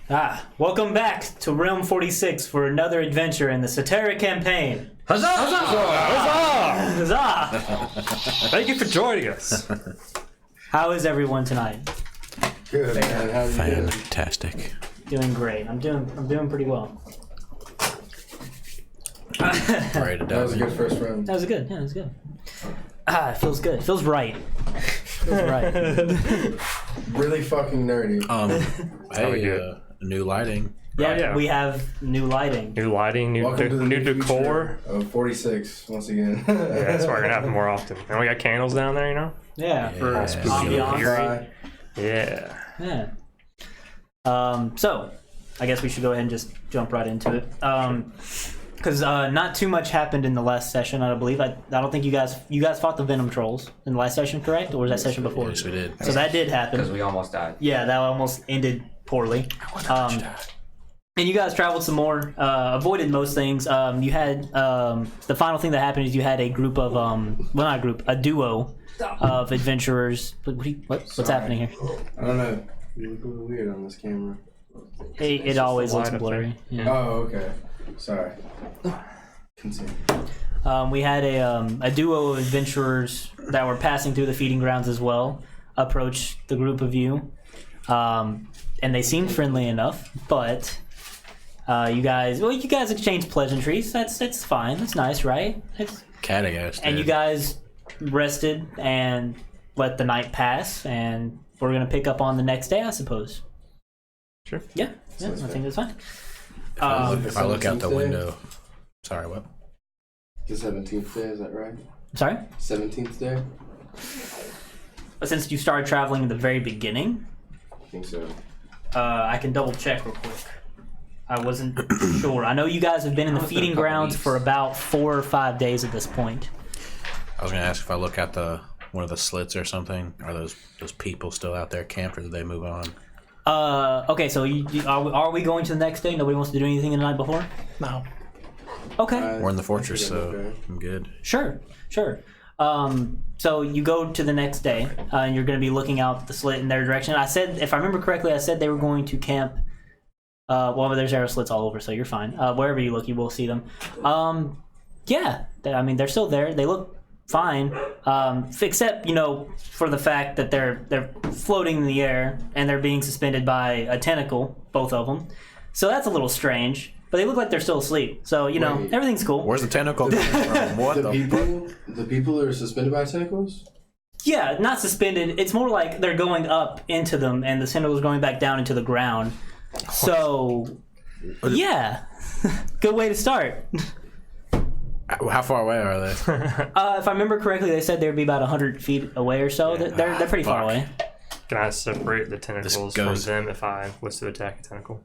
Welcome back to Realm4D6 for another adventure in the Statera campaign. Huzzah! Huzzah! Huzzah! Thank you for joining us. How is everyone tonight? Good, man. How you doing? Fantastic. Doing great. I'm doing pretty well. Ready to That was a dive good in. first round. That was good. Yeah, it was good. It feels good. It feels right. Feels right. Really fucking nerdy. Hey, new lighting. Yeah, yeah. we have new lighting. New lighting, new Welcome to the new new decor. future of 46 once again. Yeah, that's probably gonna happen more often. And we got candles down there, you know? Yeah, for Yeah. ambiance. Yeah. Yeah. So, I guess we should go ahead and just jump right into it. Because not too much happened in the last session, I believe. I don't think you guys fought the Venom Trolls in the last session, correct? Or was that session before? Yes, we did. So that did happen. Because we almost died. Yeah, that almost ended poorly. And you guys traveled some more, avoided most things. You had the final thing that happened is you had a group of a duo of adventurers. What's happening here? I don't know. You look a little weird on this camera. It always the looks light up blurry. Yeah. Oh, okay. Sorry. Continue. We had a duo of adventurers that were passing through the feeding grounds as well approach the group of you, and they seemed friendly enough, but you guys exchanged pleasantries. It's fine. That's nice, right? Khadagast. And you guys rested and let the night pass, and we're gonna pick up on the next day, I suppose. Sure. Yeah, I think that's fine. If I look out the 17th day? window. Sorry, what? The 17th day, is that right? Sorry? 17th day? Since you started traveling in the very beginning, I think so. I can double check real quick. I wasn't sure. I know you guys have been in the feeding grounds for about 4 or 5 days at this point. I was gonna ask if I look out one of the slits or something. Are those people still out there camped, or did they move on? Okay, so are we going to the next day? Nobody wants to do anything the night before? No. Okay. We're in the fortress, I think so I'm okay. I'm good. Sure. So you go to the next day, and you're going to be looking out the slit in their direction. I said, if I remember correctly, I said they were going to camp. Well, there's arrow slits all over, so you're fine. Wherever you look, you will see them. Yeah, they're still there. They look fine, except for the fact that they're floating in the air and they're being suspended by a tentacle, both of them. So that's a little strange. But they look like they're still asleep. So Wait. everything's cool. Where's the tentacle coming from? What The people are suspended by tentacles? Yeah, not suspended. It's more like they're going up into them, and the tentacles going back down into the ground. So, yeah, good way to start. How far away are they? If I remember correctly, they said they'd be about 100 feet away or so. They're pretty far Fuck. away. Can I separate the tentacles from goes- them if I was to attack a tentacle?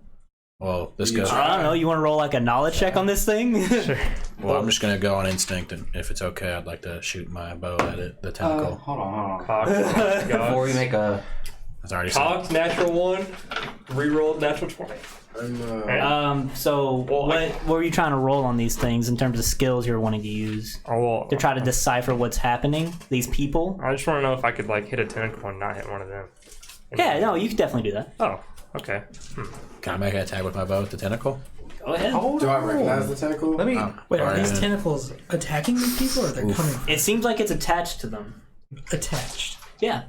Well, this goes. I don't know. You want to roll like a knowledge check on this thing? Sure. Well, I'm just gonna go on instinct, and if it's okay, I'd like to shoot my bow at it. The tentacle. Hold on. Cocked. Before we make a... That's already said. Cocked, natural 1. Rerolled, natural 20. So what were you trying to roll on these things in terms of skills you're wanting to use to try to decipher what's happening? These people? I just want to know if I could hit a tentacle and not hit one of them. Yeah, no, you could definitely do that. Oh, okay. Can I make an attack with my bow with the tentacle? Go ahead. Do I recognize the tentacle? Let me. Wait, are alright. these tentacles attacking these people, or are they coming It seems like it's attached to them. attached? Yeah.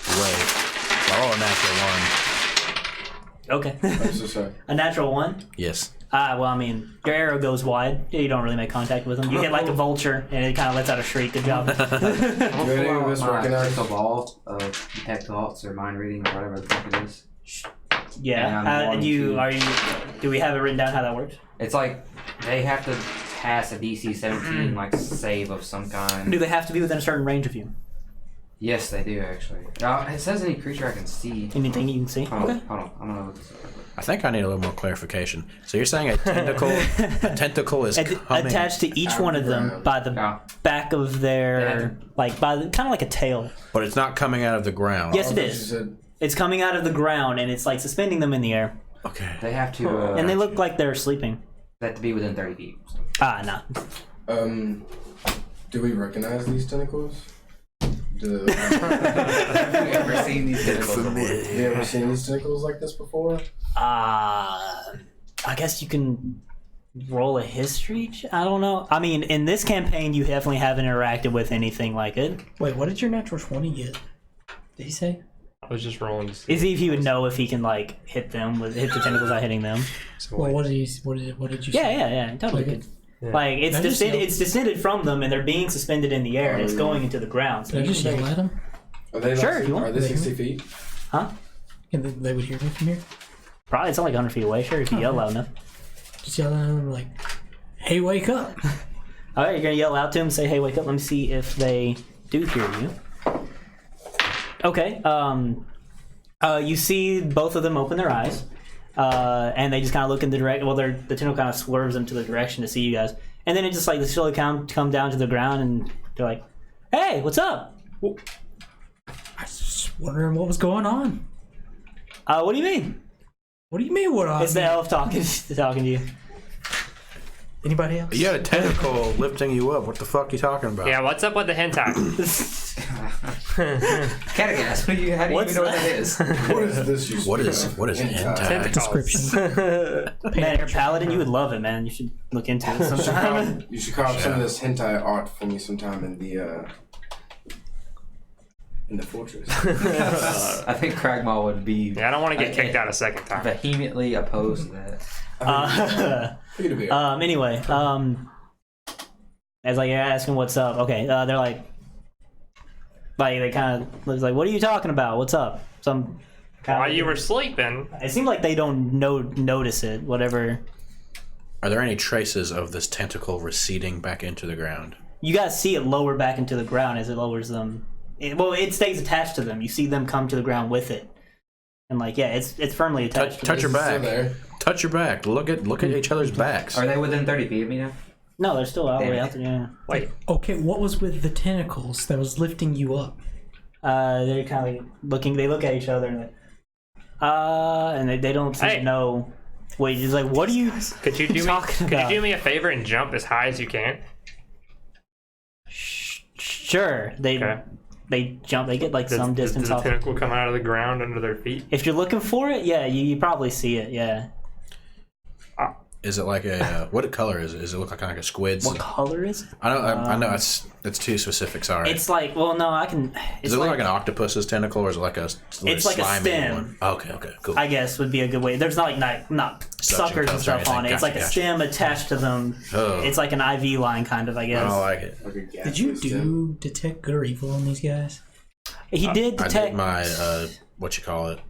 Wait. I roll a natural 1. Okay. I'm so sorry. A natural 1? Yes. Well, I mean, your arrow goes wide. You don't really make contact with them. You hit like a vulture, and it kind of lets out a shriek. Good job. Do any of us my recognize? crystal ball of detect thoughts or mind reading or whatever the fuck it is. Yeah. And I'm going Do we have it written down how that works? It's like they have to pass a DC 17 like save of some kind. Do they have to be within a certain range of you? Yes, they do actually. It says any creature I can see. Anything you can see? Hold Okay. on. I'm gonna look this up. I think I need a little more clarification. So you're saying a tentacle is coming Attached to each one of them by the Yeah. back of their, kind of like a tail. but it's not coming out of the ground. Yes, it I thought you is. said- It's coming out of the ground, and it's like suspending them in the air. Okay. They have to. And they look like they're sleeping. They have to be within 30 feet. Nah. Do we recognize these tentacles? Have you ever seen these tentacles before? Have you ever seen these tentacles like this before? I guess you can roll a history. I don't know. I mean, in this campaign, you definitely haven't interacted with anything like it. Wait, what did your natural 20 get? Did he say? I was just rolling to see. Is if he would know if he can like hit them with hit the tentacles without hitting them. So Well, wait. what did you say? Yeah, totally Okay. good. Yeah. Like it's Can I just descended, yell- it's descended from them, and they're being suspended in the air, and it's going into the ground. So Did I you just can yell at him? Are they Sure, if you want. Are they 60 feet? huh? And they would hear me from here? Probably it's only like 100 feet away. Sure, if you yell loud enough. Just yell at him like, hey, wake up. All right, you're gonna yell out to them, and say, "Hey, wake up!" Let me see if they do hear you. Okay. You see both of them open their eyes, and they just kind of look in the direction. Well, the tentacle kind of swerves them to the direction to see you guys, and then it just like they slowly come down to the ground, and they're like, "Hey, what's up? I was just wondering what was going on. What do you mean?" What do you mean, what I It's the elf talking to you. Anybody else? You had a tentacle lifting you up. What the fuck are you talking about? Yeah, what's up with the hentai? Khadagast, how do you even know what that is? What is this? You What is Hentai. hentai? Description. Man, you're a paladin. You would love it, man. You should look into it sometime. You should carve some of this hentai art for me sometime in the fortress. I think Cragmaw would be Yeah, I don't want to get kicked out a second time. vehemently opposed to that. Look at the beard. Anyway, as like you're asking what's up. Okay, they're like they kind of looks like, what are you talking about? What's up? Some While you were sleeping, It seems like they don't notice it. Whatever. Are there any traces of this tentacle receding back into the ground? You guys see it lower back into the ground as it lowers them. It stays attached to them. You see them come to the ground with it, and like it's firmly attached. Touch to your them. back. Still there. Touch your back. Look at each other's backs. Are they within 30 feet of me now? No, they're still all the way Damn out there. Yeah. wait, Okay, what was with the tentacles that was lifting you up? They're kind of like looking. They look at each other and like, and they don't seem Hey. to know. Wait, he's like, what are you could you do me? talking Could you about? do me a favor and jump as high as you can? Sure. Okay. They jump. They get like Does, some does distance the off. tentacle come out of the ground under their feet? If you're looking for it, yeah, you probably see it. Yeah. Is it like a what color is it? Does it look like a squid's? What color is it? I know it's too specific. Sorry. It's like, well, no, I can. Does It's it look like an octopus's tentacle, or is it like a? It's like a slimy stem. one? Okay, cool. I guess would be a good way. There's not like not suckers and cups or stuff on it. anything. It's like a Gotcha. stem attached to them. Oh. It's like an IV line kind of, I I guess. don't like it. Like a Did you gaseous stem. detect good or evil on these guys? He did I detect did my what you call it,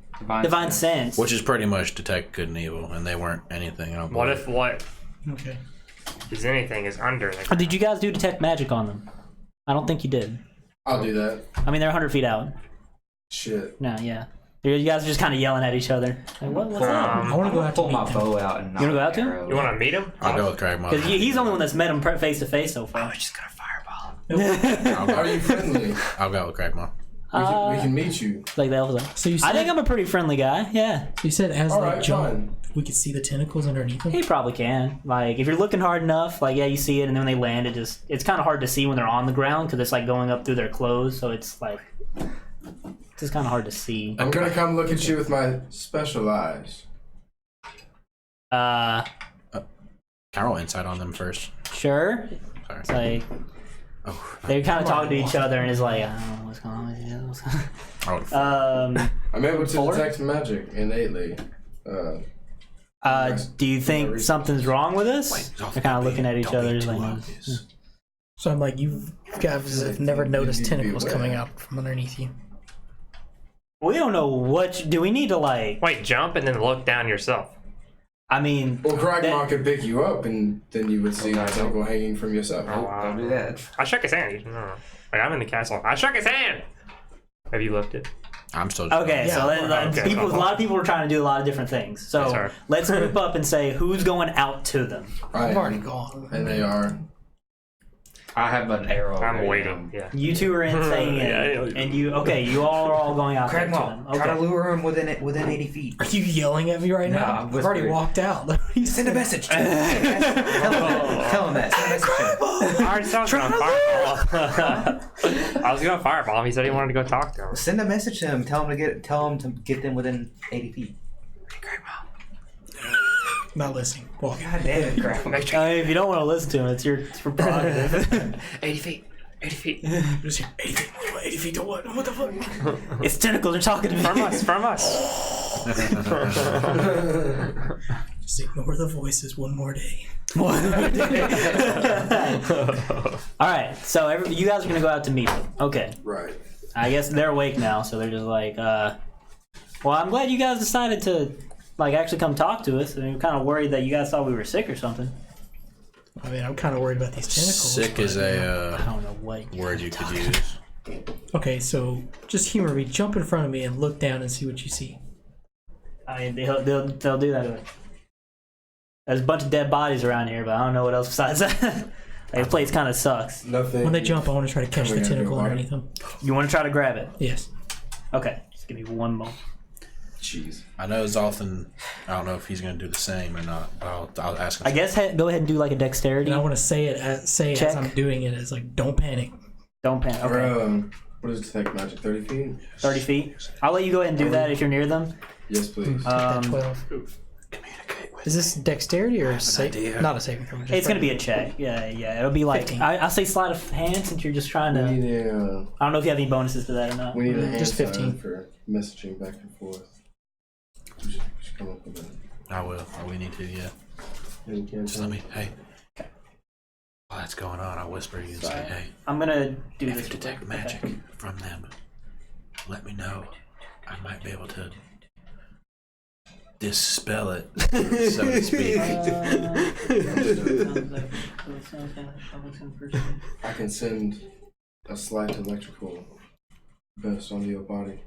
divine sense. which is pretty much detect good and evil, and they weren't anything. I don't What believe. if what Okay. is anything is under the ground? Did you guys do detect magic on them? I don't think you did. I'll do that. I mean, they're 100 feet out. Shit. No, yeah. You guys are just kind of yelling at each other. Like, what's up? I want to go out to Pull my meet them. bow out and You wanna go out to him? arrow. You want to meet him? I'll go with Craig. Because he's the only one that's met him face to face so far. just gonna fireball. Are you friendly? I'll go with Craig. We can meet you. Like the elves are. So you said, I think I'm a pretty friendly guy. Yeah, you said as All they right, jump, fine. we could see the tentacles underneath them? he probably can. Like if you're looking hard enough, like you see it, and then when they land, it's kind of hard to see when they're on the ground because it's like going up through their clothes. So it's like it's just kind of hard to see. I'm gonna come look at you with my special eyes. Can I roll insight on them first? Sure. Sorry. It's like Oh, they're kind of talking to each other, and it's like I don't know what's going on with you. What's going I rolled a on. I'm able to Four? detect magic innately. Do you think something's wrong with us? They're kind of looking at each other, like. So I'm like, you guys have never noticed tentacles coming out from underneath you. We don't know what. Do we need to like? Wait, jump and then look down yourself. I mean, Well, Cragmaw that- could pick you up, and then you would see the tentacle hanging from yourself. Don't do that. I shook his hand. No. Like, I'm in the castle. I shook his hand. Have you looked it? I'm still okay. Yeah, So then, okay. people, a lot of people are trying to do a lot of different things. That's So all right. let's group up and say who's going out to them. Right. I've already gone. And they are. I have an arrow. I'm ready. waiting. Yeah. You two are in staying in, Yeah. and you you all are all going out there to them. Cragmaw, try to Okay. lure him within 80 feet. Are you yelling at me right No, now? I'm I've already whispering. walked out. Send a message to him. Tell him that. Send a message to him. I already said I was gonna fireball. I was gonna fireball him. He said he wanted to go talk to him. Send a message to him. Tell him to get them within 80 feet. Not listening. Walk. God damn it, Cragmaw. If you don't want to listen to him, it's your prerogative. 80 feet. 80 feet. Just here. 80 feet. 80 feet to what? What the fuck? It's tentacles are talking to me. From us. Just ignore the voices one more day. All right, so you guys are gonna go out to meet them. Okay, Right. I guess they're awake now, so they're just like, well, I'm glad you guys decided to actually come talk to us. I mean, we're kind of worried that you guys thought we were sick or something. I mean, I'm kind of worried about these tentacles. Sick is I a don't know what word you could use. Okay, so just humor me. Jump in front of me and look down and see what you see. I mean, they'll do that to it. There's a bunch of dead bodies around here, but I don't know what else besides that. The place kind of sucks. Nothing. When they jump, I want to try to catch the Coming out of tentacle your body. underneath them. You want to try to grab it? Yes. Okay, just give me one moment. Jeez. I know Zolthan. I don't know if he's going to do the same or not. I'll ask him. I guess go ahead and do like a dexterity. And I want to say it as Check. I'm doing it as like, don't panic. Don't panic. Okay. What is detect magic? 30 feet? 30 feet. I'll let you go ahead and do that if you're near them. Yes, please. That 12. Communicate with. Is this dexterity or idea. not a saving throw? It's gonna be a check. Yeah. It'll be like 15. I'll say sleight of hand since you're just trying we to. need a I don't know if you have any bonuses to that or not. we need a hand Just 15. sign for messaging back and forth. We should come up with that. I will. We need to. Yeah. And you can't Just tell let me. Hey. While that's going on, I'll whisper to you and say, "Hey, I'm gonna do if this. you detect magic from them, let me know. I might be able to dispel it, so to speak." I can send a slight electrical burst onto your body.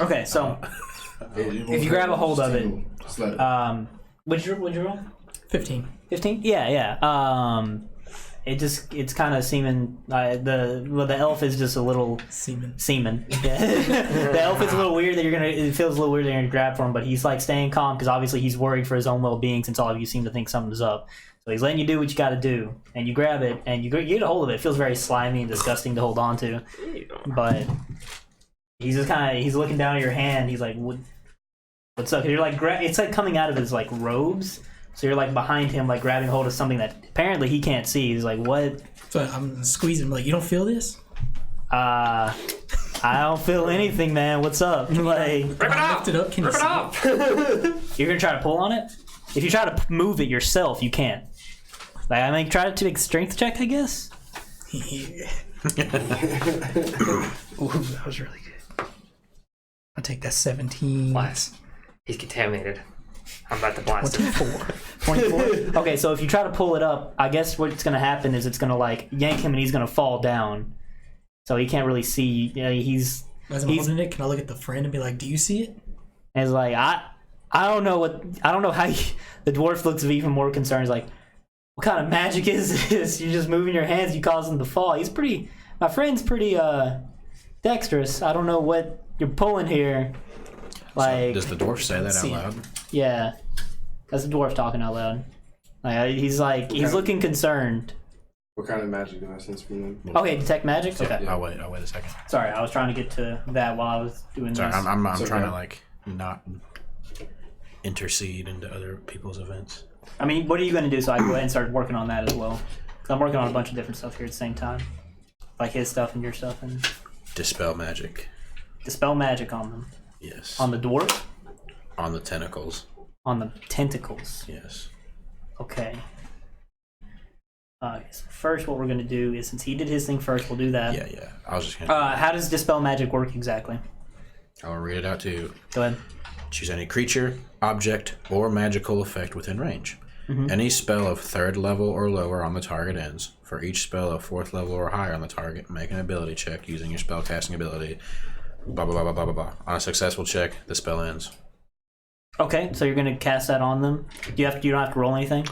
Okay, so If you grab a hold of it, it. what'd you roll? 15. 15? Yeah. It's kind of seeming the elf is just a little Semen. Yeah. The elf is a little weird it feels a little weird that you're gonna grab for him, but he's like staying calm because obviously he's worried for his own well-being since all of you seem to think something's up. So he's letting you do what you got to do, and you grab it and you get a hold of it. It feels very slimy and disgusting to hold on to, but he's just he's looking down at your hand. He's like, "What's up?" 'Cause you're like it's like coming out of his like robes. So you're like behind him, like grabbing hold of something that apparently he can't see. He's like, "What?" So I'm squeezing him like, you don't feel this? I don't feel anything, man. What's up? Like, Rip it off! Lift it up. Can you Rip it see off! you're gonna try to pull on it? If you try to move it yourself, you can't. Like, I mean, try to make a strength check, I guess. it? Ooh, that was really good. I'll take that 17. Blast. He's contaminated. I'm about to blast him. 24. 24? Okay, so if you try to pull it up, I guess what's gonna happen is it's gonna like yank him and he's gonna fall down. So he can't really see. He's As I'm holding it, can I look at the friend and be like, do you see it? and it's like I don't know how the dwarf looks even more concerned. He's like, what kind of magic is this? You're just moving your hands, you cause him to fall. My friend's pretty dexterous. I don't know what you're pulling here. Like, Does the dwarf say that out See it. loud? yeah, that's the dwarf talking out loud. Like, he's looking concerned. What kind of magic do I sense from them? Okay, detect magic. Okay, Yeah. I'll wait a second. sorry, I was trying to get to that while I was doing Sorry, this. I'm It's trying okay. to like not intercede into other people's events. I mean, what are you going to do so I can go ahead and start working on that as well? 'Cause I'm working on a bunch of different stuff here at the same time, like his stuff and your stuff, and Dispel magic. dispel magic on them. Yes. On the dwarf, On the tentacles. on the tentacles. Yes. Okay. So first, what we're going to do is, since he did his thing first, we'll do that. Yeah. I was just gonna. How does dispel magic work exactly? I'll read it out to you. Go ahead. Choose any creature, object, or magical effect within range. Any spell of 3rd level or lower on the target ends. For each spell of 4th level or higher on the target, make an ability check using your spellcasting ability. Blah blah blah blah blah blah. On a successful check, the spell ends. Okay, so you're going to cast that on them. You don't have to roll anything.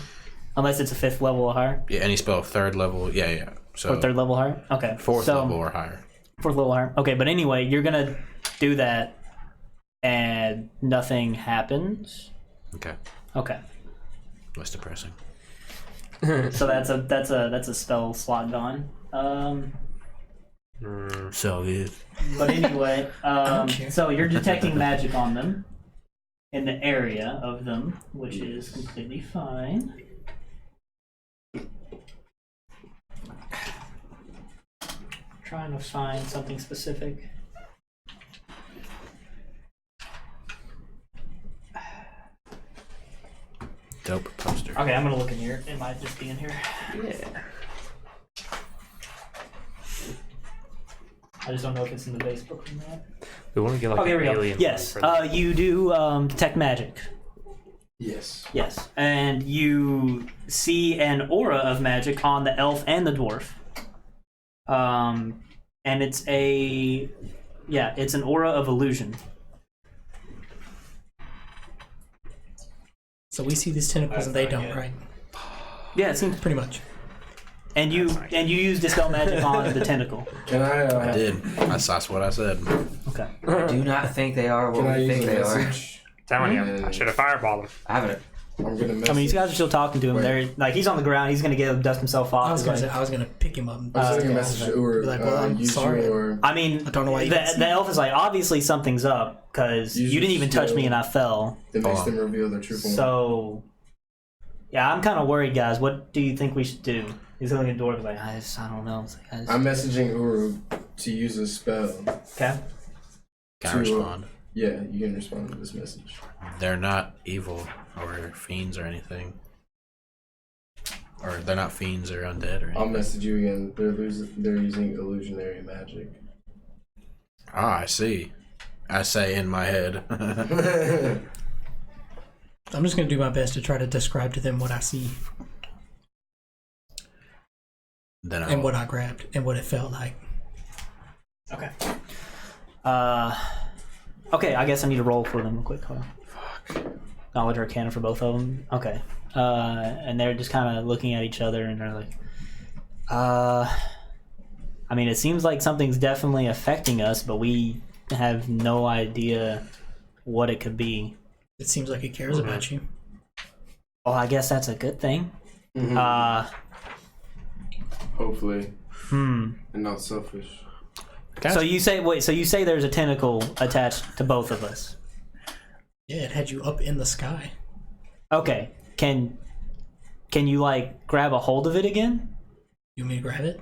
Unless it's a 5th level or higher. Yeah, any spell of 3rd level. Yeah. So Or 3rd level higher? Okay. 4th level or higher. 4th level higher. Okay, but anyway, you're going to do that and nothing happens. Okay. Okay. That's depressing. So that's a spell slot gone. So good. But anyway, Okay. so you're detecting magic on them in the area of them, which is completely fine. Trying to find something specific. Dope poster. Okay, I'm gonna look in here. It might just be in here. Yeah. I just don't know if it's in the base book or not. We want to get like Okay, here an we go. alien. Yes, one for you do detect magic. Yes. Yes, and you see an aura of magic on the elf and the dwarf. And it's it's an aura of illusion. So we see these tentacles and they don't, right? Yeah, it seems. Pretty much. And you use dispel magic on the tentacle. Can I? I did. That's what I said. Okay. I do not think they are what Can I we use think a they are. message? Telling you, Yeah. I should have fireballed him. I haven't. I'm gonna message. I mean, these guys are still talking to him. Wait. They're like, he's on the ground. He's gonna get dust himself off. I was He's gonna like- say I was gonna pick him up. And I'm sending a message to Uru. Be like, well, I'm use sorry. your- I mean, I don't know why you didn't see the elf is like, obviously something's up because Use you didn't your even touch skill. me and I fell. that makes Hold on. them reveal their true form. So, yeah, I'm kind of worried, guys. What do you think we should do? He's looking at the door, like, I don't know. It's like, I'm messaging Uru to use a spell. okay. Can I To- respond? Yeah, you can respond to this message. They're not evil or fiends or anything. Or they're not fiends or undead or I'll anything. message you again. They're using illusionary magic. Ah, I see. I say in my head. I'm just gonna do my best to try to describe to them what I see Then and I'll, what I grabbed and what it felt like. Okay. Okay, I guess I need to roll for them real quick. Hold on. Knowledge Arcana for both of them. Okay. And they're just kind of looking at each other and they're like, I mean, it seems like something's definitely affecting us, but we have no idea what it could be. It seems like it cares about you. Well, I guess that's a good thing. Hopefully, Hmm. and not selfish. So you say there's a tentacle attached to both of us. Yeah, it had you up in the sky. Okay. Can you like grab a hold of it again? You want me to grab it?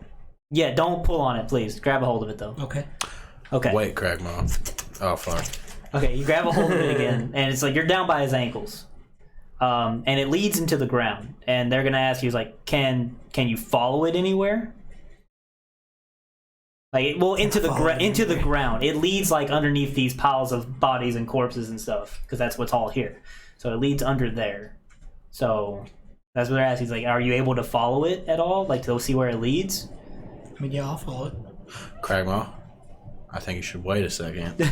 Yeah, don't pull on it, please. Grab a hold of it though. Okay. Okay. Wait, Cragmaw. Oh, fuck. Okay, you grab a hold of it again, and it's like you're down by his ankles, and it leads into the ground. And they're gonna ask you, like, can you follow it anywhere? Like, well, into the ground. It leads like underneath these piles of bodies and corpses and stuff, because that's what's all here. So it leads under there. So that's what they're asking. He's like, are you able to follow it at all? Like, to see where it leads? I mean, yeah, I'll follow it. Cragmaw, I think you should wait a second.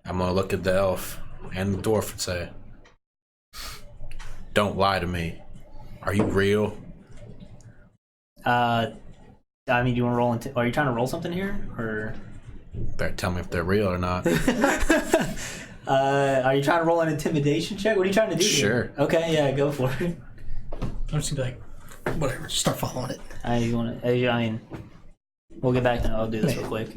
I'm gonna look at the elf and the dwarf and say, don't lie to me. Are you real? I mean, do you want to roll into? Are you trying to roll something here, or? Better tell me if they're real or not. Are you trying to roll an intimidation check? What are you trying to do? Sure. Here? Okay, yeah, go for it. I'm just gonna be like, whatever, just start following it. I mean, we'll get back to. I'll do this real quick.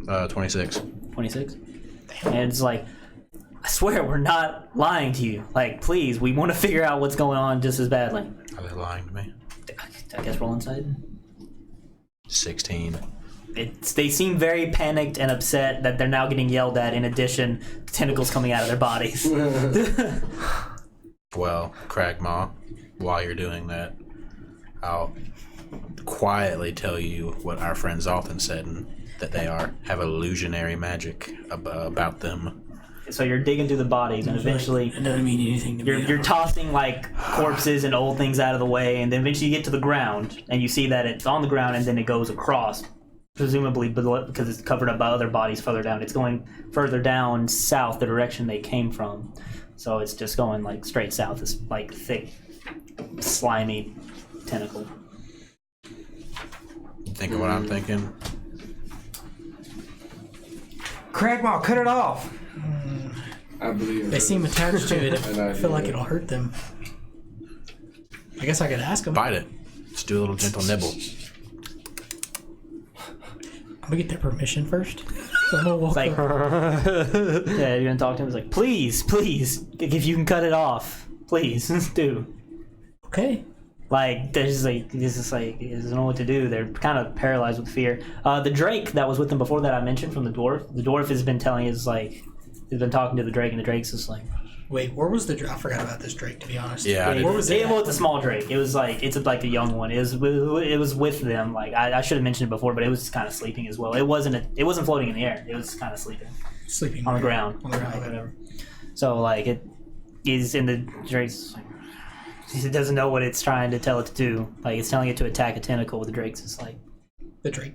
26. 26, and it's like, I swear we're not lying to you. Like, please, we want to figure out what's going on just as badly. Are they lying to me? I guess roll inside. 16. They seem very panicked and upset that they're now getting yelled at. In addition, to tentacles coming out of their bodies. Well, Cragmaw, while you're doing that, I'll quietly tell you what our friend Zoltan said, and that they have illusionary magic about them. So you're digging through the bodies, and eventually It doesn't mean anything to me. you're tossing like corpses and old things out of the way, and then eventually you get to the ground, and you see that it's on the ground, and then it goes across, presumably because it's covered up by other bodies further down. It's going further down south, the direction they came from. So it's just going like straight south. This like thick, slimy tentacle. Think of what I'm thinking. Cragmaw, cut it off. I believe They seem attached to it. An I feel like idea. it'll hurt them. I guess I could ask them. Bite it. Just do a little gentle nibble. I'm gonna get their permission first. So I'm gonna walk Like, over. yeah, you're gonna talk to him. It's like, please, if you can cut it off, please do. Okay. Like, there's like, this is like, he doesn't know what to do. They're kind of paralyzed with fear. The Drake that was with them before that I mentioned from the dwarf has been telling his like, he's been talking to the Drake, and the Drake's just like, Wait, where was the Drake? I forgot about this Drake, to be honest. Yeah, I it, did. Where was it? Well, it's a small Drake. It was like, it's like a young one. It was with them. Like, I should have mentioned it before, but it was kind of sleeping as well. It wasn't floating in the air. It was kind of sleeping Sleeping on the right ground. On the ground, Like, okay. whatever. So like, it is in the Drake's like, it doesn't know what it's trying to tell it to do. Like, it's telling it to attack a tentacle. The Drake's just like, The Drake.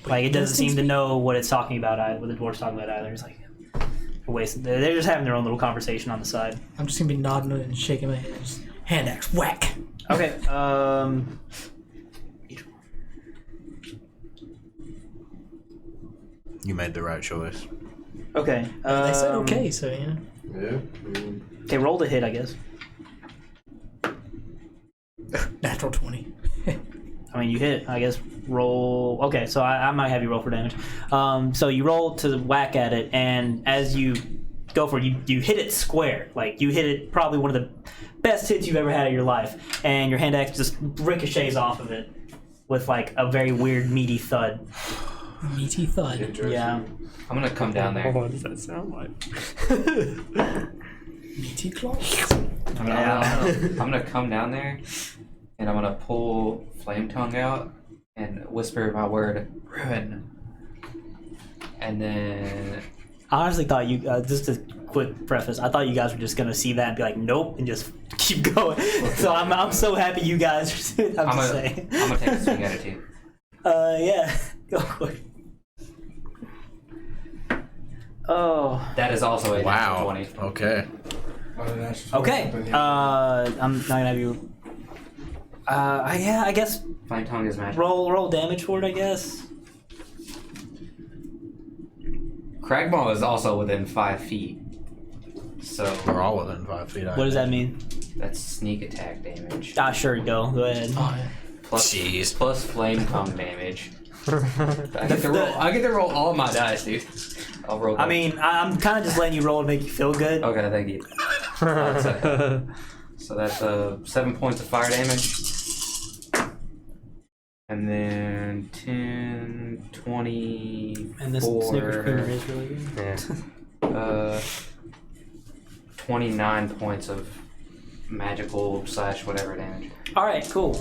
like it doesn't seem to speak? know what it's talking about. What the dwarf's talking about either. It's like a waste. They're just having their own little conversation on the side. I'm just gonna be nodding and shaking my head. Just hand axe, whack. Okay. You made the right choice. Okay. They said okay, so yeah. Yeah. Okay, roll to hit, I guess. Natural 20. I mean, you hit. I guess roll. Okay, so I might have you roll for damage. So you roll to whack at it, and as you go for it, you hit it square. Like, you hit it probably one of the best hits you've ever had in your life, and your hand axe just ricochets off of it with like a very weird meaty thud. Meaty thud. Interesting. Yeah. I'm gonna come down there. What does that sound like? Meaty claws. I'm gonna come down there, and I'm gonna pull Flame Tongue out and whisper my word, ruin. And then I honestly thought you, just a quick preface, I thought you guys were just going to see that and be like, nope, and just keep going. So I'm so happy you guys are, I'm just saying. I'm gonna take a swing at it too. Yeah, go for it. Oh. That is also a Wow. natural 20. Okay. Okay. I'm not going to have you, yeah, I guess Flame Tongue is magic. roll damage for it, I guess. Cragmaw is also within 5 feet. So We're all within 5 feet. What does that mean? that's sneak attack damage. Sure, go ahead. Oh, yeah. Plus Flame Tongue damage. I get to roll all my dice, dude. I'll roll. I mean, I'm kind of just letting you roll to make you feel good. Okay, thank you. So that's 7 points of fire damage. And then 10, 20, And this Snickers creamer is really good. Yeah. 29 points of magical / whatever damage. All right, cool.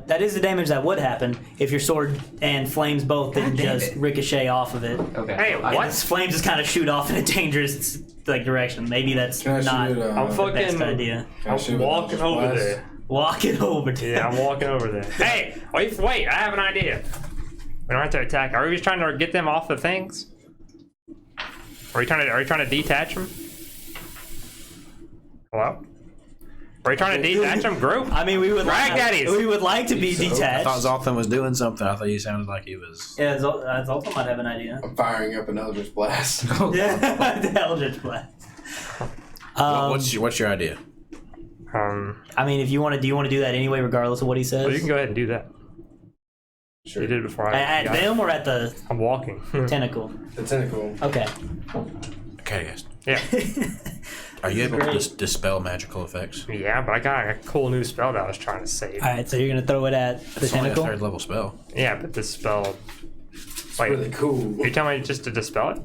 That is the damage that would happen if your sword and flames both didn't God damn just it. ricochet off of it. Okay. Hey, Like, what? this flames just kind of shoot off in a dangerous like direction. Maybe that's Can I not shoot it, I'm the fucking. best idea. Can I shoot I'm it walking with over blast? there. Walking over to Yeah, I'm walking over there. Hey, wait! I have an idea. We don't have to attack. Are we just trying to get them off the things? Are you trying to detach them? Hello? Are you trying to detach them, group? I mean, we would Cragdaddies! like to be So? I detached. thought Zoltan was doing something. I thought he sounded like he was. Yeah, Zoltan might have an idea. I'm firing up an Eldritch Blast. Yeah, the Eldritch Blast. What's your idea? I mean, if you want to, do you want to do that anyway, regardless of what he says? Well, you can go ahead and do that. Sure. You did it before I. At got it. them or at the I'm walking. tentacle? The tentacle. Okay. Khadagast. Yeah. Are you able Great. to dispel magical effects? Yeah, but I got a cool new spell that I was trying to save. All right, so you're gonna throw it at the It's only a tentacle. third level spell. Yeah, but this spell. Wait, Really cool. you telling me just to dispel it?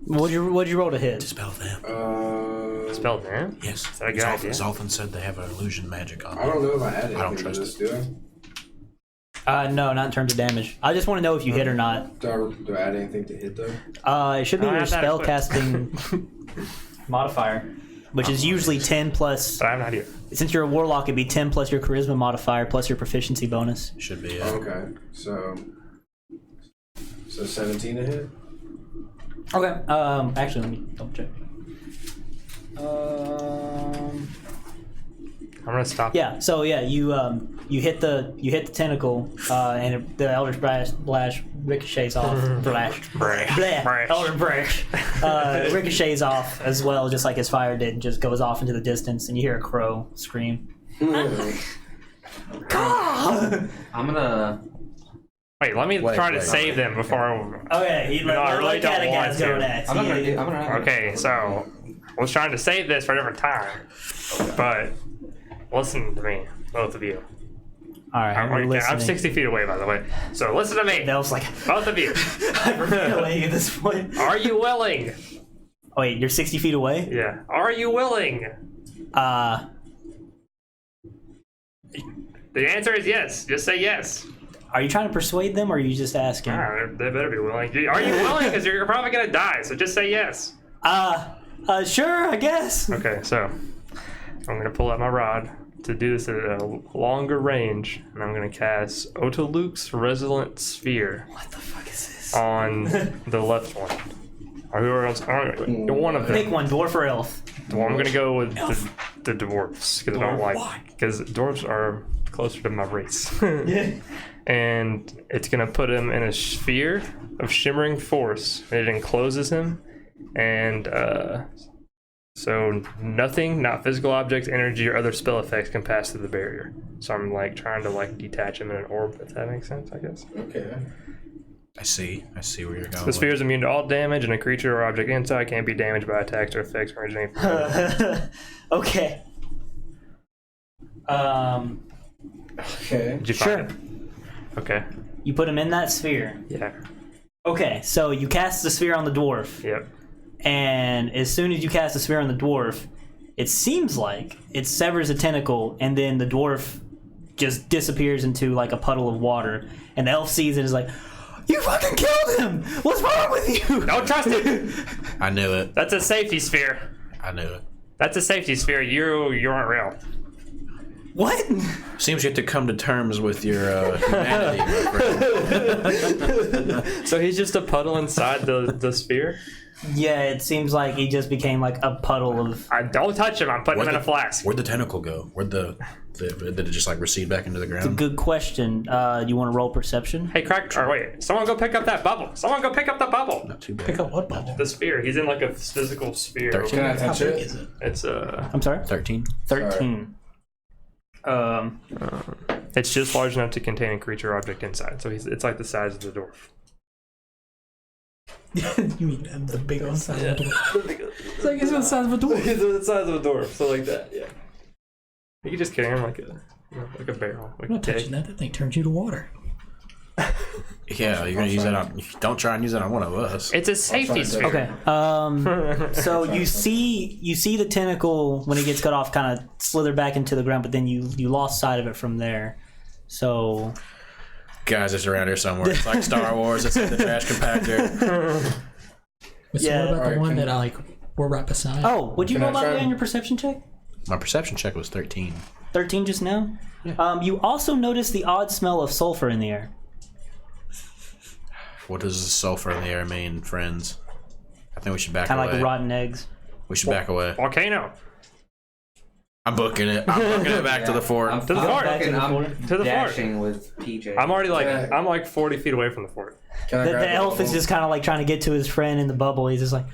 What'd you roll to hit? Dispel them. Dispel it, man? Yes. that a good idea? Zoltan said they have an illusion magic on I don't them. know if I add anything I don't to trust this, it. do No, not in terms of damage. I just want to know if you hit or not. I? Do I add anything to hit though? It should be I your have that spell equipped. casting modifier, which is usually 10 plus. But I have an idea. Since you're a warlock, it'd be 10 plus your charisma modifier plus your proficiency bonus. Should be. Okay, so 17 to hit. Okay. Actually, let me double check. I'm gonna stop. Yeah. So yeah, you hit the tentacle, and the Elder Blash ricochets off. Elder Brash ricochets off as well, just like his fire did. Just goes off into the distance, and you hear a crow scream. God! I'm gonna. Wait, let me try to save them before. Okay, I really don't want to. go next. I'm gonna. Okay, so I was trying to save this for a different time, but listen to me, both of you. All right, I'm 60 feet away, by the way. So listen to me, That was like both of you. hyperventilating at this point. Are you willing? Oh, wait, you're 60 feet away? Yeah. Are you willing? The answer is yes. Just say yes. Are you trying to persuade them, or are you just asking? They better be willing. Are you willing? Because you're probably gonna die. So just say yes. Sure, I guess. Okay, so I'm gonna pull out my rod to do this at a longer range, and I'm gonna cast Otaluke's Resonant Sphere. What the fuck is this? On the left one. Or whoever else. One of them. Pick one, dwarf or elf. Well, I'm gonna go with the dwarves because I don't like. Because dwarves are closer to my race. Yeah. And it's gonna put him in a sphere of shimmering force. It encloses him, and so nothing, not physical objects, energy, or other spell effects can pass through the barrier. So I'm like trying to like detach him in an orb, if that makes sense, I guess. Okay. I see where you're going. The sphere is immune to all damage, and a creature or object inside can't be damaged by attacks or effects originating from it. Okay. Okay. Did you Sure. find it? Okay. You put him in that sphere. Yeah. Okay, so you cast the sphere on the dwarf, Yep. and as soon as you cast the sphere on the dwarf, it seems like it severs a tentacle, and then the dwarf just disappears into like a puddle of water, and the elf sees it and is like, "You fucking killed him! What's wrong with you?" Don't trust it. I knew it. That's a safety sphere. I knew it. That's a safety sphere. You aren't real. What? Seems you have to come to terms with your humanity, my friend. So he's just a puddle inside the sphere? Yeah, it seems like he just became like a puddle of. Don't touch him. I'm putting him in a flask. Where'd the tentacle go? Did it just like recede back into the ground? Good question. You want to roll perception? Hey, wait. Someone go pick up that bubble. Someone go pick up the bubble. Not too bad. Pick up what bubble? The sphere. He's in like a physical sphere. 13. Can I How touch big it? is it? It's 13. 13. it's just large enough to contain a creature or object inside. So it's like the size of the dwarf. You mean the big old size of a dwarf? It's like it's the size of a dwarf. It's the size of a dwarf. So like that. Yeah. You can just carry him like a barrel. Like I'm not touching that. That thing turns you to water. Yeah, you're gonna use that on. Don't try and use that on one of us. It's a safety sphere. Okay. So you see the tentacle when it gets cut off kind of slither back into the ground, but then you lost sight of it from there. So Guys, it's around here somewhere. It's like Star Wars. It's in the trash compactor. So Yeah. what about the Alright, one that we're right beside? oh, would you Can I roll that try- on your perception check? My perception check was 13. 13 just now. Yeah. You also notice the odd smell of sulfur in the air. What does sulfur in the air mean, friends? I think we should back Kind of away. like rotten eggs. We should back away. Volcano. I'm booking it. I'm booking it back to the fort. I'm, To the I'm fort. fucking- I'm To the fort. dashing with PJ. I'm already like Yeah. I'm like 40 feet away from the fort. Can I The grab elf is bubble? just kind of like trying to get to his friend in the bubble. He's just like,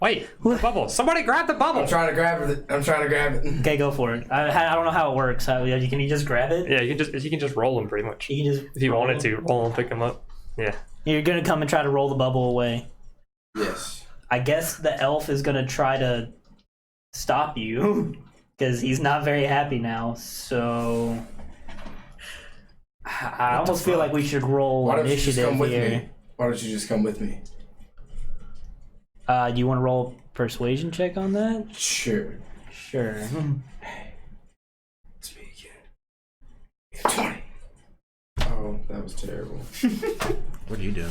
Wait, the bubble. Somebody grab the bubble. I'm trying to grab it. okay, go for it. I don't know how it works. Can you just grab it? Yeah, you can just roll them pretty much. You can just. If you wanted to, roll them, pick them up. Yeah. You're gonna come and try to roll the bubble away. Yes. I guess the elf is gonna try to stop you because he's not very happy now. So I almost feel like we should roll Why don't you just initiative come with here. me? Why don't you just come with me? Do you want to roll a persuasion check on that? Sure. Sure. It's me again. 20. Oh, that was terrible. What are you doing?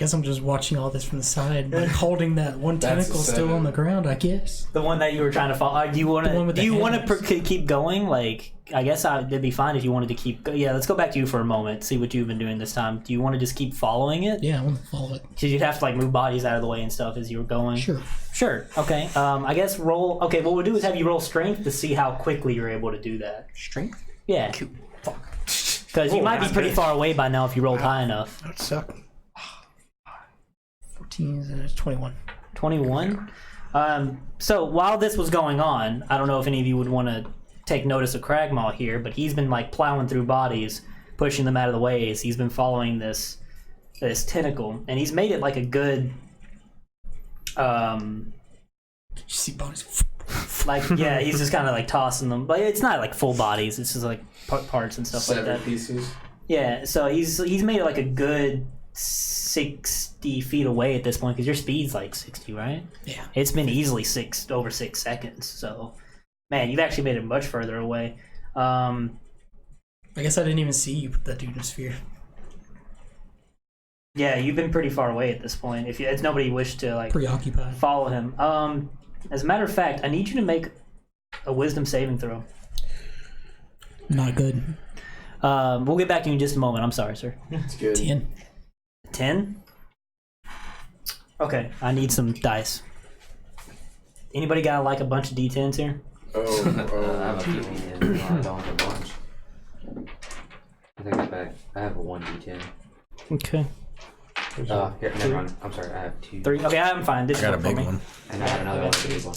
guess I'm just watching all this from the side, like holding that one That's a tentacle still on the 7. ground. I guess. The one that you were trying to follow. Do you want The one with to? the Do you want handles. to keep going? Like, I guess it'd be fine if you wanted to keep. Yeah, let's go back to you for a moment. See what you've been doing this time. Do you want to just keep following it? Yeah, I want to follow it. Because you'd have to like move bodies out of the way and stuff as you were going. Sure. Sure. Okay. I guess roll. Okay. What we'll do is have you roll strength to see how quickly you're able to do that. Strength. Yeah. Because you might be pretty far away by now if you rolled high enough. That would suck. 14, 21. 21. So while this was going on, I don't know if any of you would want to take notice of Cragmaw here, but he's been like plowing through bodies, pushing them out of the ways. He's been following this tentacle, and he's made it like a good, Did you see bodies? like yeah, he's just kind of like tossing them, but it's not like full bodies. It's just like parts and stuff like 7 that. pieces. Yeah, so he's made it like a good 60 feet away at this point because your speed's like 60, right? Yeah. It's been easily over 6 seconds. So, man, you've actually made it much further away. I guess I didn't even see you put that dude in a sphere. Yeah, you've been pretty far away at this point. If nobody wished to like Preoccupied. follow him. As a matter of fact, I need you to make a wisdom saving throw. Not good. We'll get back to you in just a moment. I'm sorry, sir. It's good. 10. 10? Okay, I need some dice. Anybody got like a bunch of D10s here? I have Oh, a few D10s. I don't have a bunch. I take that back. I have a 1d10. Okay. Here, never mind. I'm sorry. I have 2. 3. Okay, I'm fine. This I got a is for big me. one. And I have another one. Big one.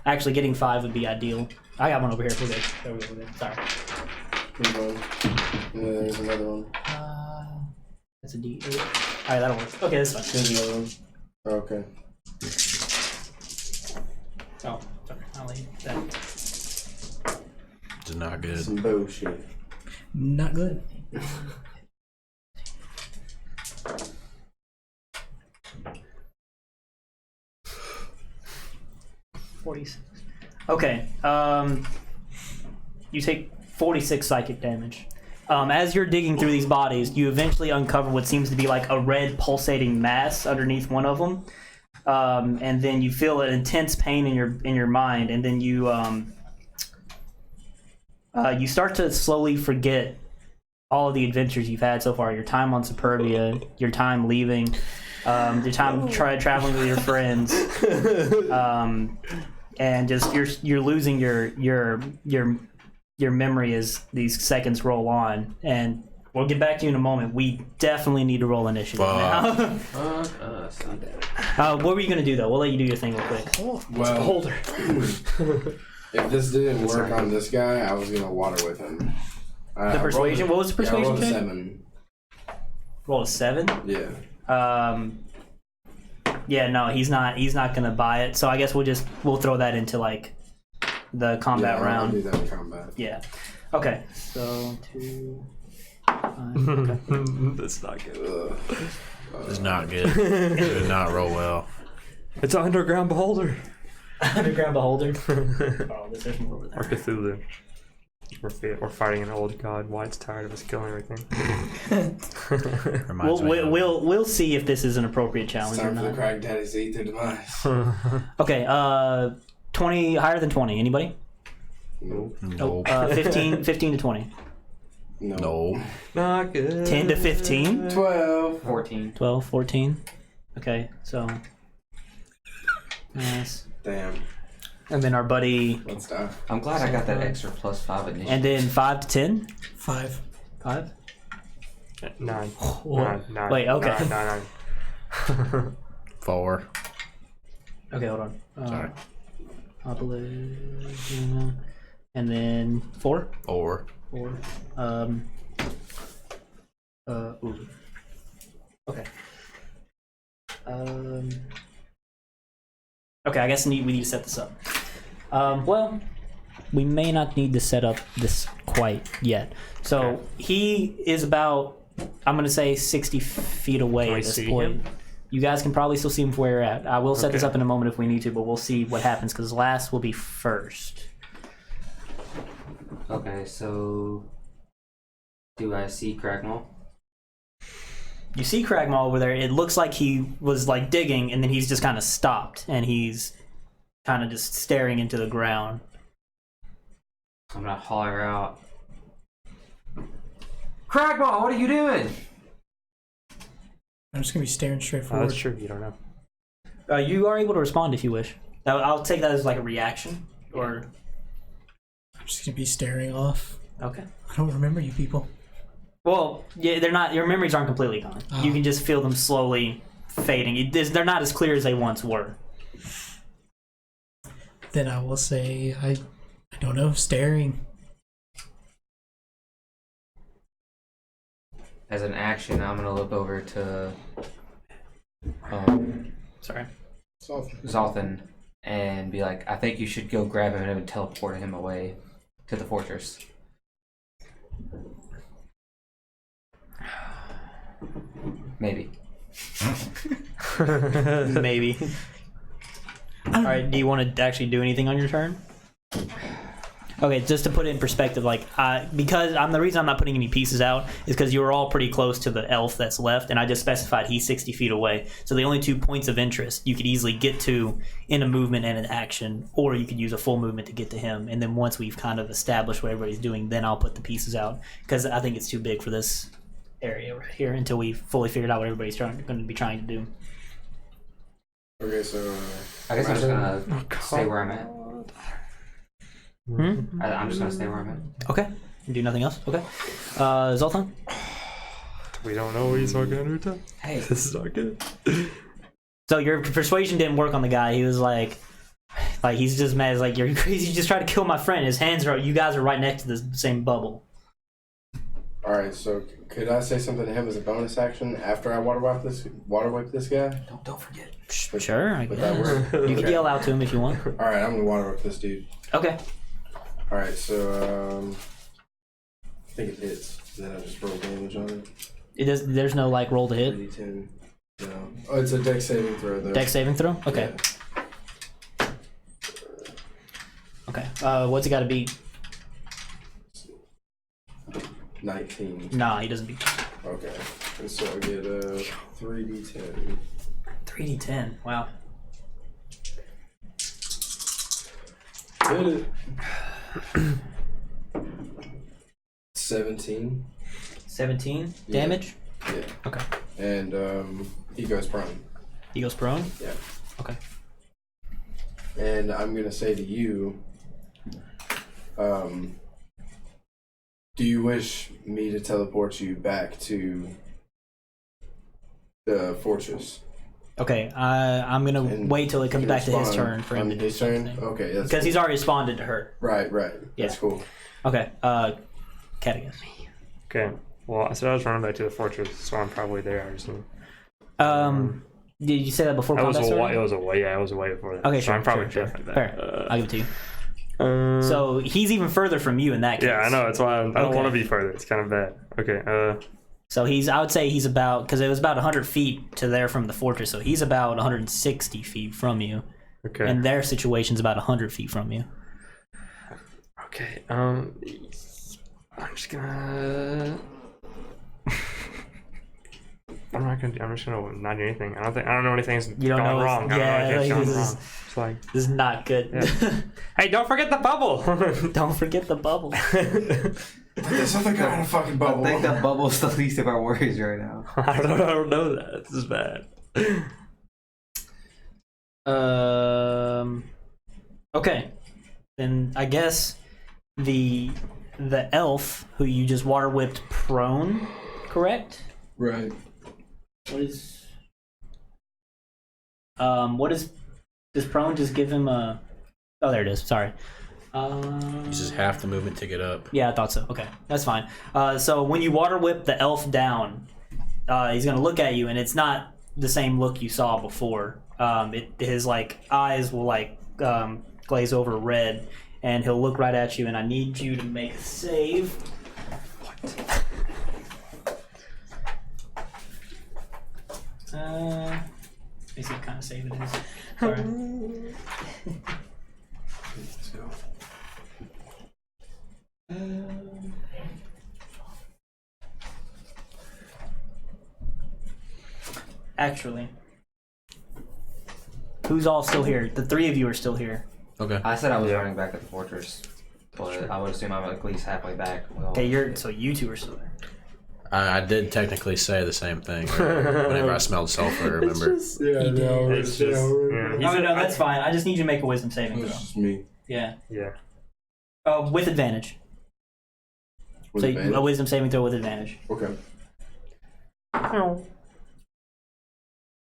Actually, getting 5 would be ideal. I got one over here. We're good. There we go. We're good. Sorry. keep going. Yeah, there's another one. That's a D8. Alright, that'll work. Okay, that's fine. There's another one. Okay. Oh, sorry. I'll leave that. It's not good. Some bullshit. Not good. Okay. You take 46 psychic damage. As you're digging through these bodies, you eventually uncover what seems to be like a red pulsating mass underneath one of them, and then you feel an intense pain in your mind, and then you start to slowly forget all of the adventures you've had so far. Your time on Superbia, your time leaving, your time traveling with your friends, and just you're losing your memory as these seconds roll on. And we'll get back to you in a moment. We definitely need to roll initiative now. What were you gonna do though? We'll let you do your thing real quick. Well, if this didn't work on this guy, I was gonna water with him. The persuasion. What was the persuasion? I rolled a check? 7. Roll a 7. Yeah. Yeah, no, he's not gonna buy it. So I guess we'll throw that into like the combat I'll round. do that in combat. Yeah. Okay. So 2. 5, okay. That's not good. Ugh. It's not good. It did not roll well. It's an underground beholder. Underground beholder. Oh, there's more over Or there. Cthulhu. We're fighting an old god. White's tired of us killing everything. Reminds me of- We'll see if this is an appropriate It's challenge or time for the not. Cragdaddies to eat their demise. Okay. 20 higher than 20. Anybody? Nope. No. 15 to 20. No. No. Not good. 10 to 15. 12. 14. 12, 14. Okay, so. Yes. Damn. And then our buddy. Let's die. I'm glad I got that extra +5 initiative. And then 5 to 10. 5. 5? 9. Whoa. 9. Wait, okay. 9. 4. Okay, hold on. Sorry. Obelisk, and then 4? 4. 4. Ooh. Okay. Okay, I guess we need to set this up. Well, we may not need to set up this quite yet. So he is about, I'm going to say 60 feet away Can we at this see point. him? You guys can probably still see him from where you're at. I will set this Okay. up in a moment if we need to, but we'll see what happens because last will be first. Okay, so do I see Cracknell? you see Cragmaw over there. It looks like he was like digging, and then he's just kind of stopped, and he's kind of just staring into the ground. I'm gonna holler out. Cragmaw, what are you doing? I'm just gonna be staring straight Oh, forward. that's true. You don't know. You are able to respond if you wish. I'll take that as like a reaction, or I'm just gonna be staring off. okay. I don't remember you people. Well, yeah, they're not. Your memories aren't completely gone. Oh. You can just feel them slowly fading. They're not as clear as they once were. Then I will say I don't know, staring. As an action, I'm gonna look over to Sorry. Zoltan and be like, I think you should go grab him and teleport him away to the fortress. Maybe. Maybe. All right. Do you want to actually do anything on your turn? Okay, just to put it in perspective, like because the reason I'm not putting any pieces out is because you were all pretty close to the elf that's left, and I just specified he's 60 feet away. So the only 2 points of interest you could easily get to in a movement and an action, or you could use a full movement to get to him. And then once we've kind of established what everybody's doing, then I'll put the pieces out because I think it's too big for this area right here until we've fully figured out what everybody's going to be trying to do. Okay, so I guess I'm just gonna stay where I'm at. I'm just gonna stay where I'm at. Okay. Do nothing else? Okay. Zoltan? We don't know what he's talking under. Hey, This is not good. So your persuasion didn't work on the guy. He was like he's just mad. He's like, you're crazy. You just tried to kill my friend. His hands are, you guys are right next to the same bubble. all right. So could I say something to him as a bonus action after I water wipe this guy? don't forget. Sure, I Would that guess. work? You can yell out to him if you want. All right, I'm gonna water wipe this dude. Okay. All right, so I think it hits. Then I just roll damage on it. It does. There's no like roll to hit. 3d10. No. Oh, it's a dex saving throw though. Dex saving throw. Okay. Yeah. Okay. What's it got to be? 19. Nah, he doesn't beat. Okay. And so I get a 3d10. 3d10. Wow. Hit it. 17. 17 Yeah. damage. Yeah. Okay. And he goes prone. He goes prone. Yeah. Okay. And I'm gonna say to you, do you wish me to teleport you back to the fortress? Okay. I'm gonna And wait till it comes you back to his respond turn for him on to do his turn? something. Okay, that's Because cool. he's already responded to her. Right. That's Yeah. cool. Okay. Khadagast. Okay. Well, I said I was running back to the fortress, so I'm probably there. I just Did you say that before It was combat started? it was away before that. Okay, so sure. I'm probably sure. definitely Fair. there. I'll give it to you. So he's even further from you in that case. yeah, I know. That's why I don't Okay. want to be further. It's kind of bad. Okay. So I would say he's about, because it was about 100 feet to there from the fortress, so he's about 160 feet from you. Okay. And their situation's about 100 feet from you. Okay. I'm just gonna. I'm just gonna not do anything. I don't know anything's You don't gone know wrong. I don't know anything's yeah, gone this wrong. is, It's like, this is not good. Yeah. hey, don't forget the bubble. Don't forget the bubble. There's something going in a fucking I bubble. think that bubble's the least of our worries right now. I don't know that. This is bad. Okay. Then I guess the elf who you just water whipped prone, correct? Right. What is does prone just give him a oh there it is, sorry. Uses half the movement to get up. Yeah, I thought so. Okay, that's fine. So when you water whip the elf down, he's gonna look at you, and it's not the same look you saw before. His like eyes will like glaze over red, and he'll look right at you. And I need you to make a save. What? Let me see what kind of save it is. Sorry. Let's go. naturally. Who's all still here? The three of you are still here. Okay. I said I was running back at the fortress, but I would assume I'm at least halfway back. Okay, so you two are still there. I did technically say the same thing whenever I smelled sulfur, remember? It's just, yeah, No, that's fine. I just need you to make a wisdom saving It's throw. just me. Yeah. yeah. With advantage. With So advantage? a wisdom saving throw with advantage. Okay.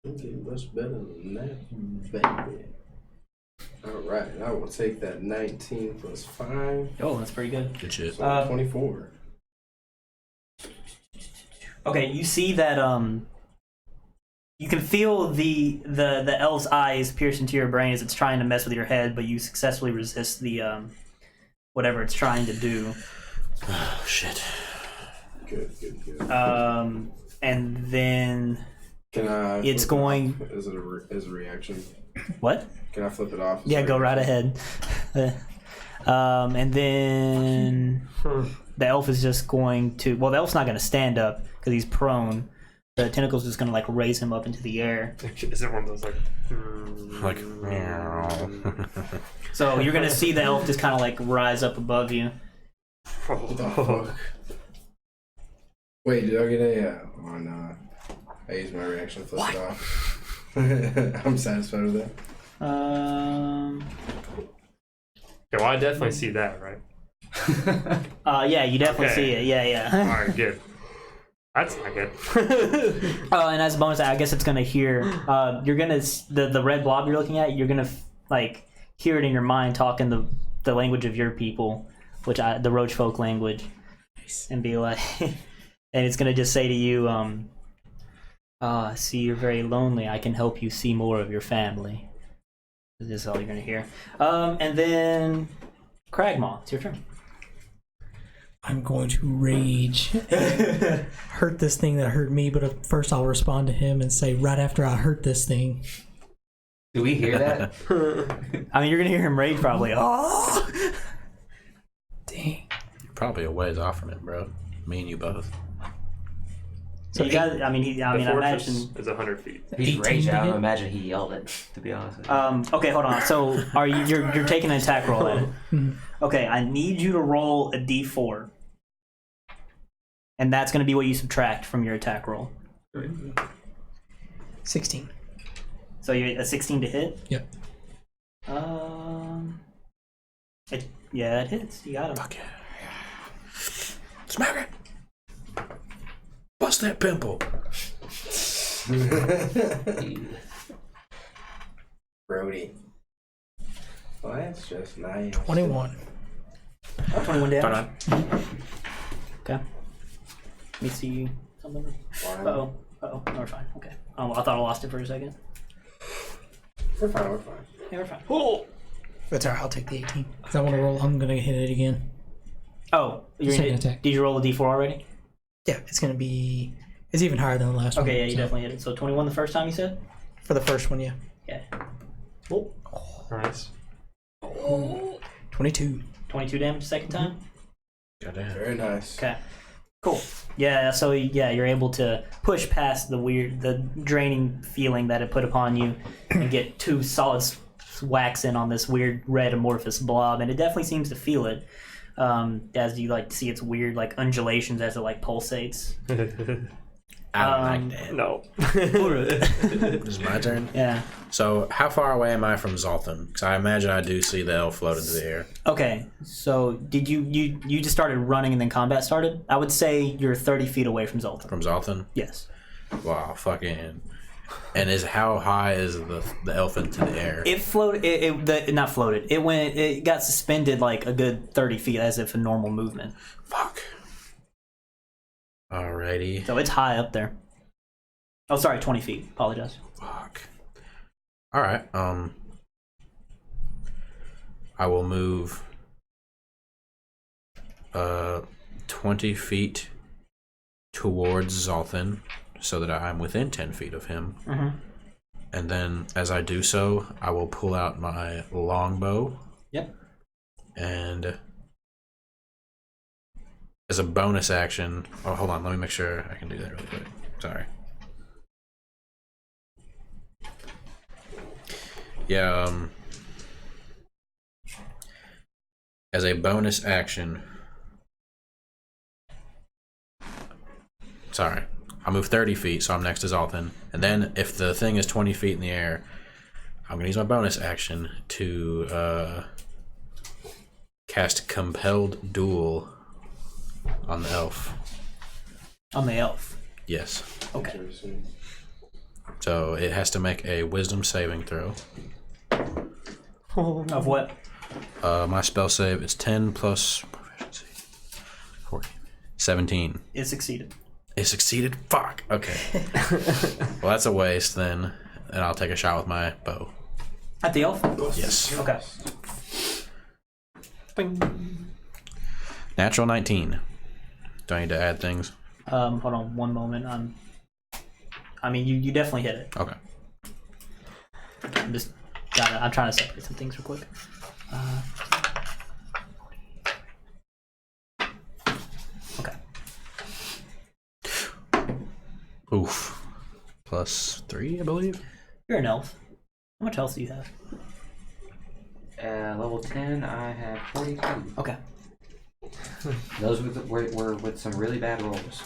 Okay, much better than that, baby. Alright, I will take that 19 plus 5. Oh, that's pretty good. Good shit. So 24. Okay, you see that you can feel the elf's eyes pierce into your brain as it's trying to mess with your head, but you successfully resist the whatever it's trying to do. Oh, shit. Good. And then Can I? It's flip it going- off as a reaction. what? Can I flip it off? as Yeah, a go right reaction? ahead. And then the elf is just going to. Well, the elf's not going to stand up because he's prone. The tentacle's just going to like raise him up into the air. Is it one of those Like, meow. So you're going to see the elf just kind of like rise up above you. What the fuck? Wait, did I get a? Oh no. I used my reaction to flip it off. I'm satisfied with that. Yeah, well, I definitely see that, right? Yeah, you definitely Okay. see it. Yeah. Alright, good. That's not good. And as a bonus, I guess it's gonna hear. You're gonna the red blob you're looking at. You're gonna like hear it in your mind talking the language of your people, the Roach folk language, and be like, and it's gonna just say to you, I see you're very lonely. I can help you see more of your family. This is all you're gonna hear. And then Cragmaw, it's your turn. I'm going to rage. Hurt this thing that hurt me, but first I'll respond to him and say, right after I hurt this thing. Do we hear that? I mean, you're gonna hear him rage probably. Oh, Dang. You're probably a ways off from it, bro. Me and you both. so you guys. I mean, I Fortress imagine. is 100 feet. He's 18 raged to out. I hit? imagine he yelled it, to be honest with you. Okay, hold on. So are you're taking an attack roll at it? Okay, I need you to roll a d4, and that's going to be what you subtract from your attack roll. 16. So you're a 16 to hit. Yep. Yeah, it hits. You got him. Fuck yeah. Smack it. Bust that pimple. Brody. Well, that's just nice. 21. 21 damage. Hold on. Okay. Let me see something. Fine. Uh oh. No, we're fine. Okay. I thought I lost it for a second. We're fine. Yeah, we're fine. That's alright, I'll take the 18. Because I want to roll, I'm going to hit it again. Oh, you're Second gonna attack. Did you roll a d4 already? Yeah, it's going to be. It's even higher than the last one. Okay, yeah, you so- definitely hit it. So 21 the first time you said? For the first one, yeah. Yeah. Nice. 22. 22 damage second time? Goddamn. Very nice. Okay. Cool. Yeah, so yeah, you're able to push past the draining feeling that it put upon you and get two solid whacks in on this weird red amorphous blob, and it definitely seems to feel it. As you like see its weird like undulations as it like pulsates. I don't like that. No. It's my turn. Yeah. So, how far away am I from Zoltan? Because I imagine I do see the elf float into the air. Okay. So did you just started running and then combat started? I would say you're 30 feet away from Zoltan. From Zoltan? Yes. Wow, fucking. And how high is the elf into the air? It floated. Not floated. It got suspended like a good 30 feet as if a normal movement. Fuck. Alrighty. So it's high up there. Oh, sorry, 20 feet. Apologize. Fuck. Alright, I will move 20 feet towards Zoltan so that I'm within 10 feet of him. Mm-hmm. And then as I do so, I will pull out my longbow. Yep. And as a bonus action, oh, hold on, let me make sure I can do that really quick. Sorry. Yeah. As a bonus action. Sorry. I move 30 feet, so I'm next to Zoltan. And then if the thing is 20 feet in the air, I'm going to use my bonus action to cast Compelled Duel on the elf. On the elf. Yes. Okay. So it has to make a wisdom saving throw. Of what? My spell save is 10 plus proficiency. 14. 17. It succeeded. It succeeded? Fuck. Okay. Well, that's a waste then. And I'll take a shot with my bow. At the elf? Yes. Okay. Bing. Natural 19. Do I need to add things? Hold on one moment. You definitely hit it. Okay. I'm trying to separate some things real quick. Okay. Oof. Plus 3, I believe. You're an elf. How much health do you have? Level 10, I have 42. Okay. Those were with some really bad rolls.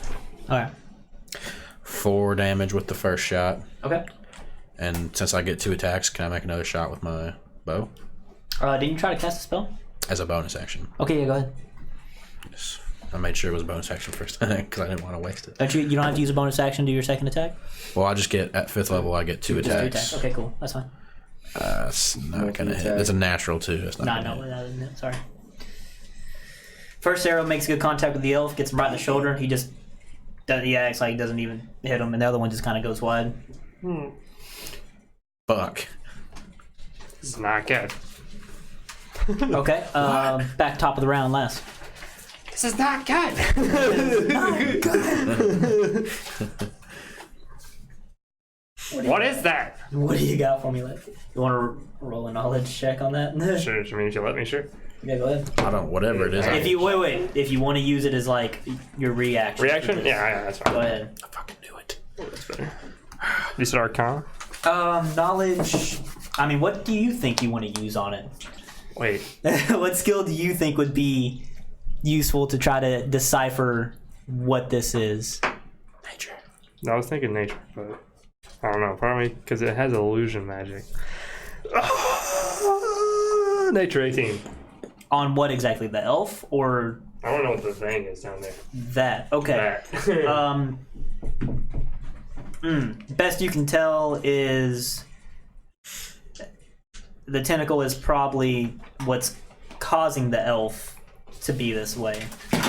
Alright. 4 damage with the first shot. Okay. And since I get 2 attacks, can I make another shot with my bow? Didn't you try to cast a spell? As a bonus action. Okay, yeah, go ahead. Yes. I made sure it was a bonus action first because I didn't want to waste it. You don't have to use a bonus action to do your second attack? Well, I just get, at 5th level, I get 2 Just 2 attacks. attacks. Okay, cool. That's fine. It's not gonna hit. It's a natural too. It's not. No, that isn't it. Sorry. First arrow makes good contact with the elf, gets him right in the shoulder. He acts like he doesn't even hit him, and the other one just kind of goes wide. Fuck. It's not good. Okay, back top of the round last. This is not good. What is that? What do you got for me, Lev? You want to roll a knowledge check on that? Sure, I mean, if you let me, sure. Yeah, go ahead. I don't. Whatever it is. If you wait, if you want to use it as like your reaction. Reaction? Yeah, that's fine. Go ahead. I fucking knew it. That's better. You said Arcana? Knowledge. I mean, what do you think you want to use on it? Wait. What skill do you think would be useful to try to decipher what this is? Nature. No, I was thinking nature, but I don't know. Probably because it has illusion magic. Nature 18. On what exactly? The elf or I don't know what the thing is down there. that? Okay. That. Best you can tell is the tentacle is probably what's causing the elf to be this way,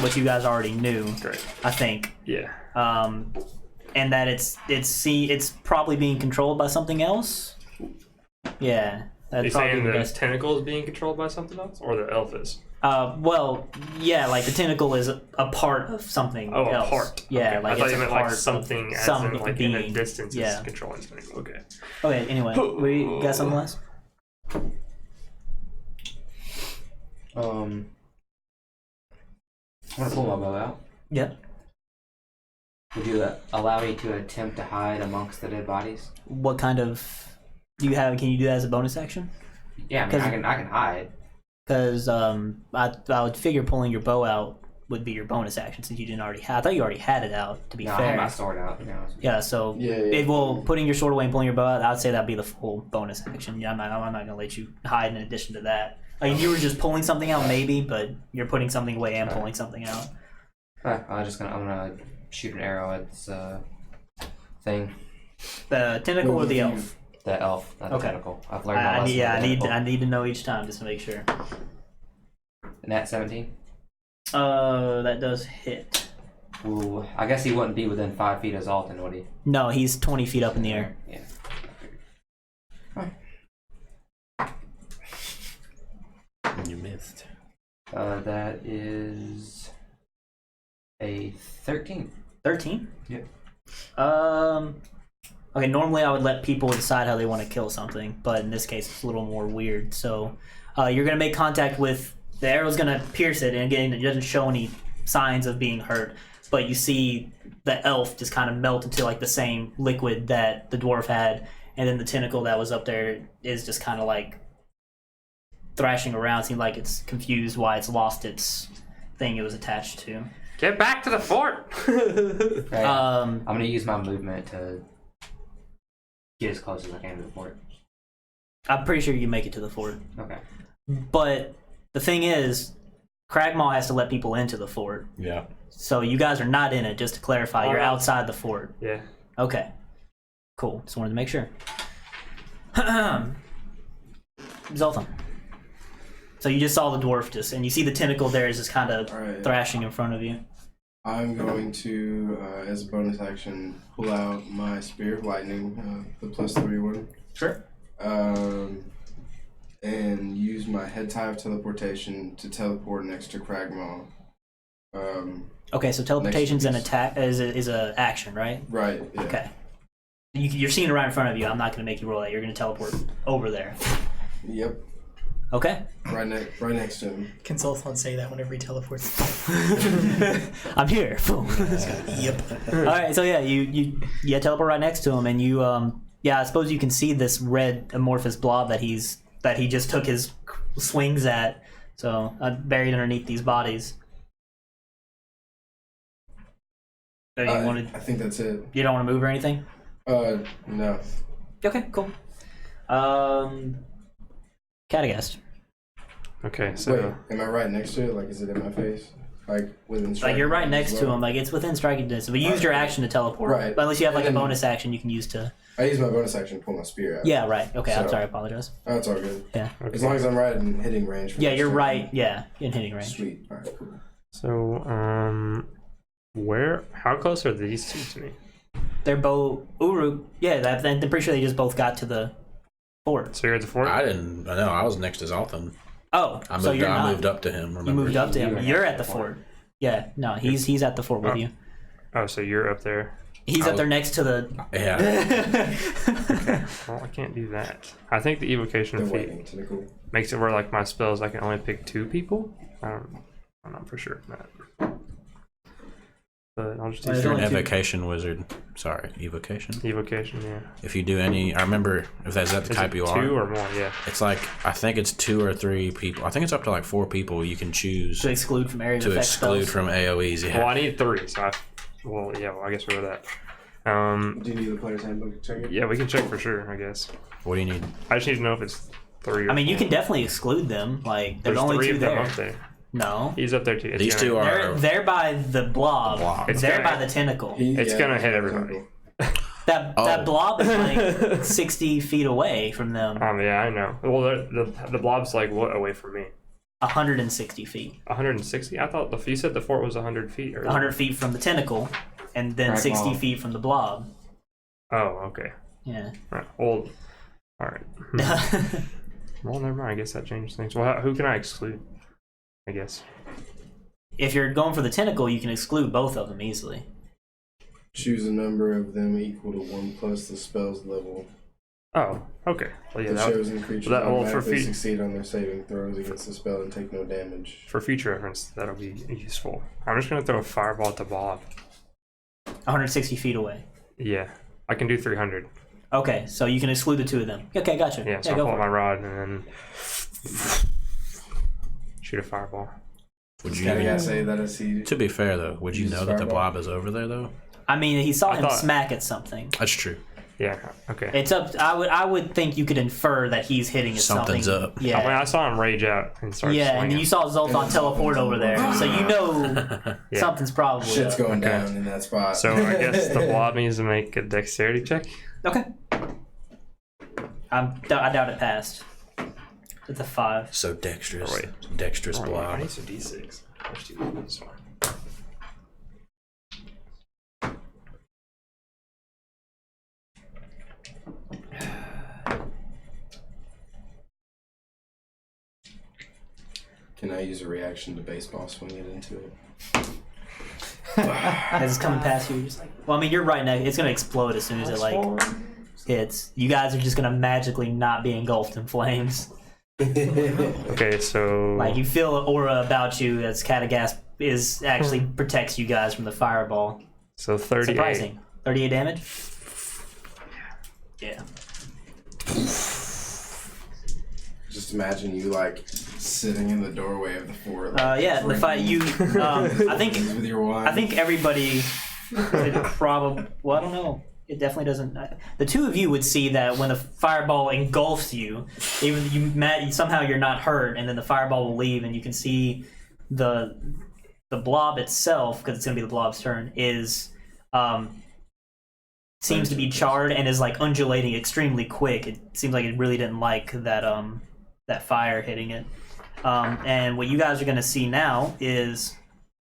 which you guys already knew. Great. I think. Yeah. And that it's probably being controlled by something else. Yeah. Are you That's probably saying the the best. tentacle is being controlled by something else? Or the elf is? Well, yeah, like the tentacle is a part of something Oh, else. a part. Yeah, Okay. like I thought it's you a meant part like of something as some in like being. in a distance Yeah. is controlling something. Okay. Okay, anyway, we got something else? I'm gonna pull my bow out. Yep. Would you allow me to attempt to hide amongst the dead bodies? What kind of do you have? Can you do that as a bonus action? Yeah, I mean, I can hide. Because I would figure pulling your bow out would be your bonus action since you didn't already have. I thought you already had it out. To be No, I fair, have my sword out. To be honest with you. yeah. So putting your sword away and pulling your bow out, I'd say that'd be the full bonus action. Yeah, I'm not gonna let you hide in addition to that. Like if you were just pulling something out, maybe, but you're putting something away and pulling something out. I'm gonna shoot an arrow at this thing. The tentacle or the elf? The elf, not the Okay. tentacle. I've learned my lesson. I need to know each time just to make sure. Nat 17. That does hit. Ooh, I guess he wouldn't be within 5 feet of Zoltan, would he? No, he's 20 feet up in the air. Yeah. You missed. That is a 13. 13? Yep. Okay, normally I would let people decide how they want to kill something, but in this case it's a little more weird. So you're going to make contact with... The arrow's going to pierce it, and again, it doesn't show any signs of being hurt, but you see the elf just kind of melt into like the same liquid that the dwarf had, and then the tentacle that was up there is just kind of like thrashing around. Seems like it's confused why it's lost its thing it was attached to. Get back to the fort. Right. Um, I'm gonna use my movement to get as close as I can to the fort. I'm pretty sure you can make it to the fort. Okay. But the thing is, Cragmaw has to let people into the fort. Yeah. So you guys are not in it, just to clarify. You're outside the fort. Yeah. Okay. Cool. Just wanted to make sure. Zoltan. So you just saw the dwarf and you see the tentacle there is just kind of Alright. thrashing in front of you. I'm going to, as a bonus action, pull out my Spear of Lightning, the +3 one. Sure. And use my head tie of teleportation to teleport next to Cragmaw. Okay, so teleportation's an piece. attack is a action, right? Right. Yeah. Okay. You're seeing it right in front of you. I'm not going to make you roll that. You're going to teleport over there. Yep. Okay. Right next to him. Can Zoltan say that whenever he teleports? I'm here. Yep. All right. So yeah, you teleport right next to him, and you I suppose you can see this red amorphous blob that he just took his swings at. So buried underneath these bodies. So I think that's it. You don't want to move or anything? No. Okay, cool. Khadagast. Okay, so Wait, am I right next to it? Like, is it in my face? Like, within striking Like you're right distance next as to well? him. Like it's within striking distance. But you used your action to teleport. Right. But unless you have like And a then- bonus action you can use to. I use my bonus action to pull my spear out. Yeah. Right. Okay. I'm So- sorry. I apologize. Oh, it's all good. Yeah. As long as I'm right in hitting range. For Yeah. next You're turn. right. Yeah. In hitting range. Sweet. All right, cool. So, how close are these two to me? They're both Uruk. Yeah. I'm pretty sure they just both got to the fort. So you're at the fort? I didn't. I know. I was next to Zoltan. Oh. I moved. So you're not. I moved up to him. Remember? You moved up to him. You were You're next at to the the fort. Yeah. No. He's at the fort with Oh. you. Oh, so you're up there. He's I up there was- next to the. Yeah. Well, I can't do that. I think the evocation The feat waiting tentacle. makes it where like my spells I can only pick 2 people. I'm not for sure of that. But I'll just do Well, If you're an only two. evocation wizard, sorry, evocation. evocation. Yeah. If you do any, I remember if that's the Is type it you 2 are. or more? Yeah. It's like I think it's 2 or 3 people. I think it's up to like 4 people you can choose To exclude from area of to effect exclude spells. from AOE's. Well, Yeah. I need 3. So I guess we're that. Do you need the player's handbook to check it? Yeah, we can check for sure. I guess. What do you need? I just need to know if it's 3 or I mean, you 4. can definitely exclude them. Like there's There's only 3 2 of them there. up there. No. He's up there too. It's These gonna- 2 are. They're by the blob. Blob. It's They're gonna- by the tentacle. It's gonna hit everybody. That Oh. blob is like 60 feet away from them. Yeah, I know. Well, the blob's like what away from me? 160 feet. 160. I thought you said the fort was 100 feet. Or 100 feet from the tentacle, and then Right, 60 Mom. feet from the blob. Oh, okay. Yeah. All right. Well, all right. Well, never mind. I guess that changes things. Well, who can I exclude? I guess. If you're going for the tentacle, you can exclude both of them easily. Choose a number of them equal to 1 plus the spell's level. Oh, okay. Well, yeah. The That, chosen creatures well, for automatically feet- succeed on their saving throws against the spell and take no damage. for future reference, that'll be useful. I'm just gonna throw a fireball at the blob. 160 feet away. Yeah, I can do 300. Okay, so you can exclude the 2 of them. Okay, gotcha. Yeah, so I'll go pull out for my it. rod and then shoot a fireball. Would Gotta you? say that I see. To be fair though, would you Use know that the fireball. blob is over there though? I mean, he saw I him thought- smack at something. That's true. Yeah. Okay. It's up. I would think you could infer that he's hitting at Something's something. up. Yeah. I mean, I saw him rage out and start Yeah, and swinging. then you saw Zoltan teleport over there, so you know Yeah. something's probably Shit's up. going Okay. down in that spot. So I guess the blob needs to make a dexterity check. Okay. I doubt it passed. It's a 5. So dexterous. Oh, wait. Dexterous I blob. need some d6. Let's do this one. Can I use a reaction to baseball swing it into it? As it's coming past you, you're just like, well, I mean, you're right next. It's gonna explode as soon as it like hits. You guys are just gonna magically not be engulfed in flames. Okay, so Like you feel an aura about you as Khadagast is actually protects you guys from the fireball. so 38. Surprising. 38 damage. Yeah. Just imagine you like sitting in the doorway of the fort. Like, Yeah, the fight you. I think. with your wine. I think everybody could probably. Well, I don't know. It definitely doesn't. The two of you would see that when the fireball engulfs you, even somehow you're not hurt, and then the fireball will leave, and you can see the blob itself, because it's gonna be the blob's turn, is seems to be charred and is like undulating extremely quick. It seems like it really didn't like that fire hitting it. And what you guys are gonna see now is.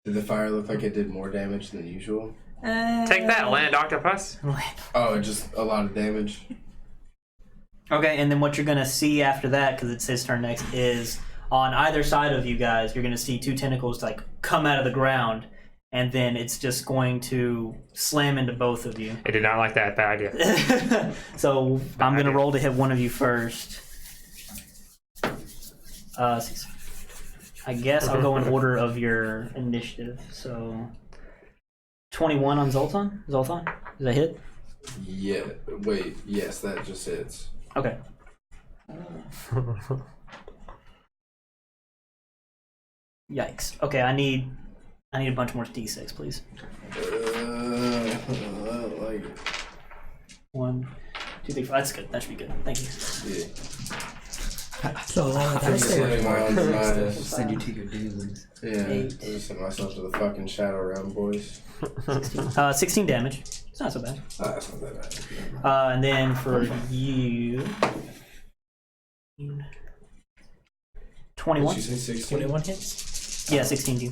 Did the fire look like it did more damage than usual? Take that, land octopus. Oh, just a lot of damage. Okay, and then what you're gonna see after that, because it's his turn next, is on either side of you guys, you're gonna see two tentacles like come out of the ground, and then it's just going to slam into both of you. I did not like that. Bad idea. So I'm gonna roll to hit one of you first. I guess I'll go in order of your initiative. So 21 on Zoltan. Zoltan, does that hit? Yeah. Wait. Yes, that just hits. Okay. Yikes. Okay, I need a bunch more d6, please. Like 1, 2, 3, 4. That's good. That should be good. Thank you. yeah. So long as I stay Sitting on tonight. Send you to your dudes. Yeah. I 8. just sent myself to the fucking shadow realm, boys. 16 damage. It's not so bad. That's not that bad. And then for you, 21. Did you say 16? 21 hits. Yeah, 16 to you.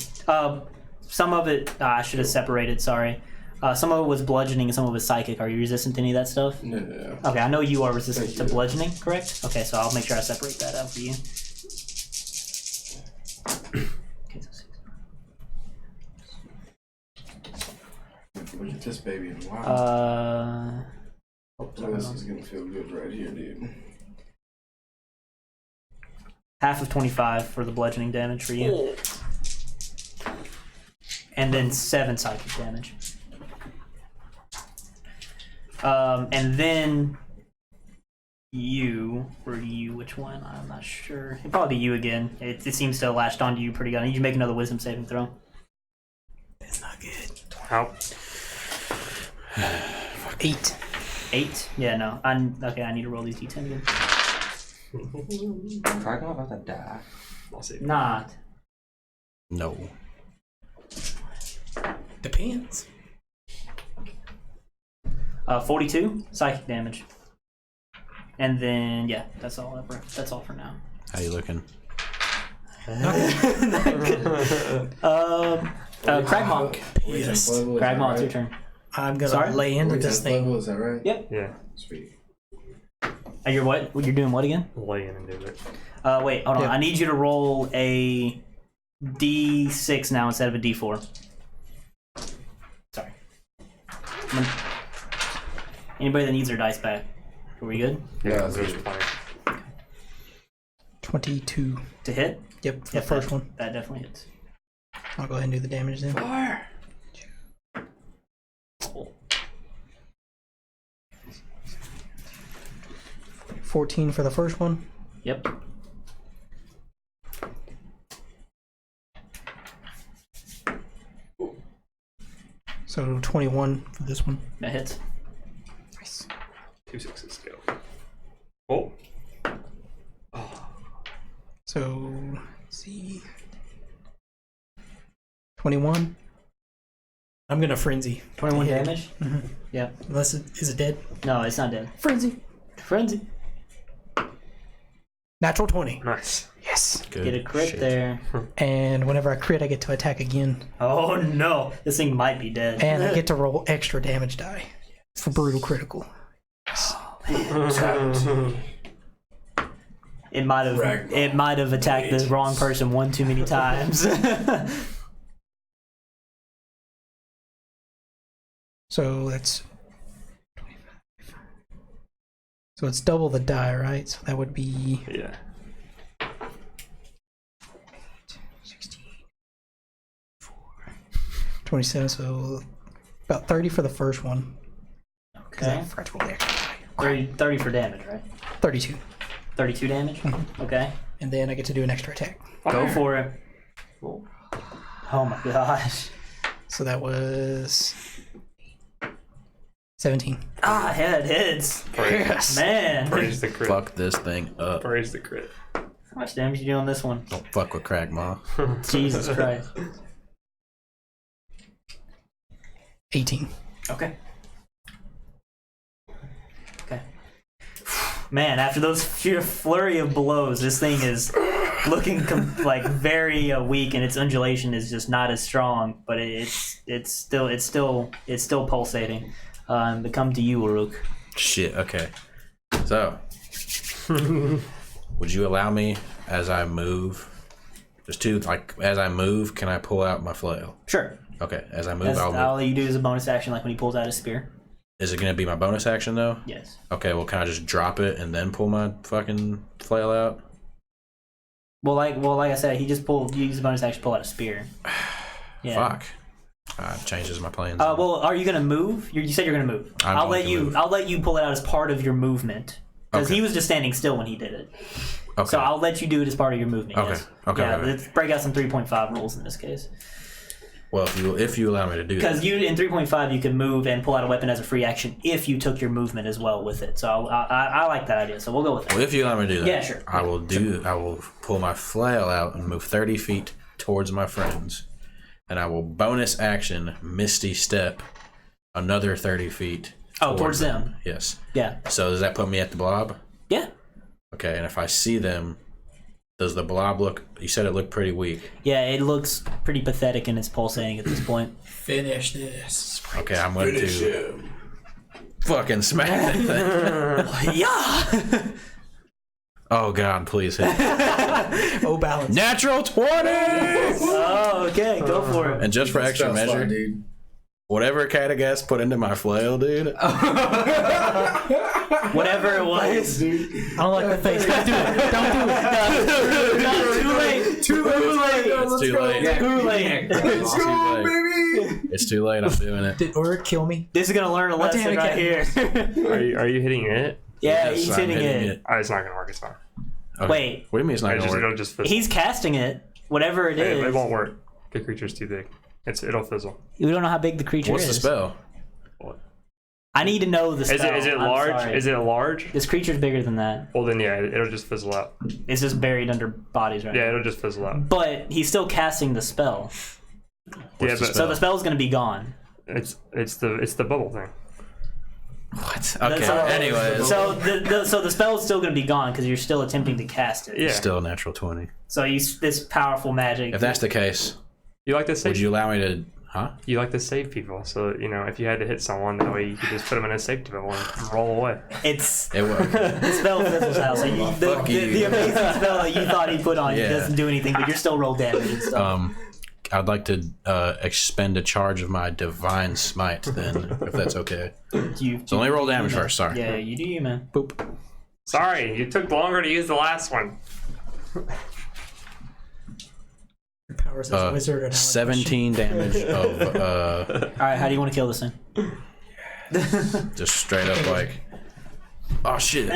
Some of it I should have separated. Sorry. Some of it was bludgeoning and some of it was psychic. Are you resistant to any of that stuff? No. Okay, I know you are resistant to bludgeoning, correct? Okay, so I'll make sure I separate that out for you. Okay, so 6. Look at this baby in wow. This is gonna feel good right here, dude. Half of 25 for the bludgeoning damage for you. And then 7 psychic damage. And then you, which one? I'm not sure. It'd probably be you again. It seems to have latched onto you pretty good. I need you to make another wisdom saving throw. That's not good. How? 8. 8? Yeah, no. Okay, I need to roll these d10 again. Cragdaddies about to die. I'll see. Not. No. Depends. 42 psychic damage. And then, yeah, that's all for now. How you looking? Cragmaw. Yes. Cragmaw, it's your turn. I'm gonna Sorry? lay into this thing. Level, is that right? Yep. Yeah, Sweet. You're what? You're doing what again? lay in and do it. Wait, hold on. Yeah. I need you to roll a d6 now instead of a d4. Sorry. Anybody that needs their dice back. Are we good? Yeah, there's that's plenty. 22. To hit? Yep, for Yep, the first that, one. That definitely hits. I'll go ahead and do the damage then. 14 for the first one. Yep. So 21 for this one. That hits. Nice. 2 6s go. Oh. So let's see. 21. I'm gonna frenzy. 21 Yeah. damage? Mhm. Yeah. Unless is it dead? No, it's not dead. Frenzy. Frenzy. Natural 20. Nice. Yes. Good. Get a crit shit. there. And whenever I crit, I get to attack again, Oh no, this thing might be dead. and I get to roll extra damage die for brutal critical. It might have attacked the wrong person one too many times. So that's 25. So it's double the die, right? So that would be Yeah. 16, 27. So about 30 for the first one. 'Cause I Okay. forgot to roll the extra die. 30 for damage, right? 32. 32 damage. Okay. And then I get to do an extra attack. Go for it. Oh my gosh. So that was 17. Ah, head hits. Yes. Man. Praise the crit. Fuck this thing up. Praise the crit. How much damage you do on this one? Don't fuck with Cragmaw. Jesus Christ. 18. Okay. Okay. Man, after those flurry of blows, this thing is looking like very weak, and its undulation is just not as strong. But it's still pulsating. They come to you, Uruk. Shit. Okay. So, would you allow me as I move? Just to as I move, can I pull out my flail? Sure. Okay. As I move, I'll All move. you do is a bonus action, like when he pulls out his spear. Is it gonna be my bonus action though? Yes. Okay. Well, can I just drop it and then pull my fucking flail out? Well, like I said, he just you use a bonus action to pull out a spear. Yeah. Fuck. Changes my plans. Well, are you gonna move? You said you're gonna move. I'll let you pull it out as part of your movement because Okay. he was just standing still when he did it. Okay. So I'll let you do it as part of your movement. Okay. Yes. Okay, Yeah, okay. let's break out some 3.5 rules in this case. Well, if you allow me to do that. Because you in 3.5 you can move and pull out a weapon as a free action if you took your movement as well with it. So I like that idea. So we'll go with that. Well, if you allow me to do that, Yeah, sure. I will pull my flail out and move 30 feet towards my friends, and I will bonus action Misty Step another 30 feet. Towards them. Yes. Yeah. So does that put me at the blob? Yeah. Okay, and if I see them, does the blob look? You said it looked pretty weak. Yeah, it looks pretty pathetic and it's pulsating at this point. Finish this. Okay, I'm going to fucking smack that thing. Yeah. Oh God, please hit. Oh, balance. Natural 20. Oh, okay, go for it. And just for extra Spell slot, measure, dude. whatever Khadagast put into my flail, dude. Whatever it was. I don't like the face. Don't do it. Don't do it. No, too late. Too late. It's too late. Too late. It's too late. It's too late. I'm doing it. Did Uruk kill me? This is gonna learn a lesson damn it, right here. Are you hitting it? Yeah, Yes, he's I'm hitting it. Oh, it's not gonna work. It's fine. Okay. Wait, What do you mean it's not gonna It'll work? just fizzle. he's casting it. Whatever it is. It won't work. The creature's too big. It'll fizzle. We don't know how big the creature What's is. the spell? I need to know the spell. Is it I'm large? sorry. Is it large? This creature's bigger than that. Well then, yeah, it'll just fizzle out. It's just buried under bodies right Yeah, now. it'll just fizzle out. But he's still casting the spell. Yeah, the but So the spell's gonna be gone. it's the bubble thing. What? Okay. So- Anyways, So the spell is still gonna be gone because you're still attempting to cast it. Yeah. still a natural 20. So this powerful magic. If that's the case, You like to save? would you allow me to? Huh? You like to save people, so if you had to hit someone, that way you could just put them in a safety bubble and roll away. It's It worked. the spell fizzles out. So Fuck you. the amazing spell that you thought he put on you Yeah. doesn't do anything, but you're still roll damage and stuff. I'd like to expend a charge of my divine smite then, if that's okay. So only roll damage first. Sorry. Yeah, you do you, man. Boop. Sorry, you took longer to use the last one. Your powers as a wizard are now 17 damage of All right, how do you want to kill this thing? just straight up like, oh shit,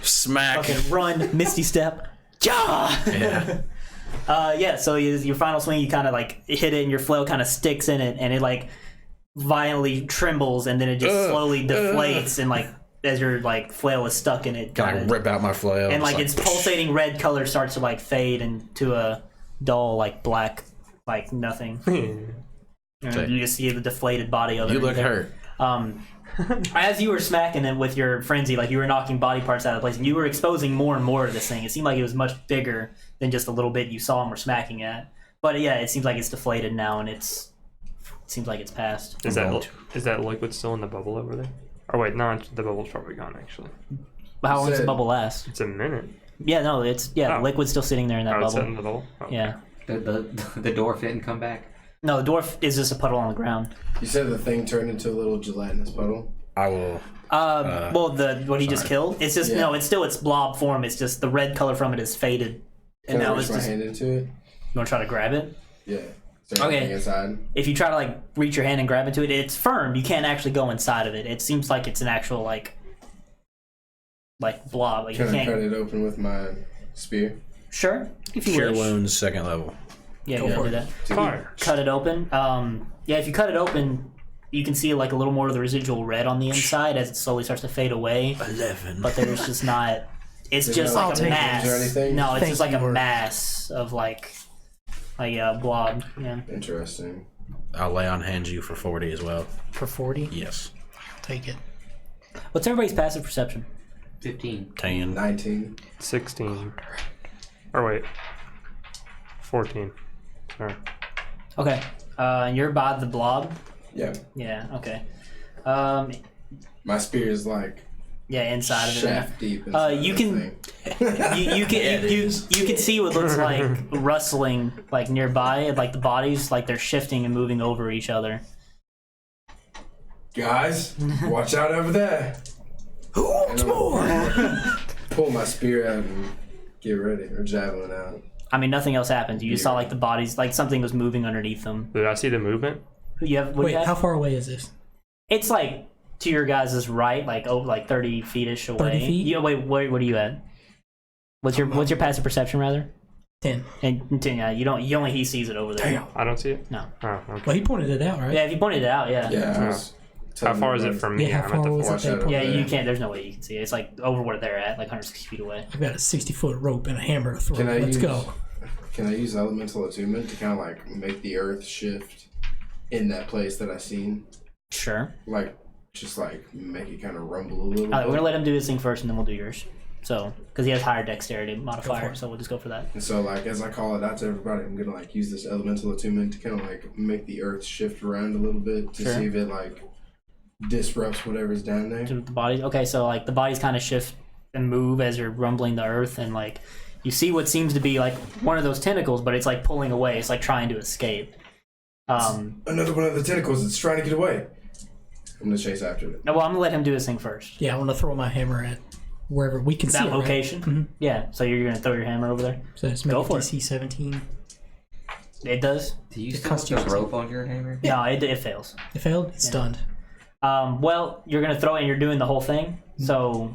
smack. Fucking run, Misty Step. Ja! Yeah. Yeah, so your final swing, you kind of like hit it and your flail kind of sticks in it and it like violently trembles and then it just slowly deflates and like as your like flail is stuck in it. Can I rip out my flail? And It's like its pulsating red color starts to like fade into a dull like black like nothing. And you just see the deflated body of it. You look hurt. As you were smacking it with your frenzy, like you were knocking body parts out of place, and you were exposing more and more of this thing. It seemed like it was much bigger than just a little bit you saw him were smacking at. But yeah, it seems like it's deflated now, and it seems like it's passed. Is that liquid still in the bubble over there? Or wait, no, the bubble's probably gone actually. How long does the bubble last? It's a minute. Yeah, no, the liquid's still sitting there in that Oh, it's bubble. in the bubble. Okay. Yeah. The dwarf didn't come back. No, the dwarf is just a puddle on the ground. You said the thing turned into a little gelatinous puddle. I will. Well, what he just killed, it's just Yeah. no, it's still its blob form. It's just the red color from it is faded, and Can I now reach it's my just. hand into it? You want to try to grab it? Yeah. Is there Okay. anything inside? If you try to like reach your hand and grab into it, it's firm. You can't actually go inside of it. It seems like it's an actual like like blob. Like you Can I can't. cut it open with my spear? Sure, if you Cure wish. wounds, second level. Yeah, Go go for do it. that. Fire. Cut it open. Yeah, if you cut it open, you can see like a little more of the residual red on the inside as it slowly starts to fade away. 11. But there's just not. It's There's just no like a take mass. or anything? No, it's Thank just like you, a Word. mass of like blob. Yeah. Interesting. I'll lay on hands you for 40 as well. For 40, Yes. I'll take it. What's everybody's passive perception? 15. 10. 19. 16. Or wait. 14. Sorry. Okay. And you're by the blob. Yeah. Yeah. Okay. My spear is like Yeah, inside of it. shaft deep. Inside you of can- this thing. You can see what looks like rustling like nearby, and like the bodies like they're shifting and moving over each other. Guys, watch out over there. Who wants And I'm- more? Pull my spear out and get ready, or javelin out. I mean, nothing else happened. You just saw like the bodies, like something was moving underneath them. Did I see the movement? You have, what do Wait, you have? how far away is this? It's like to your guys' right, like like 30 feet-ish away. 30 feet? You, wait, what are you at? What's your passive perception rather? 10. And yeah, he sees it over there. Damn. I don't see it? No. Oh, okay. Well, he pointed it out, right? Yeah, if you pointed it out, yeah. Yeah. I Oh. was How telling far is it everybody. from me? Yeah, how I'm at the far was it forest. they Watch out pointed? Yeah, over you there. can't. There's no way you can see it. It's like over where they're at, like 160 feet away. I've got a 60-foot rope and a hammer to throw. Can I Let's use- go. Can I use elemental attunement to kind of like make the earth shift in that place that I seen? Sure. Like, just like make it kind of rumble a little All right, we're bit. gonna let him do his thing first, and then we'll do yours. So, because he has higher dexterity Go for modifier, it. so we'll just go for that. And so, like, as I call it out to everybody, I'm gonna like use this elemental attunement to kind of like make the earth shift around a little bit to Sure. see if it like disrupts whatever's down there. To the body. Okay, so like the bodies kind of shift and move as you're rumbling the earth, and like you see what seems to be like one of those tentacles, but it's like pulling away. It's like trying to escape. Another one of the tentacles that's trying to get away. I'm gonna chase after it. No, well, I'm gonna let him do his thing first. Yeah, I want to throw my hammer at wherever we can see That it, right? location. Mhm. Yeah. So you're gonna throw your hammer over there. So it's make Go it for it. DC 17. It does. Do you It still have the constitutes- rope on your hammer? No, it fails. It failed. It's stunned. Well, you're gonna throw it, and you're doing the whole thing. So,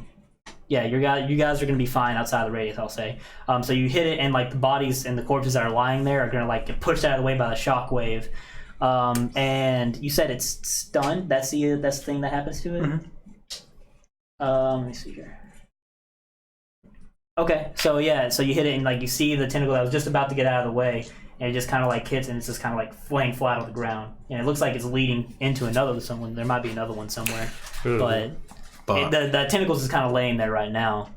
yeah, you guys are gonna be fine outside the radius. I'll say. So you hit it, and like the bodies and the corpses that are lying there are gonna like get pushed out of the way by the shockwave. And you said it's stunned. That's the thing that happens to it. Let me see here. Okay, so yeah, so you hit it, and like you see the tentacle that was just about to get out of the way, and it just kind of like hits, and it's just kind of like laying flat on the ground, and it looks like it's leading into another someone. There might be another one somewhere, Ooh. but the tentacles is kind of laying there right now.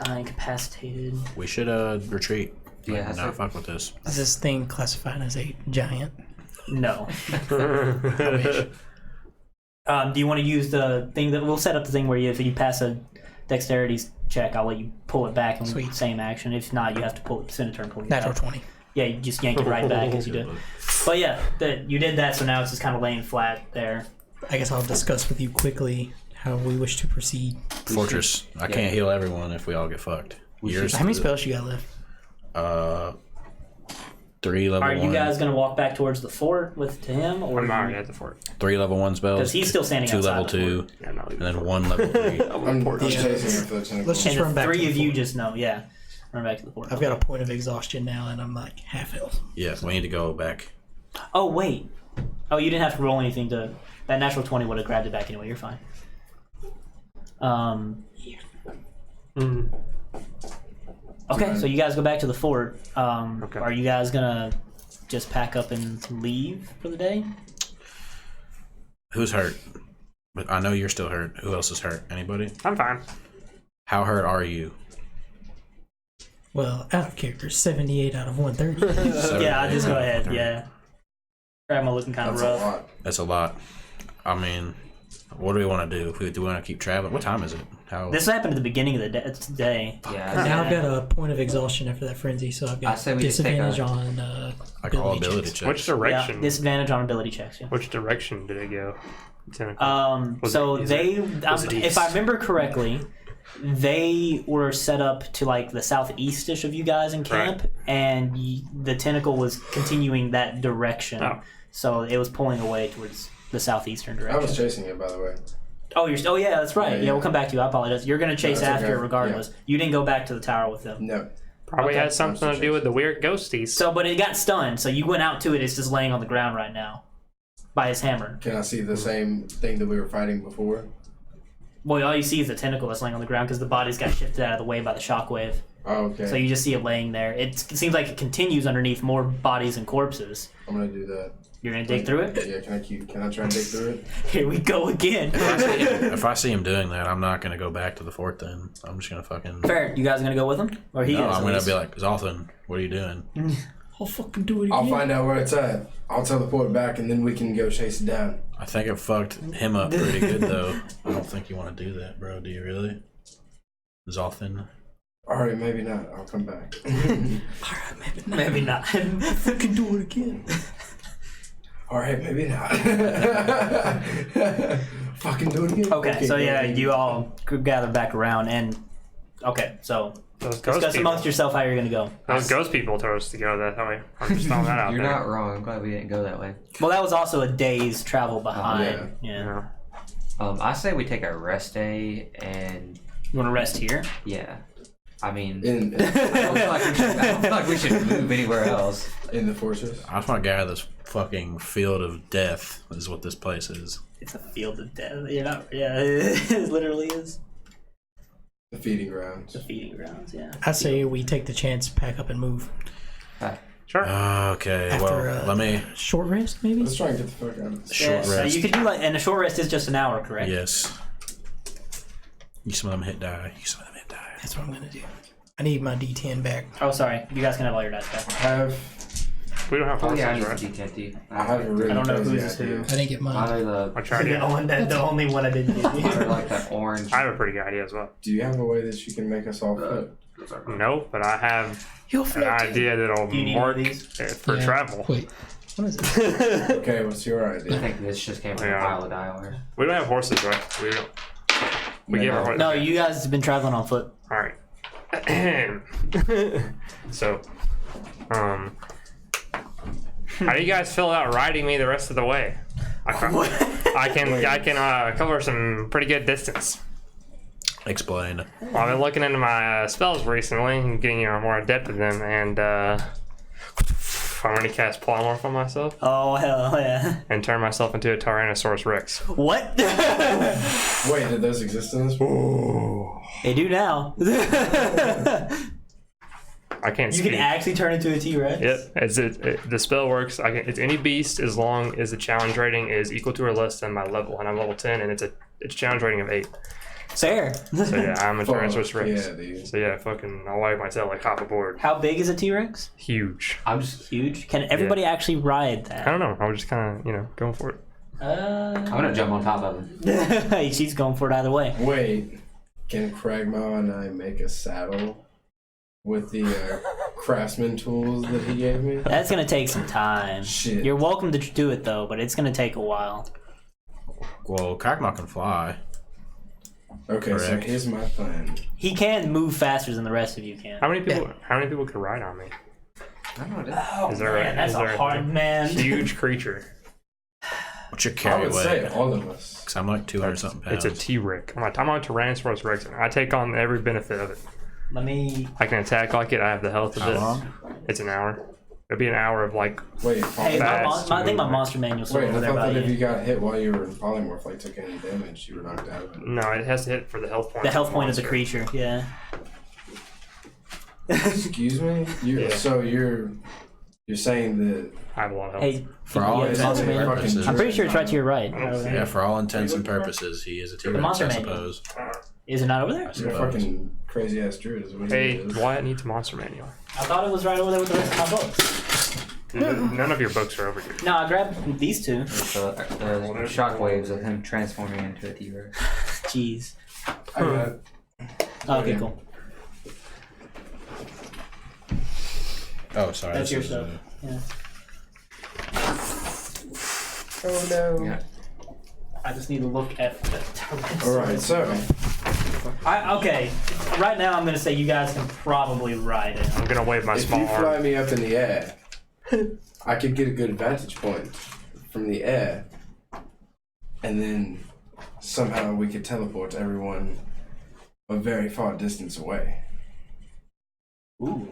Incapacitated. We should retreat. Yeah, Like, so- not fuck with this. Is this thing classified as a giant? No. Do you want to use the thing that we'll set up the thing where if you pass a dexterity check, I'll let you pull it back in Sweet. same action. If not, you have to pull it, spend a turn pulling it Natural back. 20. Yeah, you just yank it right back as you do. But yeah, you did that, so now it's just kind of laying flat there. I guess I'll discuss with you quickly how we wish to proceed. Fortress. I can't heal everyone if we all get fucked. Yours. How many spells you got left? 3 level Are 1. you guys gonna walk back towards the fort to him, or I'm already at the fort. 3 level 1 spells. because he's still standing 2 outside level the 2, fort. Yeah, I'm not and leaving. then 1 level 3. I'm chasing after the tentacles. Let's just And run the back to three the of you fort. just know, yeah, run back to the fort. I've got a point of exhaustion now, and I'm like half health. Yeah, we need to go back. Oh wait, oh you didn't have to roll anything to. That natural 20 would have grabbed it back anyway. You're fine. Okay, so you guys go back to the fort. Okay. Are you guys gonna just pack up and leave for the day? Who's hurt? But I know you're still hurt. Who else is hurt? Anybody? I'm fine. How hurt are you? Well, out of character, 78 out of 130. Yeah, I'll just go ahead. Yeah. Grandma looking kind of That's a rough. lot. That's a lot. I mean, what do we want to do? Do we want to keep traveling? What time is it? How? This happened at the beginning of the day. Yeah. Now I've got a point of exhaustion after that frenzy, so I've I got say we just take disadvantage a- on like all ability checks. checks. Which Yeah, direction? disadvantage on ability checks. Yeah. Which direction did it go? Tentacle. Was So it- is they, it- was it if east? I remember correctly, they were set up to like the southeastish of you guys in camp, and the tentacle was continuing that direction. Oh. So it was pulling away towards the southeastern I was direction. chasing it, by the way. Oh, yeah, that's right. Yeah, Yeah. we'll come back to you. I apologize. You're gonna chase that's after okay. regardless. You didn't go back to the tower with them. No. Probably Okay. has something to do with the weird ghosties. So, but it got stunned. So you went out to it. It's just laying on the ground right now, by his hammer. Can I see the same thing that we were fighting before? Well, all you see is the tentacle that's laying on the ground because the body's got shifted out of the way by the shockwave. Oh, okay. So you just see it laying there. It seems like it continues underneath more bodies and corpses. I'm gonna do that. You're gonna dig through it. Yeah. Can I try and dig through it? Here we go again. If I see him doing that, I'm not gonna go back to the fort. Then I'm just gonna fucking. Fair. You guys gonna go with him, or he? No, is, I'm at gonna least? be like, Zoltan, what are you doing? I'll fucking do it again. I'll find out where it's at. I'll teleport back, and then we can go chase it down. I think it fucked him up pretty good though. I don't think you want to do that, bro. Do you really? Zoltan. All right, maybe not. I'll come back. Alright, Maybe not. fucking do it again. All right, maybe not. Fucking do it again. Okay, so yeah, you all gather back around, and okay, so Those ghost discuss people. amongst yourself how you're gonna go. Those ghost people told us to go that way. I'm just throwing that out You're there. not wrong. I'm glad we didn't go that way. Well, that was also a day's travel behind. yeah. Yeah. I say we take a rest day and You want to rest here? yeah. I mean, In I don't feel like we should move anywhere else. in the fortress. I just want to get out of this fucking field of death. Is what this place is. It's a field of death. You're not. Yeah, it literally is. The feeding grounds. The feeding grounds. Yeah. I say we take the chance, pack up, and move. Sure. Okay, After, well, let me. Short rest, maybe? Let's try and get the fuck out of this. Short So rest. you could do like, and a short rest is just an hour, correct? Yes. Use some of them hit die. Use some of them hit die. That's what I'm gonna do. I need my D10 back. Oh, sorry. You guys can have all your dice back. I have We don't have Oh horses, yeah, I need right? to D10. I have a really I don't know crazy who's idea. who. I didn't get mine. I I tried The it. only one I didn't give you. like that orange. I have a pretty good idea as well. Do you have a way that you can make us all fit? No, but I have You'll an float idea that'll Do you need one of work these? for Yeah. travel. Wait, what is it? Okay, what's your I idea? think this just came from Yeah. a pile of dialers. We don't have horses, right? We don't. We No. give our horses. No, you guys have been traveling on foot. All right. So, how do you guys feel about riding me the rest of the way? I can cover some pretty good distance. Explain. Well, I've been looking into my spells recently and getting more adept at them, and I'm going to cast Polymorph on myself Oh hell yeah! and turn myself into a Tyrannosaurus-Rex. What? Wait, did those exist in this? They do now. I can't You speak. can actually turn into a T-Rex. Yep, the spell works. It's any beast as long as the challenge rating is equal to or less than my level, and I'm level 10, and it's challenge rating of 8. Fair. So yeah, I'm a Fuck, Tyrannosaurus-Rex. yeah, dude. So yeah, fucking, I'll wag my tail like hop aboard. How big is a T-Rex? Huge. I'm just. Huge. Can everybody actually ride I that? don't know. I was just kind of, going for it. I'm gonna jump on top of him. She's going for it either way. Wait, can Cragmaw and I make a saddle with the craftsman tools that he gave me? That's gonna take some time. Shit. You're welcome to do it though, but it's gonna take a while. Well, Kakma can fly. Okay, so Correct. here's my plan. He can move faster than the rest of you can. How many people could ride on me? I don't know. Oh Is there a- man, that's is there a a hard man. Huge creature. What's your I carry would say weight? all of us. Because I'm like 200 something pounds. It's a T-Rex. I'm on Tyrannosaurus-Rex. I take on every benefit of it. Let me. I can attack like it. I have the health of How it. long? It's an hour. It'll be an hour of like. Wait, Hey, Fast I think my movement. monster manual's still wait, over I there thought by that if you. you got hit while you were in polymorph, like took any damage, you were knocked out of it. No, it has to hit for the health point. The health point of the monster. creature. Yeah. Excuse me? Yeah. So you're saying that I have a lot of health. Hey, For all yeah, the intents monster and manual. purposes. I'm pretty sure it's right to your right. I don't see Yeah, for all intents and purposes, he is a T-Rex, monster I manual. suppose. Is it not over there? you're a Suppose. fucking crazy ass druid. Is what Hey, it is. Wyatt needs a monster manual. I thought it was right over there with the rest of my books. None of your books are over here. No, I grabbed these two. The shockwaves of him transforming into a T-Rex. Jeez. I got it. Okay, cool. Oh, sorry. That's this your is, stuff. Yeah. Oh no. Yeah. I just need to look at the Alright, so okay. Right now, I'm gonna say you guys can probably ride it. I'm gonna wave my if small you fly arm. me up in the air, I could get a good vantage point from the air. And then somehow we could teleport everyone a very far distance away. Ooh.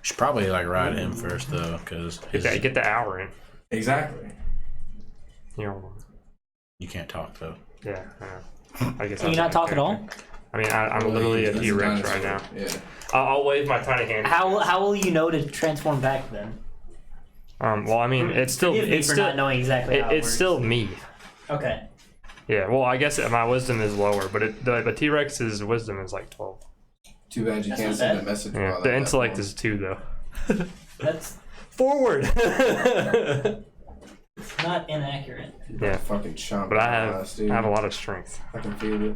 Should probably like ride him first though, because Get the hour in. Exactly. You know. you can't talk though. Yeah. I guess. Can you not talk at all? I mean, I'm literally a He's T-Rex dinosaur. right now. Yeah. I'll wave my tiny hand. How will you know to transform back then? Well, I mean, it's still Forgive me for not knowing exactly how it it's works. still me. Okay. Yeah. Well, I guess my wisdom is lower, but the T-Rex's wisdom is like 12. Too bad you That's can't not send bad. a message. Yeah. while The that intellect long. is 2 though. That's Forward. not inaccurate. Yeah. Fucking chomp. But I ass, dude. have a lot of strength. I can feel it.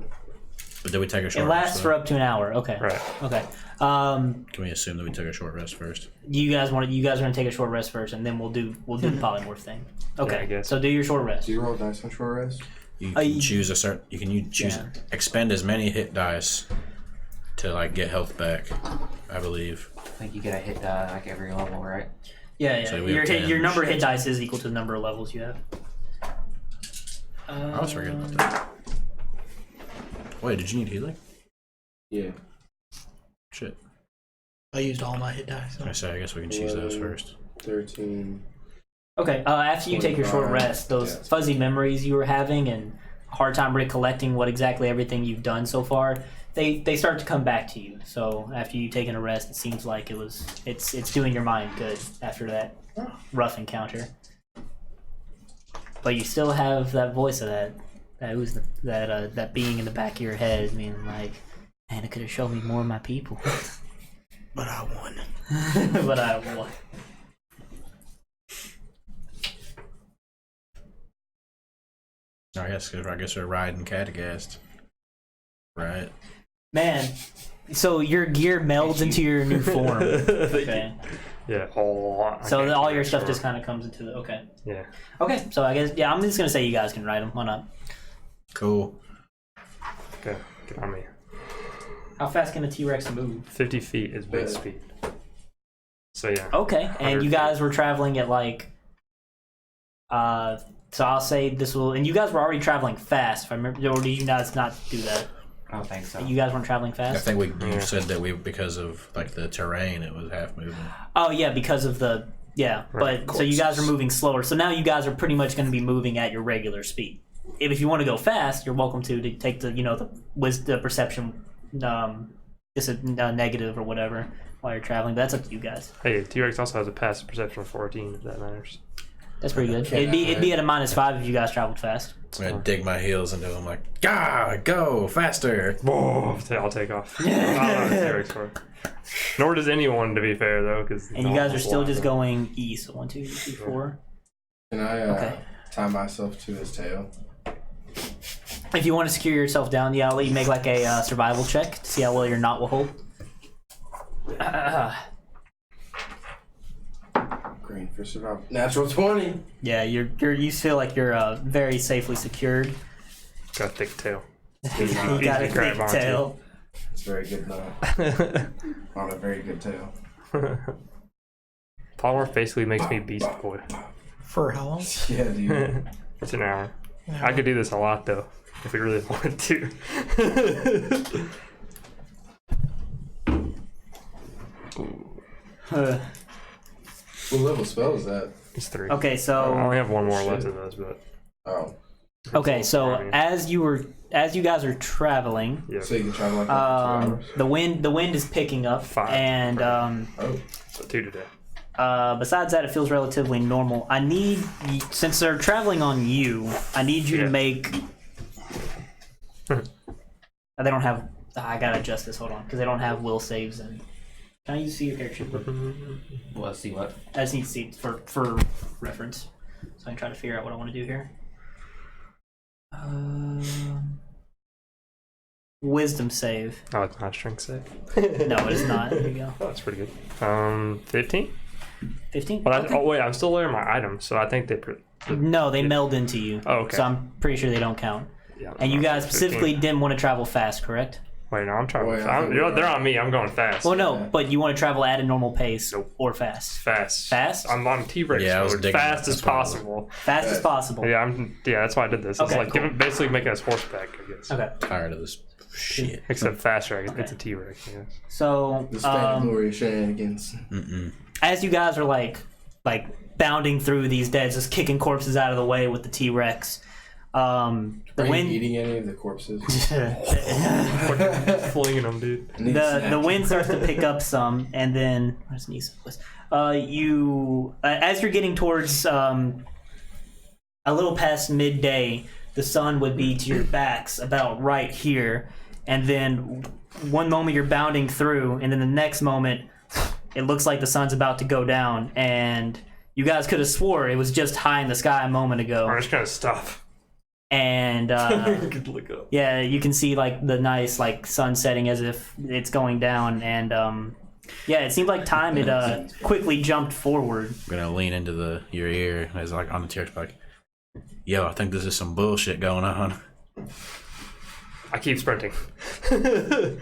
But did we take a short It rest? lasts though? for up to an hour. Okay. Right. Okay. Can we assume that we took a short rest first? You guys are gonna take a short rest first, and then we'll do the polymorph thing. Okay. Yeah, I guess. So do your short rest. Do you roll dice on short rest? You can choose a certain. You choose Yeah. expend as many hit dice to like get health back. I believe. I think you get a hit die like every level, right? Yeah, yeah. So we have Your 10. your number of hit dice is equal to the number of levels you have. I was forgetting about that. Wait, did you need healing? Yeah. Shit. I used all my hit dice. I say I guess we can choose those first. 13. Okay. After you take your short 25, rest, those yeah. fuzzy memories you were having and hard time recollecting what exactly everything you've done so far, they start to come back to you. So after you've taken a rest, it seems like it's doing your mind good after that rough encounter. But you still have that voice of that being in the back of your head, being like, "Man, it could have shown me more of my people." But I won. But I won. I guess we're riding Khadagast. Right. Man, so your gear melds into your new form. Okay. Yeah. Oh. So all your stuff just kind of comes into the okay. Yeah. Okay, so I guess I'm just gonna say you guys can ride them. Why not? Cool. Okay. Get on me. How fast can a T-Rex move? 50 feet is base speed. So yeah. Okay, and 100 you guys were traveling at like, so I'll say this will, and you guys were already traveling fast. If I remember, or did you guys not do that? I don't think so. You guys weren't traveling I fast. think you said that because of like the terrain, it was half moving. Oh yeah, because of the Right, but so you guys are moving slower. So now you guys are pretty much going to be moving at your regular speed. If you want to go fast, you're welcome to take the perception, just a negative or whatever while you're traveling. But that's up to you guys. Hey, T-Rex also has a passive perception of 14, if that matters. That's pretty good. Okay, It'd be at a -5 if you guys traveled fast. I'm gonna dig my heels into him like, "Gah, go faster!" Whoa, I'll take off. I'm not a T-Rex for it. Nor does anyone, to be fair, though, because And you guys are still just going east. So 1, 2, 3, 4. Can I Okay. tie myself to his tail? If you want to secure yourself down, yeah, I'll let you make like a survival check to see how well your knot will hold. Green for survival. Natural 20. Yeah, you feel like you're very safely secured. got a thick tail. You got a to grab thick onto. tail. It's very good knot. On a very good tail. Polymorph basically makes me Beast Boy. For how long? Yeah, dude. It's an hour. I could do this a lot, though, if we really wanted to. What level spell is that? It's 3. Okay, I so only have one more Shit. left of those, but Oh. okay, so I mean, as you guys are traveling, yeah. So you can travel like that for 2 hours? the wind is picking up, 5. and Oh. So 2 today. besides that, it feels relatively normal. I need, since they're traveling on you, I need you to Yeah. make. They don't have. I gotta adjust this. Hold on, because they don't have will saves and. Can I use see your character? Well, let's see what. I just need to see for reference, so I can try to figure out what I want to do here. Wisdom save. Oh, it's not strength save. No, it is not. There you go. Oh, that's pretty good. 15? 15. But Okay. oh wait, I'm still learning my items, so I think they. No, they meld into you. Oh, okay. So I'm pretty sure they don't count. Yeah, And you guys 15. specifically didn't want to travel fast, correct? Wait, no, I'm trying. Wait, I think They're on me. I'm going fast. Well, no, Yeah. but you want to travel at a normal pace or fast. Fast. Fast? I'm on T-Rex Yeah, I was mode. digging Fast that. as That's what I was- possible. Fast as possible. Yeah, that's why I did this. It's Okay, like cool. basically making us horseback, I guess. Okay. Tired of this shit. Except faster. It's a T-Rex. Yes. So, The Spanish glory shenanigans. as you guys are like bounding through these deads, just kicking corpses out of the way with the T-Rex, the Are you wind eating any of the corpses? Flinging them, dude. the wind starts to pick up some, and then where's Nisa? You as you're getting towards a little past midday, the sun would be to your backs about right here, and then one moment you're bounding through, and then the next moment it looks like the sun's about to go down, and you guys could have swore it was just high in the sky a moment ago. I'm just gonna stop. And Good look up. yeah, you can see like the nice like sun setting as if it's going down, and yeah, it seemed like time had quickly jumped forward. I'm gonna lean into your ear as like on the T-Rex like, yo, I think this is some bullshit going on. I keep sprinting. Do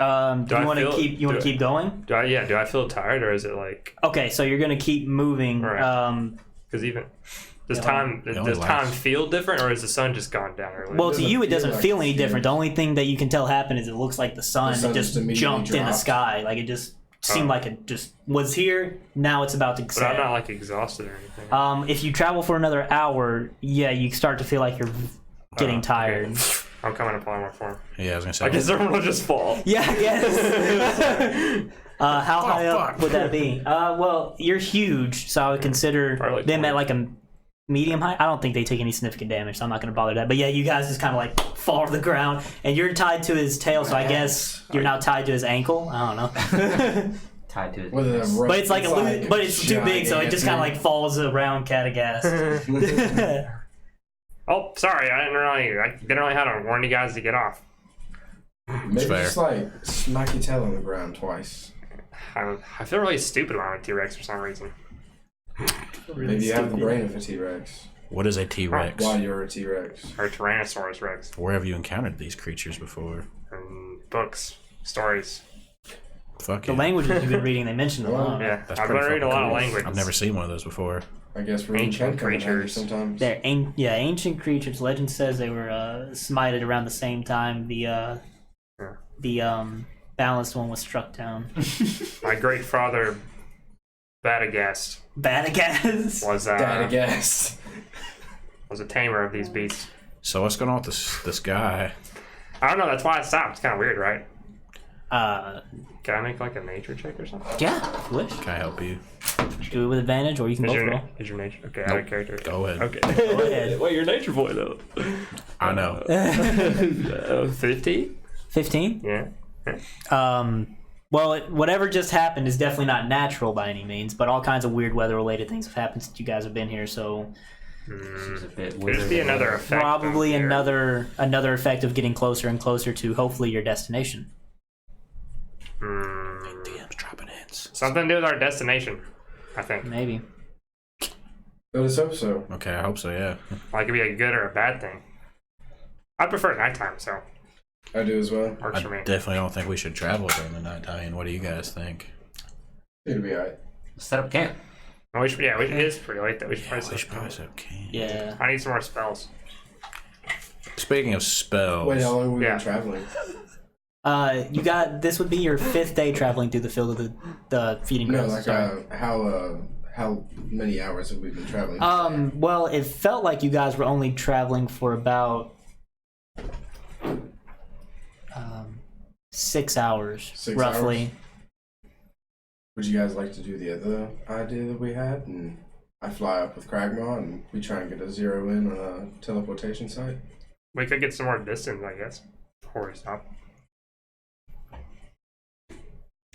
you want to keep? You want to keep going? Do I feel tired, or is it like? Okay, so you're gonna keep moving. Right. Because even does time feel different, or is the sun just gone down earlier? Well, to you it doesn't like feel any it's different. The only thing that you can tell happened is it looks like the sun sun just just immediately jumped in the dropped. sky. Like it just seemed like it just was here. Now it's about to but set. I'm not like exhausted or anything. If you travel for another hour, yeah, you start to feel like you're getting Okay. tired. I'm coming up on more form. Yeah, I was gonna say. I guess everyone will just fall. Yeah, I guess. How high up fuck. would that be? Well, you're huge, so I would consider Probably like them 20. at like a medium height. I don't think they take any significant damage, so I'm not going to bother that. But yeah, you guys just kind of like fall to the ground, and you're tied to his tail, so I guess you're now tied to his ankle. I don't know. Tied to it. With a rope But it's like but it's too big, so it just kind of like gigantic- falls around Khadagast. Oh, sorry, I didn't really have to warn you guys to get off. Maybe fair. just like smack your tail on the ground twice. I feel really stupid around a T-Rex for some reason. Maybe you have the brain of a T-Rex. What is a T-Rex? While you're a T-Rex. Or Tyrannosaurus-Rex. Where have you encountered these creatures before? Books, stories. Fuck The yeah. languages you've been reading, they mentioned a lot. Yeah, That's I've been pretty reading a fucking lot of cool. languages. I've never seen one of those before. I guess we Ancient can come in handy creatures. sometimes. They're ancient creatures. Legend says they were smited around the same time the balanced one was struck down. My great father, Khadagast, Khadagast. was Khadagast. was a tamer of these beasts. So what's going on with this guy? I don't know. That's why I stopped. It's kind of weird, right? Yeah, Can I make like a nature check or something? if you wish. Can I help you? Do it with advantage, or you can Is both your, roll. is your nature? Okay, out of character. Go ahead. Okay. Go ahead. Wait, you're a nature boy though. I know. 50? 15. Yeah. Well, whatever just happened is definitely not natural by any means, but all kinds of weird weather-related things have happened since you guys have been here. So Seems a bit Could weird. just be another effect. probably on here. another effect of getting closer and closer to hopefully your destination. DM's dropping hints. Something to do with our destination, I think. Maybe. Let us hope so. Okay, I hope so, yeah. Like, it could be a good or a bad thing. I prefer nighttime, so I do as well. works I for me. definitely don't think we should travel during the nighttime. What do you guys think? It'll be alright. Set up camp. Well, it is pretty late though. We should Yeah, probably we should set probably set up camp. Yeah. I need some more spells. Speaking of spells, Wait, how long have we Yeah. been traveling? You got this would be your 5th day traveling through the field of the feeding No, grounds. like sorry. how many hours have we been traveling? Well, it felt like you guys were only traveling for about 6 hours, 6 roughly. hours? Would you guys like to do the other idea that we had? And I fly up with Cragmaw and we try and get a zero in on a teleportation site? We could get some more distance, I guess, before we stop.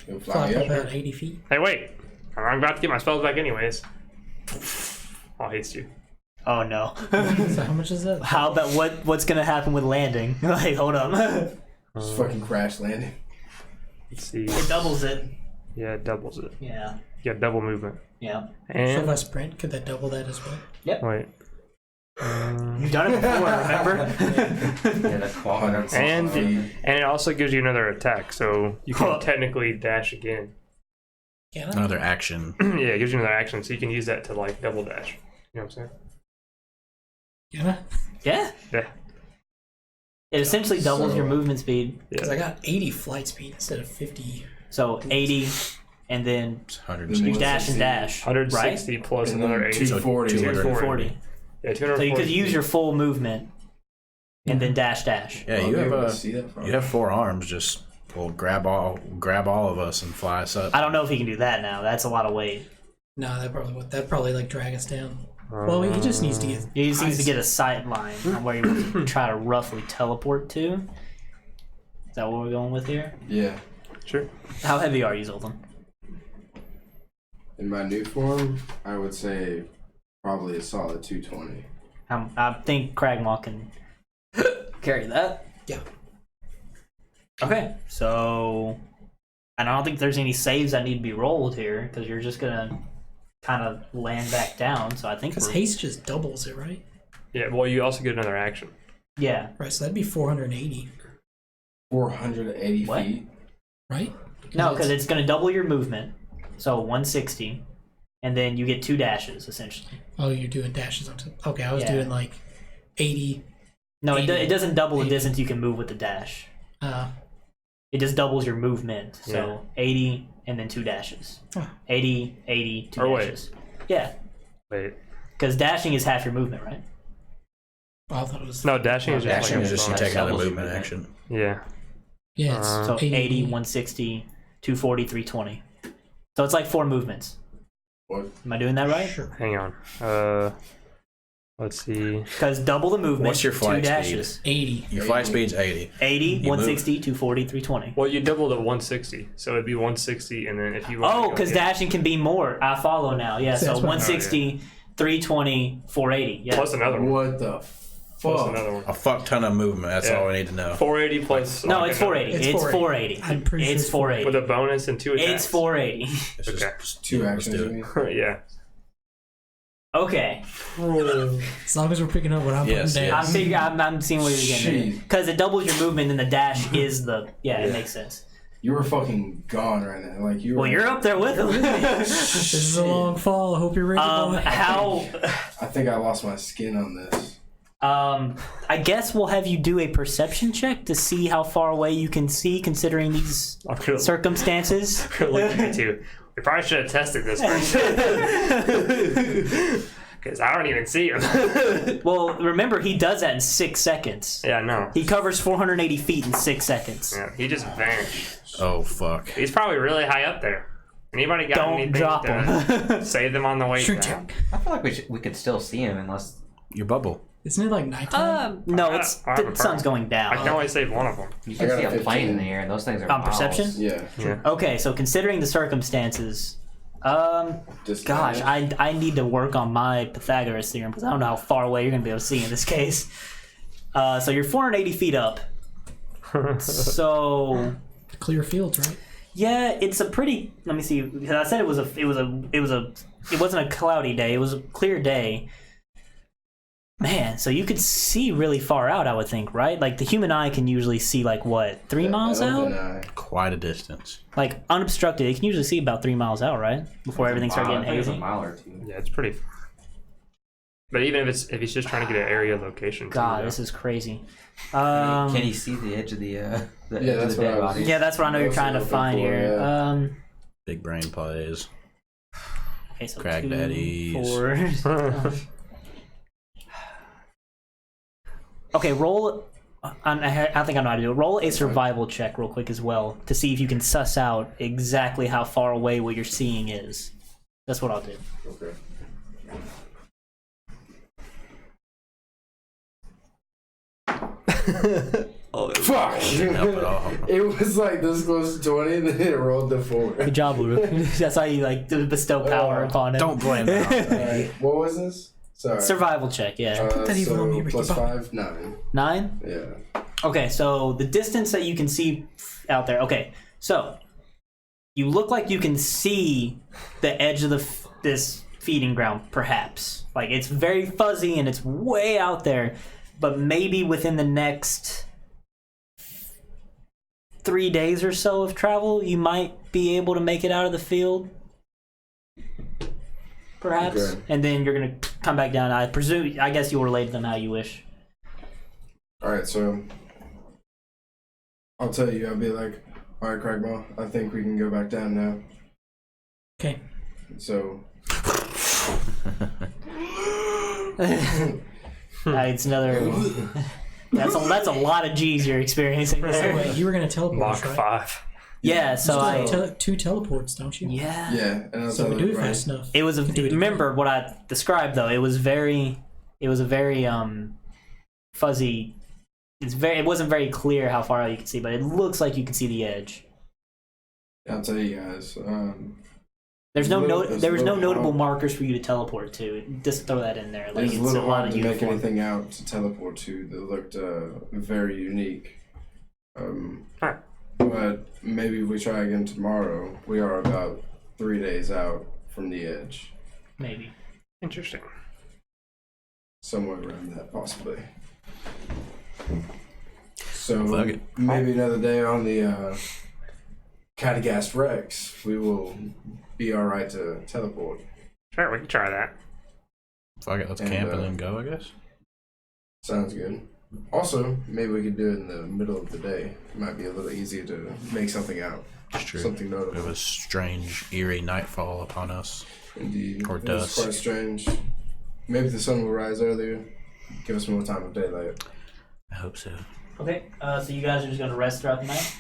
You'll fly Fly me up up here? about 80 feet. Hey, wait! I'm about to get my spells back anyways. I'll haste you. Oh no! So how much is that? How about what's gonna happen with landing? Like, hold up. Just fucking crash landing. Let's see. It doubles it. Yeah, it doubles it. Yeah. You got double movement. Yeah. So if And I sprint, could that double that as well? wait. You've done it before, remember? Yeah, the quadrant. And it also gives you another attack, so you can technically dash again. Can I? Another action. Yeah, it gives you another action, so you can use that to like double dash. You know what I'm saying? Can I? Yeah. Yeah. It essentially doubles your movement speed. Because I got 80 flight speed instead of 50. So 80, and then It's you 160. dash and dash. 160 plus And another then 80. 240. 240. Yeah, 240. So you could use your full movement and then dash. Yeah, I'll you be have able to see that from you have 4 arms. Just grab all of us and fly us up. I don't know if he can do that now. That's a lot of weight. No, that'd probably like drag us down. Well, he just needs to get. He just needs to get a sight line on where he would try to roughly teleport to. Is that what we're going with here? Yeah. Sure. How heavy are you, Zoltan? In my new form, I would say probably a solid 220. I think Cragmaw can carry that. Yeah. Okay, so I don't think there's any saves that need to be rolled here because you're just gonna kind of land back down. So I think Because haste just doubles it, right? Yeah, well, you also get another action. yeah. Right, so that'd be 480, 480 What? feet. right? No, because it's gonna double your movement, so 160, and then you get 2 dashes essentially. Oh, you're doing dashes on top. Okay, I was Yeah. doing like 80. No, it 80. doesn't double the 80. distance you can move with the dash. Uh, It just doubles your movement. So 80 and then 2 dashes. Huh. 80, 80, 2 Or wait. dashes. Yeah, Wait. because dashing is half your movement, right? I thought it was. No, dashing is just Action like is a just you bonus. take another doubles your movement movement. action. Yeah. Yeah, it's So 80, 160, 240, 320. So it's like 4 movements. What? Am I doing that right? Sure. Hang on. Let's see. Because double the movement, What's your 2 flight dashes. 80. Your flight speed's 80. 80, You 160, 240, 320. Well, you doubled at 160, so it'd be 160, and then if you want Oh, to go because get- dashing can be more. I follow now. Yeah, So so that's what- 160, 320, 480. Yeah. plus another one. What the Plus fuck? another one. A fuck ton of movement. That's Yeah. all we need to know. 480 plus. No, like it's another- 480. It's It's 480. 480. I'm pretty sure It's it's 480. With a bonus and 2 attacks. It's 480. It's just- Okay. just- 2 let's actions, do you it. mean? Yeah. Okay. As long as we're picking up what I'm Yes, putting yes. down. I'm seeing what you're getting. Jeez. Because it doubles your movement and the dash is the. Yeah, it makes sense. You were fucking gone right now. Like you were. Well, you're up there with him. This is a long fall. I hope you're ready. boy. How. I think I lost my skin on this. I guess we'll have you do a perception check to see how far away you can see considering these I'm gonna circumstances. look at you too. We probably should have tested this first. Because I don't even see him. Well, remember, he does that in 6 seconds. Yeah, no. He covers 480 feet in 6 seconds. Yeah, he just vanished. Oh fuck. He's probably really high up there. Anybody got Don't anything drop to him. save them on the way Shoot down? I feel like we could still see him unless. Your bubble. Isn't it like nighttime? No, it's I have a the sun's going I can down. only save one of them. You I can got see a a plane in 15. the air, and those things are On miles. perception? Yeah. Yeah. Okay, so considering the circumstances, gosh, I need to work on my Pythagoras theorem because I don't know how far away you're going to be able to see in this case. So you're 480 feet up. So Clear fields, right? yeah, it's a pretty. Let me see. Because I said it wasn't a cloudy day. It was a clear day. Man, so you could see really far out, I would think, right? Like the human eye can usually see like what, 3 miles out? Quite a distance. Like unobstructed, it can usually see about 3 miles out, right? Before everything starts I getting think it's a hazy. mile or two. Yeah, it's pretty. But even if he's just trying to get an area location. too, God, though. this is crazy. Can he see the edge of the Yeah, the that's what dead I was- body? Yeah, that's what I know you're That's trying to what I'm find looking for, here. yeah. Big brain plays. Okay, so Cragdaddies. 2, 4. Okay, roll. I think I know how to do it. Roll a survival check real quick as well to see if you can suss out exactly how far away what you're seeing is. That's what I'll do. Okay. Fuck! Didn't help at all. It was like this close to 20, and then it rolled to 4. Good job, Uruk. That's how you like bestow power upon him. Don't blame me. Alright, what was this? Sorry. Survival check, yeah. Put that even on me, Ricky plus Bobby. 5, 9. 9? Yeah. Okay, so the distance that you can see out there. Okay, so you look like you can see the edge of this feeding ground, perhaps. Like, it's very fuzzy and it's way out there, but maybe within the next 3 days or so of travel, you might be able to make it out of the field. Perhaps. Okay. And then you're going to come back down. I guess you'll relate to them how you wish. Alright, so I'll tell you, I'll be like, alright, Cragmaw, I think we can go back down now. Okay. So It's another. That's a lot of G's you're experiencing. So wait, you were gonna teleport Mach us, right? 5. Yeah, so I. Two teleports, don't you? Yeah. yeah, and I'll So tell we do it them, fast enough. It was a. Do it Remember what I described though. It was a very fuzzy. It wasn't very clear how far out you could see, but it looks like you can see the edge. I'll tell you guys. There was no little notable hard. markers for you to teleport to. Just throw that in there. Like, It's a it's little a lot hard of to make uniform. anything out to teleport to that looked very unique. Alright. But maybe if we try again tomorrow, we are about 3 days out from the edge. Maybe. Interesting. Somewhere around that, possibly. So Fuck it. maybe another day on the Khadagast Rex, we will be alright to teleport. Sure, we can try that. Fuck it, let's And, camp and then go, I guess. Sounds good. Also, maybe we could do it in the middle of the day. It might be a little easier to make something out. It's true. Something It notable. was strange, eerie nightfall upon us. Indeed. Or It was dusk. quite strange. Maybe the sun will rise earlier. Give us more time of daylight. I hope so. Okay. So you guys are just gonna rest throughout the night.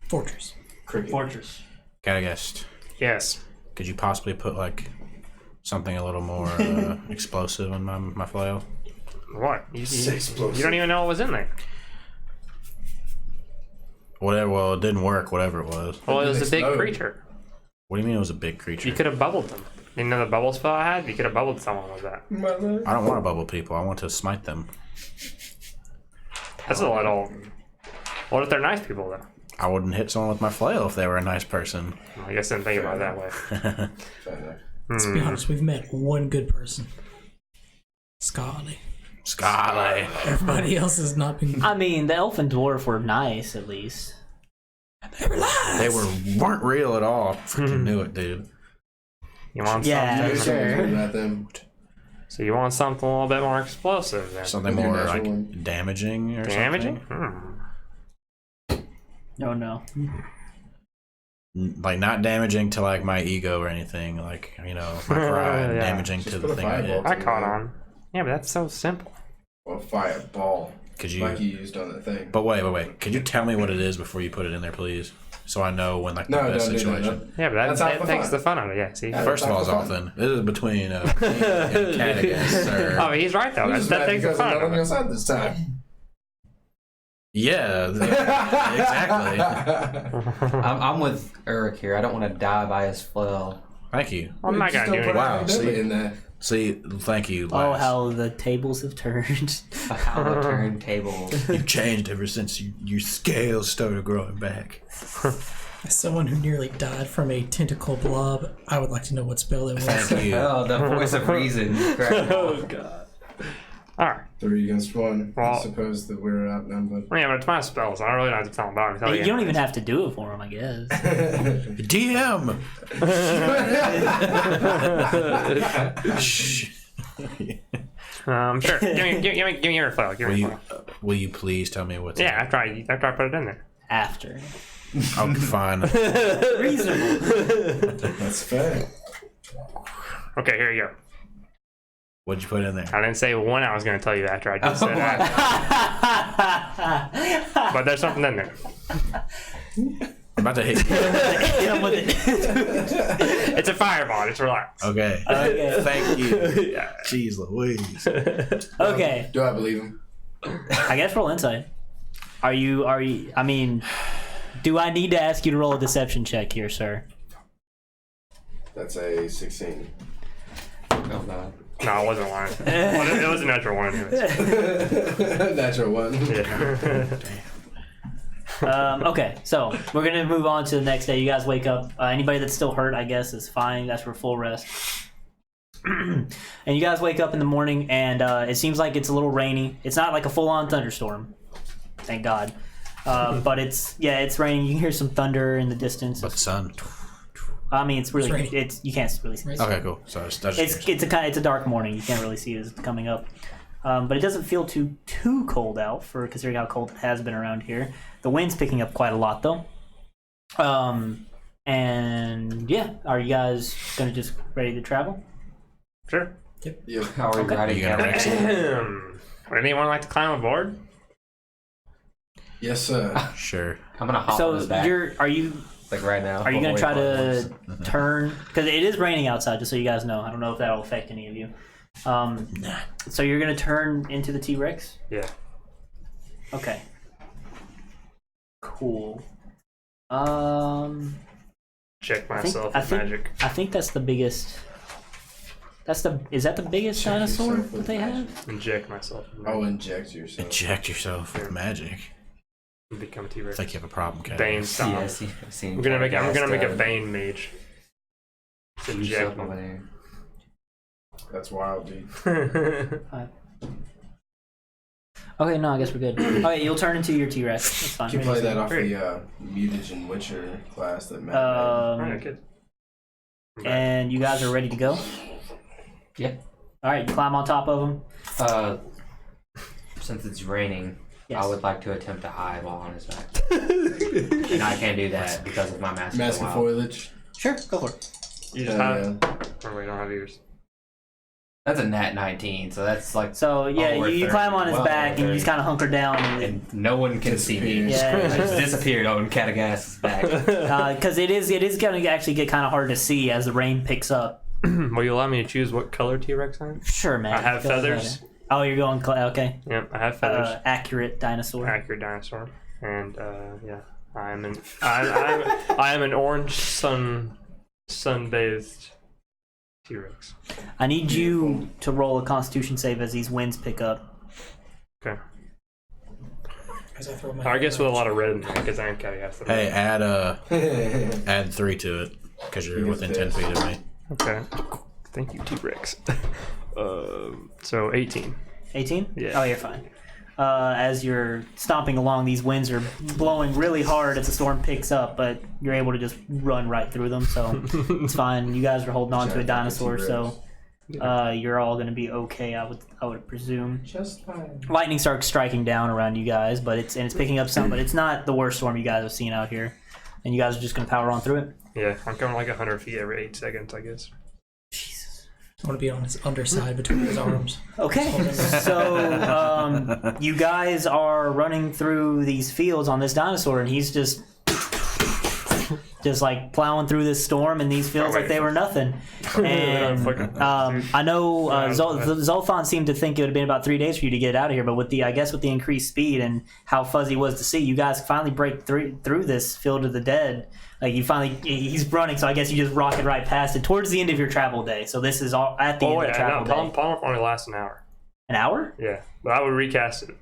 Fortress. Cricket. Fortress. Khadagast, Yes. could you possibly put like something a little more explosive in my flail? What? You Explosive. don't even know what was in there. Whatever. Well, it didn't work. Whatever it was. Well, it was a big explode. creature. What do you mean it was a big creature? You could have bubbled them. You know the bubble spell I had? You could have bubbled someone with that. I don't want to bubble people. I want to smite them. That's a little... What if they're nice people, though? I wouldn't hit someone with my flail if they were a nice person. I guess I didn't think about it that way. Fair enough. Let's be honest, we've met one good person. Scarly. Scarlet. Everybody else has not been. I mean, the elf and dwarf were nice, at least. They weren't real at all. I freaking knew it, dude. You want Yeah, something? sure. About them. So you want something a little bit more explosive then? Something With your more natural like one. damaging or Damaging? something. No. Like not damaging to like my ego or anything. Like my pride. Yeah. Damaging Just to put the a thing I fireball. did. I caught on. Yeah, but that's so simple. Or fireball. Could you? Like you used on that thing. But wait. Could you tell me what it is before you put it in there, please? So I know when like the No, best don't do that. situation. Yeah, but That's that half the takes fun. the fun out of it. Yeah, see? Yeah. First of all, That's half the Zoltan, this is between me and Khadagast, sir. Oh, he's right, though. I'm That, just that mad takes the because I'm fun not out on of your it. side this time. Yeah, exactly. I'm with Eric here. I don't want to die by his flail. Thank you. I'm not Just going to don't do put anything. Wow, anything deadly see? in there. See, thank you. Oh, Lass. how the tables have turned. How the turntables. You've changed ever since your scales started growing back. As someone who nearly died from a tentacle blob, I would like to know what spell it was. Thank you. Oh, the voice of reason. God. All right. 3 against 1. I Well- suppose that we're outnumbered. Yeah, but it's my spell, so I don't really have to tell him about it. Tell You don't even have to do it for him, I guess. DM. Shh. Sure. Give me your flail. Give Will me your you flail. will you please tell me what's Yeah, after I put it in there. After. Okay, fine. Reasonable. That's fair. Okay, here you go. What'd you put in there? I didn't say when I was going to tell you after. I just said after. But there's something in there. I'm about to hit you. Hit him with it. It's a fireball. Just relax. Okay. Okay. Thank you. Jeez Louise. Okay. Do I believe him? I guess roll insight. Are you, I mean, do I need to ask you to roll a deception check here, sir? That's a 16. Oh, God. No, it wasn't one. Well, it was a natural one. Anyways. Natural 1. Yeah. Okay, so we're going to move on to the next day. You guys wake up. Anybody that's still hurt, I guess, is fine. That's for full rest. and you guys wake up in the morning, and it seems like it's a little rainy. It's not like a full-on thunderstorm, thank God. But it's raining. You can hear some thunder in the distance. But the sun. I mean, it's really raining. you can't really see. Okay, cool. So It's a dark morning. You can't really see it as it's coming up. But it doesn't feel too cold out for considering how cold it has been around here. The wind's picking up quite a lot though. And yeah, are you guys gonna just ready to travel? Sure. Yeah. How are we Okay. riding You gonna down? Would anyone like to climb aboard? Yes, sir. Sure. I'm gonna hop on his So back, are you like right now. Are you before gonna we try close. to turn? Because it is raining outside, just so you guys know. I don't know if that'll affect any of you. So you're gonna turn into the T-Rex? Yeah. Okay. Cool. Check I myself think, with magic. I think that's the biggest. Is that the biggest Check dinosaur yourself that with they magic. have? Inject myself. with Oh, magic inject yourself. Inject yourself with magic. and become a I T-Rex. think you have a problem, Cat. Bane style. Yeah, I've seen I'm gonna make Khadagast, a Bane mage. shoot Inject yourself over there. That's wild, dude. Okay, no, I guess we're good. Okay, you'll turn into your T-Rex. That's fine. You can play that off Great. the Mutagen Witcher class that Matt Alright, good. And you guys are ready to go? Yeah. All right, you climb on top of them. Since it's raining, Yes. I would like to attempt to hide while on his back. And I can't do that because of my mask. Mask of foliage. Sure, go for it. You just Hell have. yeah. Oh, wait, I don't have ears. That's a nat 19, so that's like. So yeah, Oh, we're you 30. climb on his Well, back and you 30. just kind of hunker down. And no one can see me. Disappears. I Yeah, just disappeared on Khadagast's back. because it is going to actually get kind of hard to see as the rain picks up. Will you allow me to choose what color T-Rex I am? Sure, man. I have Go feathers. ahead. Oh, you're going okay. Yep, I have feathers. Accurate dinosaur. Accurate dinosaur, and yeah, I am an orange sunbathed T-Rex. I need you to roll a Constitution save as these winds pick up. Okay. As I throw my I guess with a lot of red in there because I am Khadagast. Hey, add 3 to it because you're within 10 feet of me. Okay. Thank you, T-Rex. So 18. 18? Yeah. Oh, you're fine. As you're stomping along, these winds are blowing really hard as the storm picks up, but you're able to just run right through them, so it's fine. You guys are holding on to a dinosaur, so you're all going to be okay, I would presume. Just fine. Lightning starts striking down around you guys, but it's picking up some, but it's not the worst storm you guys have seen out here, and you guys are just going to power on through it. Yeah, I'm going like 100 feet every 8 seconds, I guess. Jesus. I want to be on his underside between his arms. Okay, so you guys are running through these fields on this dinosaur, and he's just like plowing through this storm in these fields like they were nothing. And I know Zolfan seemed to think it would have been about 3 days for you to get out of here, but with the increased speed and how fuzzy was to see, you guys finally break through this field of the dead. Like he's running, so I guess you just rocket right past it towards the end of your travel day. So this is all at the end of the travel day. Polymorph only lasts an hour. An hour? Yeah, but I would recast it.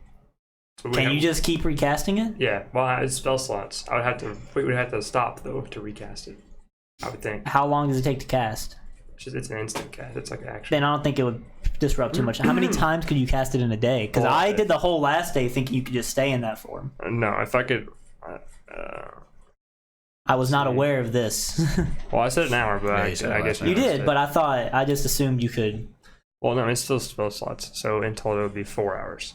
So Can you just keep recasting it? Yeah, well, it's spell slots. We would have to stop though to recast it. I would think. How long does it take to cast? It's an instant cast. It's like action. Then I don't think it would disrupt too much. How many times could you cast it in a day? Because I did the whole last day thinking you could just stay in that form. No, if I could. I was not aware of this. Well, I said an hour, but Yeah, I you said guess last You did, but I just assumed you could. Well, no, it's still spell slots. So in total, it would be 4 hours.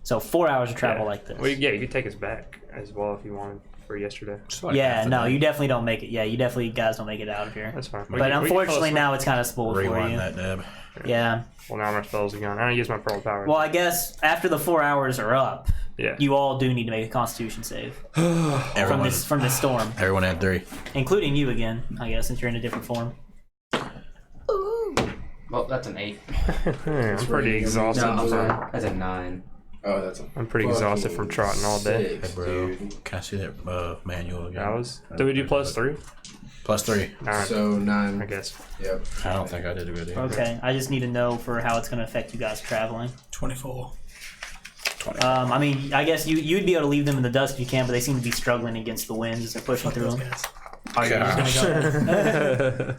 So 4 hours of travel Yeah. like this. Well, yeah, you could take us back as well if you wanted for yesterday. It's like Yeah, half the no, day. you definitely don't make it. Yeah, you guys don't make it out of here. That's fine. But unfortunately, now it's kind of spoiled for Rewind you. that, Deb. Yeah. Well, now my spells are gone. I don't use my pearl power. Well, I guess after the 4 hours are up, yeah. you all do need to make a Constitution save Everyone, from this storm, everyone had 3. including you again. I guess since you're in a different form. Well, that's an 8. I'm pretty exhausted. No, I'm sorry. That's a 9. Oh, that's a I'm pretty exhausted from trotting all day. six, Hey, bro. dude. Can I see that manual again? Did we do +3? +3. 9, So 9. I guess. Yep. I don't think I did a good either. Okay, I just need to know for how it's going to affect you guys traveling. 24. I mean, I guess you'd be able to leave them in the dust if you can, but they seem to be struggling against the winds as they're pushing Fuck through those them. guys. Oh, you're just gonna go.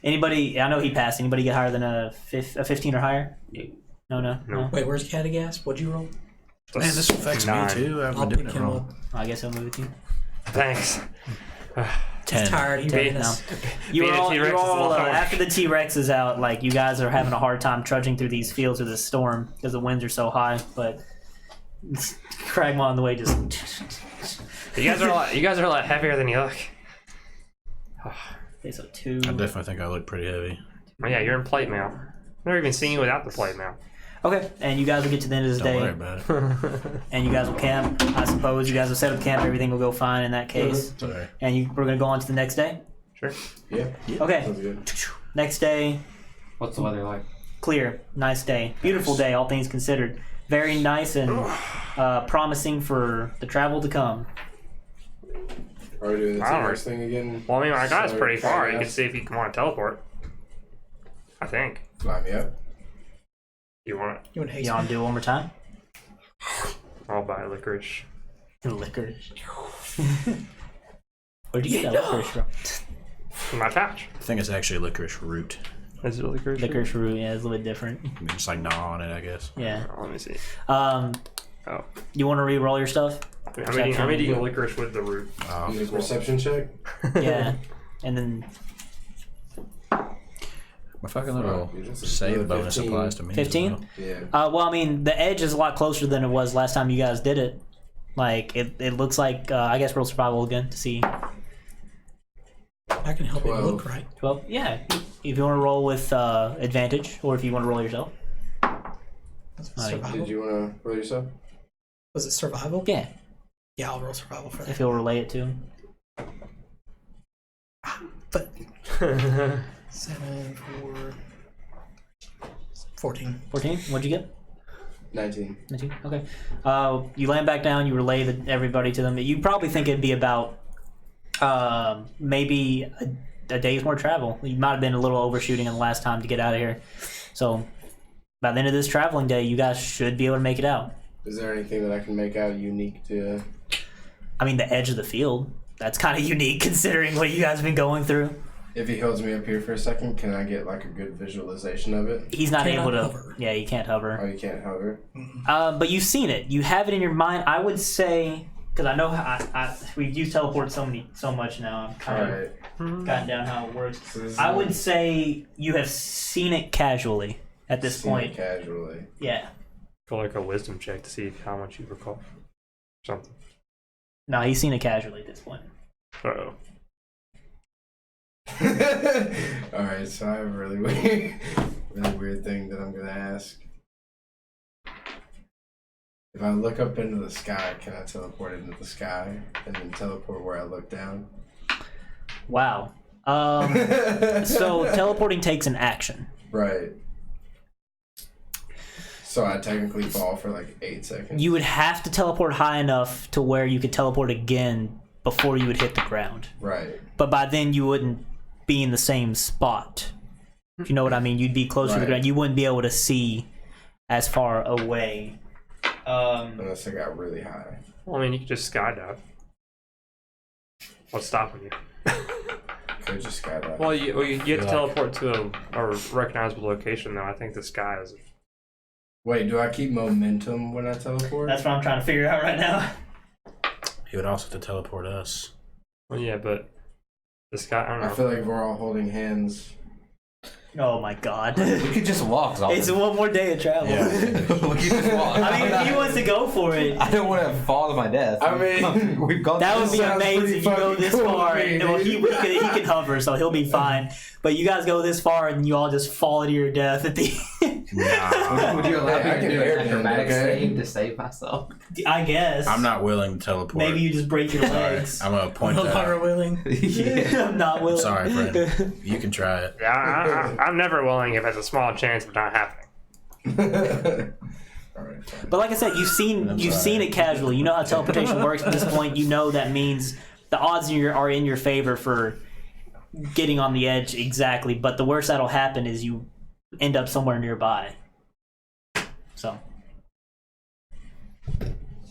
Anybody? I know he passed. Anybody get higher than a 15 or higher? No. Wait, where's Khadagast? What'd you roll? Man, this affects 9. me too. I've I'll been doing pick it him wrong. up. I guess I'll move it to you. Thanks. 10. He's tired. He ran No. us. You Being were a all, T-Rex is a lot of work. after the T-Rex is out, like, you guys are having a hard time trudging through these fields with this storm because the winds are so high, but Cragmaw on the way just... You guys are a lot heavier than you look. Okay, so 2... I definitely think I look pretty heavy. Oh yeah, you're in plate mail. Never even seen you without the plate mail. Okay, and you guys will get to the end of this Don't worry day, about it. and you guys will camp. I suppose you guys will set up camp. Everything will go fine in that case. Sorry. And we're going to go on to the next day. Sure. Yeah. Okay, Sounds good. next day, What's the weather like? clear, nice day, beautiful day, all things considered. Very nice and promising for the travel to come. Are we doing the Alright. T-Rex thing again? Well, I mean, my guy's So, pretty far. You Khadagast, can see if you want to teleport. I think. Fly me up. You want it? You want haste? You want to do it one more time? I'll buy licorice. Licorice. Where'd you get that licorice from? In my pouch. I think it's actually licorice root. Is it licorice? Licorice root, yeah, it's a little bit different. You can just like gnaw on it, I guess. Yeah. Oh, let me see. Oh. You want to re-roll your stuff? I'm eating licorice with the root. Oh, Make a perception check. Yeah. And then my fucking little Wow, just save another bonus 15. applies to me. 15? As well. Yeah. well, I mean, the edge is a lot closer than it was last time you guys did it. Like, it looks like, I guess roll survival again to see. I can help you 12. look right. 12? Yeah. If you want to roll with advantage, or if you want to roll yourself. Survival. Did you want to roll yourself? Was it survival? Yeah. Yeah, I'll roll survival for that. If you'll relay it to him. But 7, 4, 14. 14? What'd you get? 19. 19? Okay. You land back down, you relay everybody to them. You probably think it'd be about maybe a day's more travel. You might have been a little overshooting in the last time to get out of here. So by the end of this traveling day, you guys should be able to make it out. Is there anything that I can make out unique to? I mean, the edge of the field. That's kind of unique considering what you guys have been going through. If he holds me up here for a second, can I get like a good visualization of it? He's not Cannot able to. hover. Yeah, you can't hover. Oh, you can't hover. But you've seen it. You have it in your mind. I would say, because I know we've used teleport so much now. I've kind Alright. of gotten down how it works. So this is I would say you have seen it casually at this seen it point. casually. Yeah. Go like a wisdom check to see how much you recall. Something. No, he's seen it casually at this point. Uh-oh. Alright, so I have a really weird thing that I'm gonna ask. If I look up into the sky, can I teleport into the sky and then teleport where I look down? Wow. So teleporting takes an action. Right. So I technically fall for like 8 seconds. You would have to teleport high enough to where you could teleport again before you would hit the ground. Right. But by then you wouldn't be in the same spot. If you know what I mean, you'd be closer to the Right. ground. You wouldn't be able to see as far away. Unless I got really high. Well, I mean, you could just skydive. What's stopping you? Could just skydive. Well, you have to teleport to a recognizable location, though. I think the sky is. Wait, do I keep momentum when I teleport? That's what I'm trying to figure out right now. He would also have to teleport us. Well, yeah, but the sky. I don't I know. feel like we're all holding hands. Oh my god. We could just walk. It's one more day of travel. we could just walk. I mean, if he wants to go for it, I don't want to fall to my death. I mean, we've gone. that through would be this. sounds amazing. pretty You go fucking this cool far. to me, Well, he dude. can hover, so he'll be fine. But you guys go this far, and you all just fall to your death at the end. Nah, Would you allow Hey, I me to can do an airbend, acrobatics okay? save to save myself? I guess. I'm not willing to teleport. Maybe you just break your Sorry, legs. I'm gonna point No that longer out. willing. Yeah. I'm not willing. Sorry, friend. You can try it. Yeah, I'm never willing if it's a small chance of not happening. Alright, fine. But like I said, you've seen it casually. You know how teleportation works at this point. You know that means the odds are in your favor for getting on the edge exactly. But the worst that'll happen is you end up somewhere nearby. So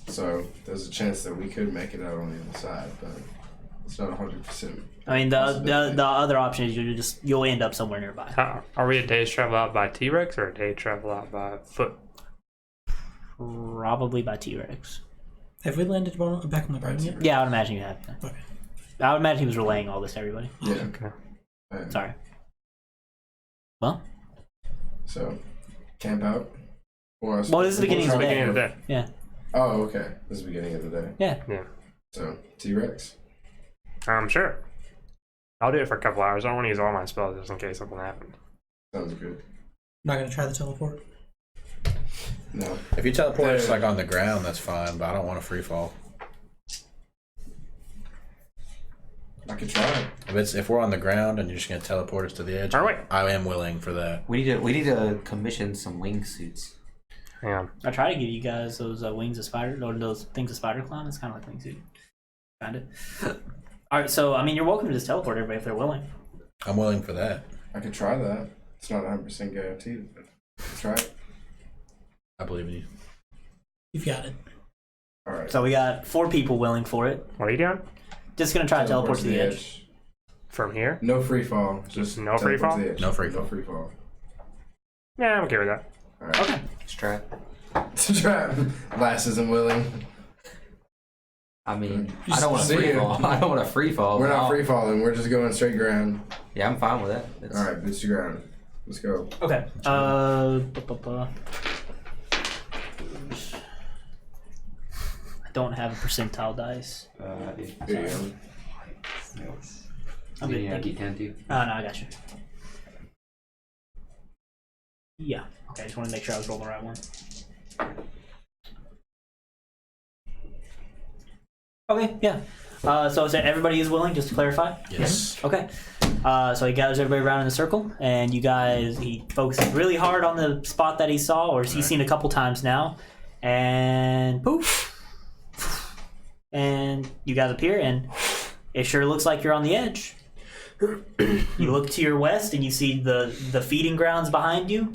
So there's a chance that we could make it out on the other side, but It's not 100%. I mean, the other option is you'll end up somewhere nearby. Are we a day's travel out by T-Rex or a day travel out by foot? Probably by T-Rex. Have we landed back on the ground yet? Yeah, I would imagine you have. Okay. I would imagine he was relaying all this to everybody. Yeah. Okay. Sorry. Well, So, camp out. Well, this is the beginning of the day. Beginning of the day. Yeah. Oh, okay. This is the beginning of the day. Yeah. Yeah. So, T-Rex. Sure. I'll do it for a couple hours. I don't want to use all my spells just in case something happens. Sounds good. Not gonna try the teleport. No. If you teleport us like on the ground, that's fine, but I don't want a free fall. I could try. If we're on the ground and you're just gonna teleport us to the edge, Are we? I am willing for that. We need to commission some wingsuits. Hang on. I try to give you guys those wings of spider, or those things of spider climb. It's kind of like wingsuit. Kind of. All right, so I mean, you're welcome to just teleport everybody if they're willing. I'm willing for that. I could try that. It's not 100% guaranteed, but try it. I believe in you. You've got it. All right. So we got 4 people willing for it. What are you doing? Just gonna try to teleport to the edge. From here? No free fall. Just No free teleport fall? to the edge. No free fall. No free fall. Yeah, I'm okay with that. All right. Okay. Let's try it. Try. Lass isn't willing. I mean, I don't want See a free ya. fall. I don't want a free fall. We're but not I'll- free falling. We're just going straight ground. Yeah, I'm fine with that. It's, All right, boots to ground. Let's go. Okay. I don't have a percentile dice. Here you go. I'm good, yeah, thank you. D10 too. Oh, no, I got you. Yeah. Okay, I just want to make sure I was rolling the right one. Okay, yeah. So is that everybody is willing, just to clarify? Yes. Okay. So he gathers everybody around in a circle, and he focuses really hard on the spot that he saw, or he's seen a couple times now, and poof. And you guys appear, and it sure looks like you're on the edge. You look to your west, and you see the feeding grounds behind you,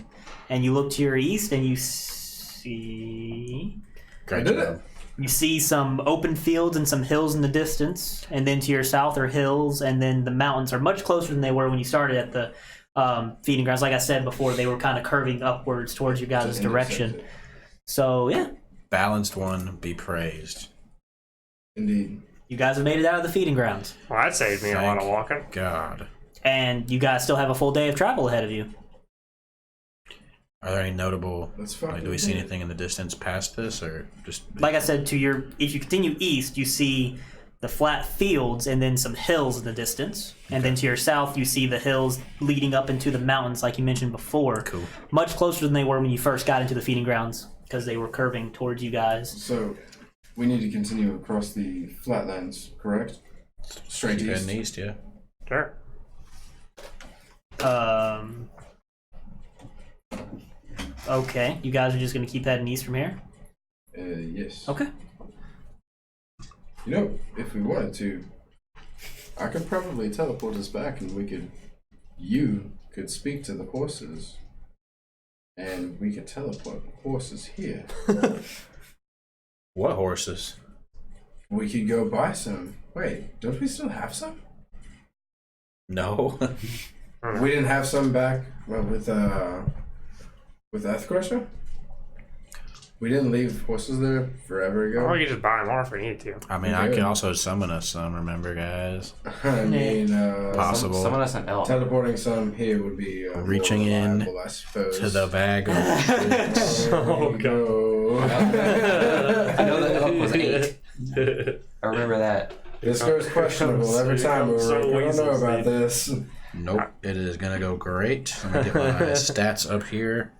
and you look to your east, and you see Great did job. you see some open fields and some hills in the distance, and then to your south are hills, and then the mountains are much closer than they were when you started at the feeding grounds. Like I said before, they were kind of curving upwards towards you guys' Just direction. intercept it. So yeah, Balanced one, be praised. Indeed. you guys have made it out of the feeding grounds, Well, that saved me a lot of walking. God. and you guys still have a full day of travel ahead of you. Are there any notable? Let's fucking Do we see do it. anything in the distance past this, or just? Like I said, if you continue east, you see the flat fields and then some hills in the distance, and then to your south, you see the hills leading up into the mountains, like you mentioned before. Cool. Much closer than they were when you first got into the feeding grounds, because they were curving towards you guys. So, we need to continue across the flatlands, correct? Straight Keep east. heading east, yeah. Sure. Okay, you guys are just gonna keep heading east from here. Yes. Okay. You know, if we wanted to, I could probably teleport us back, and you could speak to the horses, and we could teleport horses here. What horses? We could go buy some. Wait, don't we still have some? No. We didn't have some back with Earthcrusher? We didn't leave horses there forever ago? Or we could just buy more if we need to. I mean, I can also summon us some. Remember, guys? I mean, Possible. Someone has an elf. teleporting some here would be Reaching more in reliable, I suppose. To the bag of Oh, God. I know the elf was 8. I remember that. This goes questionable every time. We're So like, I don't know weasels, about dude. this. Nope, it is gonna go great. Let me get my stats up here.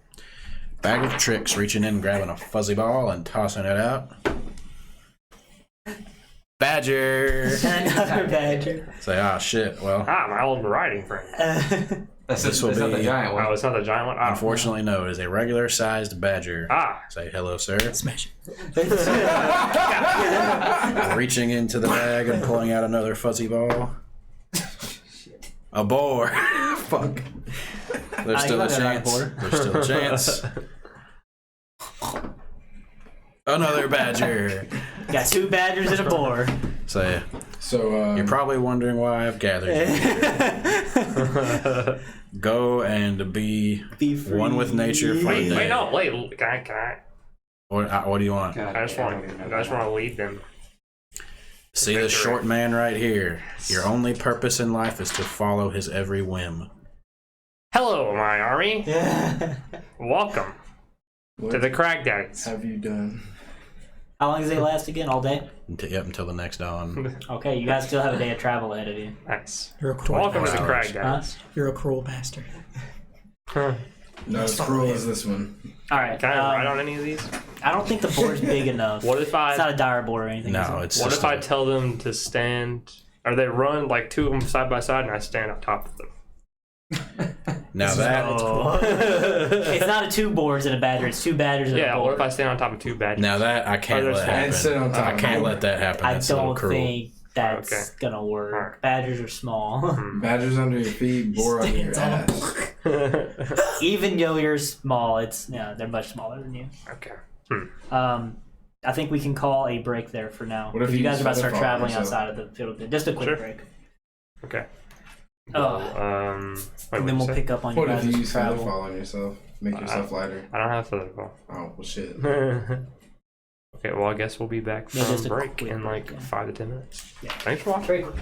Bag of tricks, reaching in, grabbing a fuzzy ball and tossing it out. Badger. Another badger. Say, ah, shit. Well, My old riding friend. That's This will not the be- giant one. Oh, it's not the giant one? Oh. unfortunately, no. It is a regular-sized badger. Say hello, sir. Smash it. Reaching into the bag and pulling out another fuzzy ball. A boar. Fuck. There's still a you're not gonna chance. ride a boar. There's still a chance. Another badger. Got 2 badgers and a boar. Say, So You're probably wondering why I've gathered you. Go and be free. one with nature for a Wait, day. no, wait. Can I? What do you want? God, I just want to lead them. See this short man right here. Your only purpose in life is to follow his every whim. Hello, my army. Welcome what to the Cragdaddies. have you done? How long does it last again? All day? Until the next dawn. Okay, you guys still have a day of travel ahead of you. Nice. You're a cruel Welcome to the bastard. Cragdaddies. You're a cruel bastard. Not as cruel as this one. All right. Can I ride on any of these? I don't think the board's big enough. What if It's not I? a dire board or anything. is No, it? it's What just if I tell them to stand? Or they run like two of them side by side, and I stand on top of them. now that Oh. It's not a two boards and a badger. It's two badgers and a Yeah. board. What if I stand on top of two badgers? now that I can't Oh, let there's- And sit on happen. top I of can't him. let that happen. I That's a little don't cruel. think that's Okay. gonna work. Alright. Badgers are small. Badgers under your feet, boar under your ass. Even though you're small, they're much smaller than you. Okay. I think we can call a break there for now. What if you you guys are about to start feather fall traveling yourself? outside of the field. Just a quick Sure. break. Okay. Oh, Wait, and what'd then you we'll say? pick up on you What if you guys' use feather travel. fall on yourself? Make yourself lighter. I don't have feather ball. Oh, well, shit. Okay, well, I guess we'll be back Yeah, from just a break quick in like break, yeah. 5 to 10 minutes. Yeah. Thanks for watching. Break.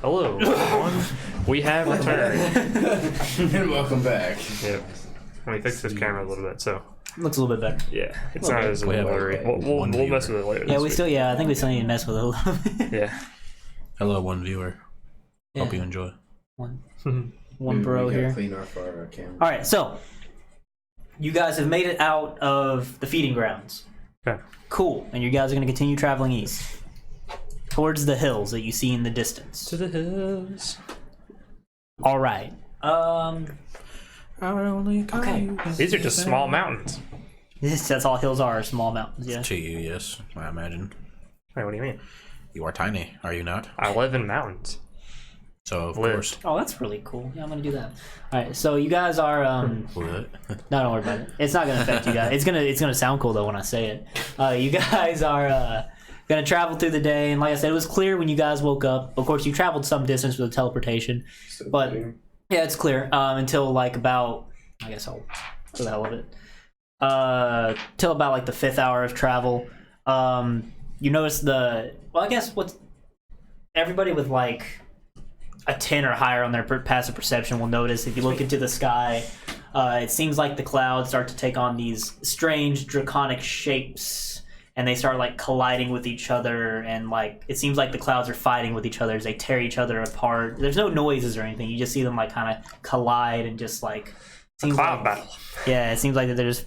Hello, everyone. We have returned. And welcome back. Yeah. Let me fix this camera a little bit. So Looks a little bit better. yeah, it's not as We have blurry. one We'll mess viewer. with it later. Yeah, this we week. still. Yeah, I think we still need to mess with it a little bit. Yeah. Hello, one viewer. Hope Yeah. you enjoy. One We bro gotta here. Clean off our camera. All right, so you guys have made it out of the feeding grounds. Okay. Cool, and you guys are going to continue traveling east towards the hills that you see in the distance. To the hills. All right. Okay. These are just small mountains. That's all hills are, small mountains. Yeah. To you, yes, I imagine. Wait, what do you mean? You are tiny, are you not? I live in mountains. So, of Live. course. Oh, that's really cool. Yeah, I'm gonna do that. All right, so you guys are What? no, don't worry about it. It's not gonna affect you guys. It's gonna sound cool though when I say it. You guys are gonna travel through the day, and like I said, it was clear when you guys woke up. Of course, you traveled some distance with teleportation, Still but clear. yeah, it's clear until like about I guess I'll for the hell of it. Till about like the 5th hour of travel. You notice I guess what's everybody with like a 10 or higher on their passive perception will notice if you look into the sky, it seems like the clouds start to take on these strange draconic shapes, and they start like colliding with each other, and like it seems like the clouds are fighting with each other as they tear each other apart. There's no noises or anything. You just see them like kind of collide and just like seems Cloud like, battle. yeah, it seems like that they're just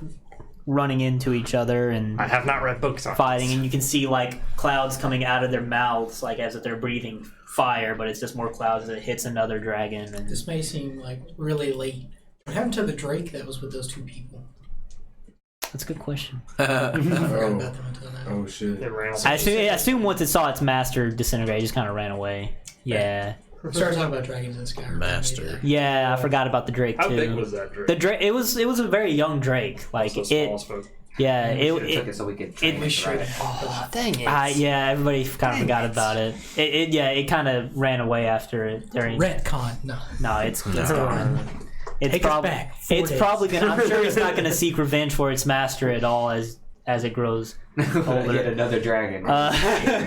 running into each other and I have not read books on fighting, this. and you can see like clouds coming out of their mouths like as if they're breathing fire, but it's just more clouds as it hits another dragon. And This may seem like really late. What happened to the Drake that was with those two people? that's a good question. I forgot Oh. about them until now. Oh shit. It ran I assume once it saw its master disintegrate, it just kind of ran away. Yeah, We started talking about dragons in Skyrim. Master. yeah, I forgot about the drake How too. big was that drake? The drake? It was a very young drake. Like So small, it, so- yeah, We should've took it it so we could train We it, should. right? Oh, dang it. yeah, everybody kind of forgot about it. It kind of ran away after it during. Retcon. No. No, it's gone. It's Take us probably back 4 it's days. probably gonna. I'm sure it's not gonna seek revenge for its master at all as it grows older. Yet another dragon.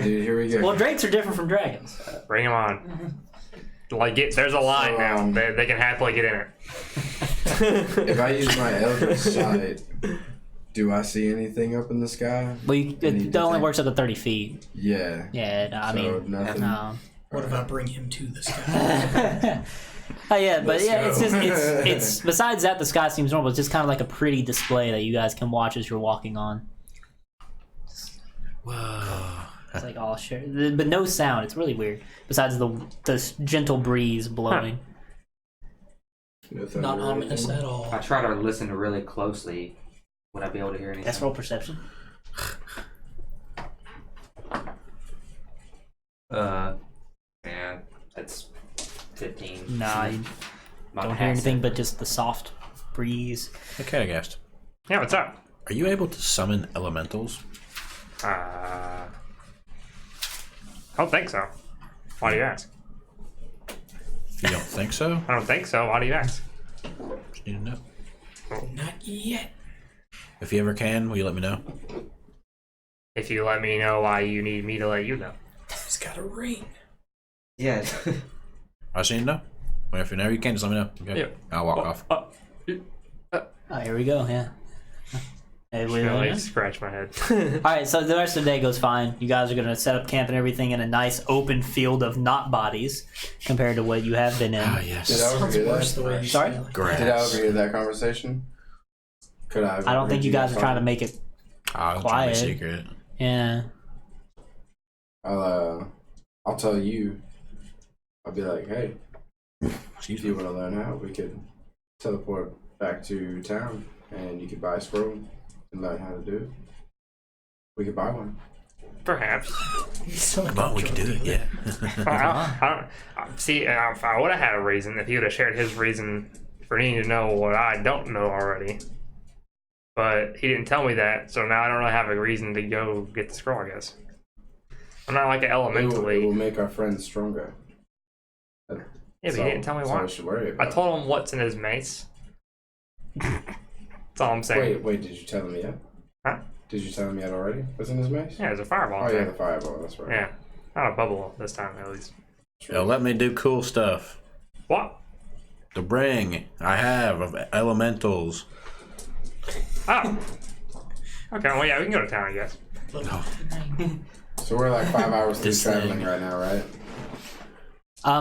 Dude, here we go. Well, drakes are different from dragons. Bring him on. Like, there's a line now. They can happily get in it. If I use my Eldritch Sight, do I see anything up in the sky? Well, Any it only detect- works up to 30 feet. Yeah. Yeah, no, I So mean, nothing. no. What if I bring him to the sky? Oh yeah, but Let's yeah, it's go. just it's besides that the sky seems normal. It's just kind of like a pretty display that you guys can watch as you're walking on. Whoa. It's like all share, but no sound. It's really weird. Besides the gentle breeze blowing. No thunder Not or ominous anything? at all. I try to listen really closely. Would I be able to hear anything? That's roll perception. Yeah, that's 15. Nah, you Not don't hear half anything it. but just the soft breeze. Hey, Khadagast, Yeah, what's up? are you able to summon elementals? I don't think so. Why do you ask? You don't think so? I don't think so. Why do you ask? Just need to know. Not yet. If you ever can, will you let me know? If you let me know why you need me to let you know. He's got a ring. Yeah. I just need to know. Whenever you can, just let me know. Okay. Yeah. I'll walk off. Oh, here we go. Yeah. Hey, wait, Really wait. scratch my head. All right, so the rest of the day goes fine. You guys are gonna set up camp and everything in a nice open field of not bodies, compared to what you have been in. Ah, Did yes. I Sounds overhear worse that? the way you Sorry? say it. Grass. Did I overhear that conversation? Could I? I don't think you guys are trying to make it. I'll try to Quiet. be secret. Yeah. I'll tell you. I'll be like, hey, Excuse if you me. want to learn how, we could teleport back to town, and you could buy a scroll and learn how to do it. We could buy one. Perhaps. So Come on, we can do it. Yeah. See, if I would have had a reason, if he would have shared his reason for needing to know what I don't know already. But he didn't tell me that, so now I don't really have a reason to go get the scroll, I guess. I'm not like an It will elementally. make our friends stronger. Yeah, but he didn't tell me that's why. all we should worry about. I told him what's in his mace. That's all I'm saying. Wait, did you tell him yet? Huh? Did you tell him yet already? What's in his mace? Yeah, it's a fireball. Oh, yeah, thing. the fireball, that's right. Yeah. Not a bubble this time, at least. It'll let me do cool stuff. What? The ring I have of elementals. Oh. Okay, well, yeah, we can go to town, I guess. So we're like 5 hours through This traveling thing. right now, right?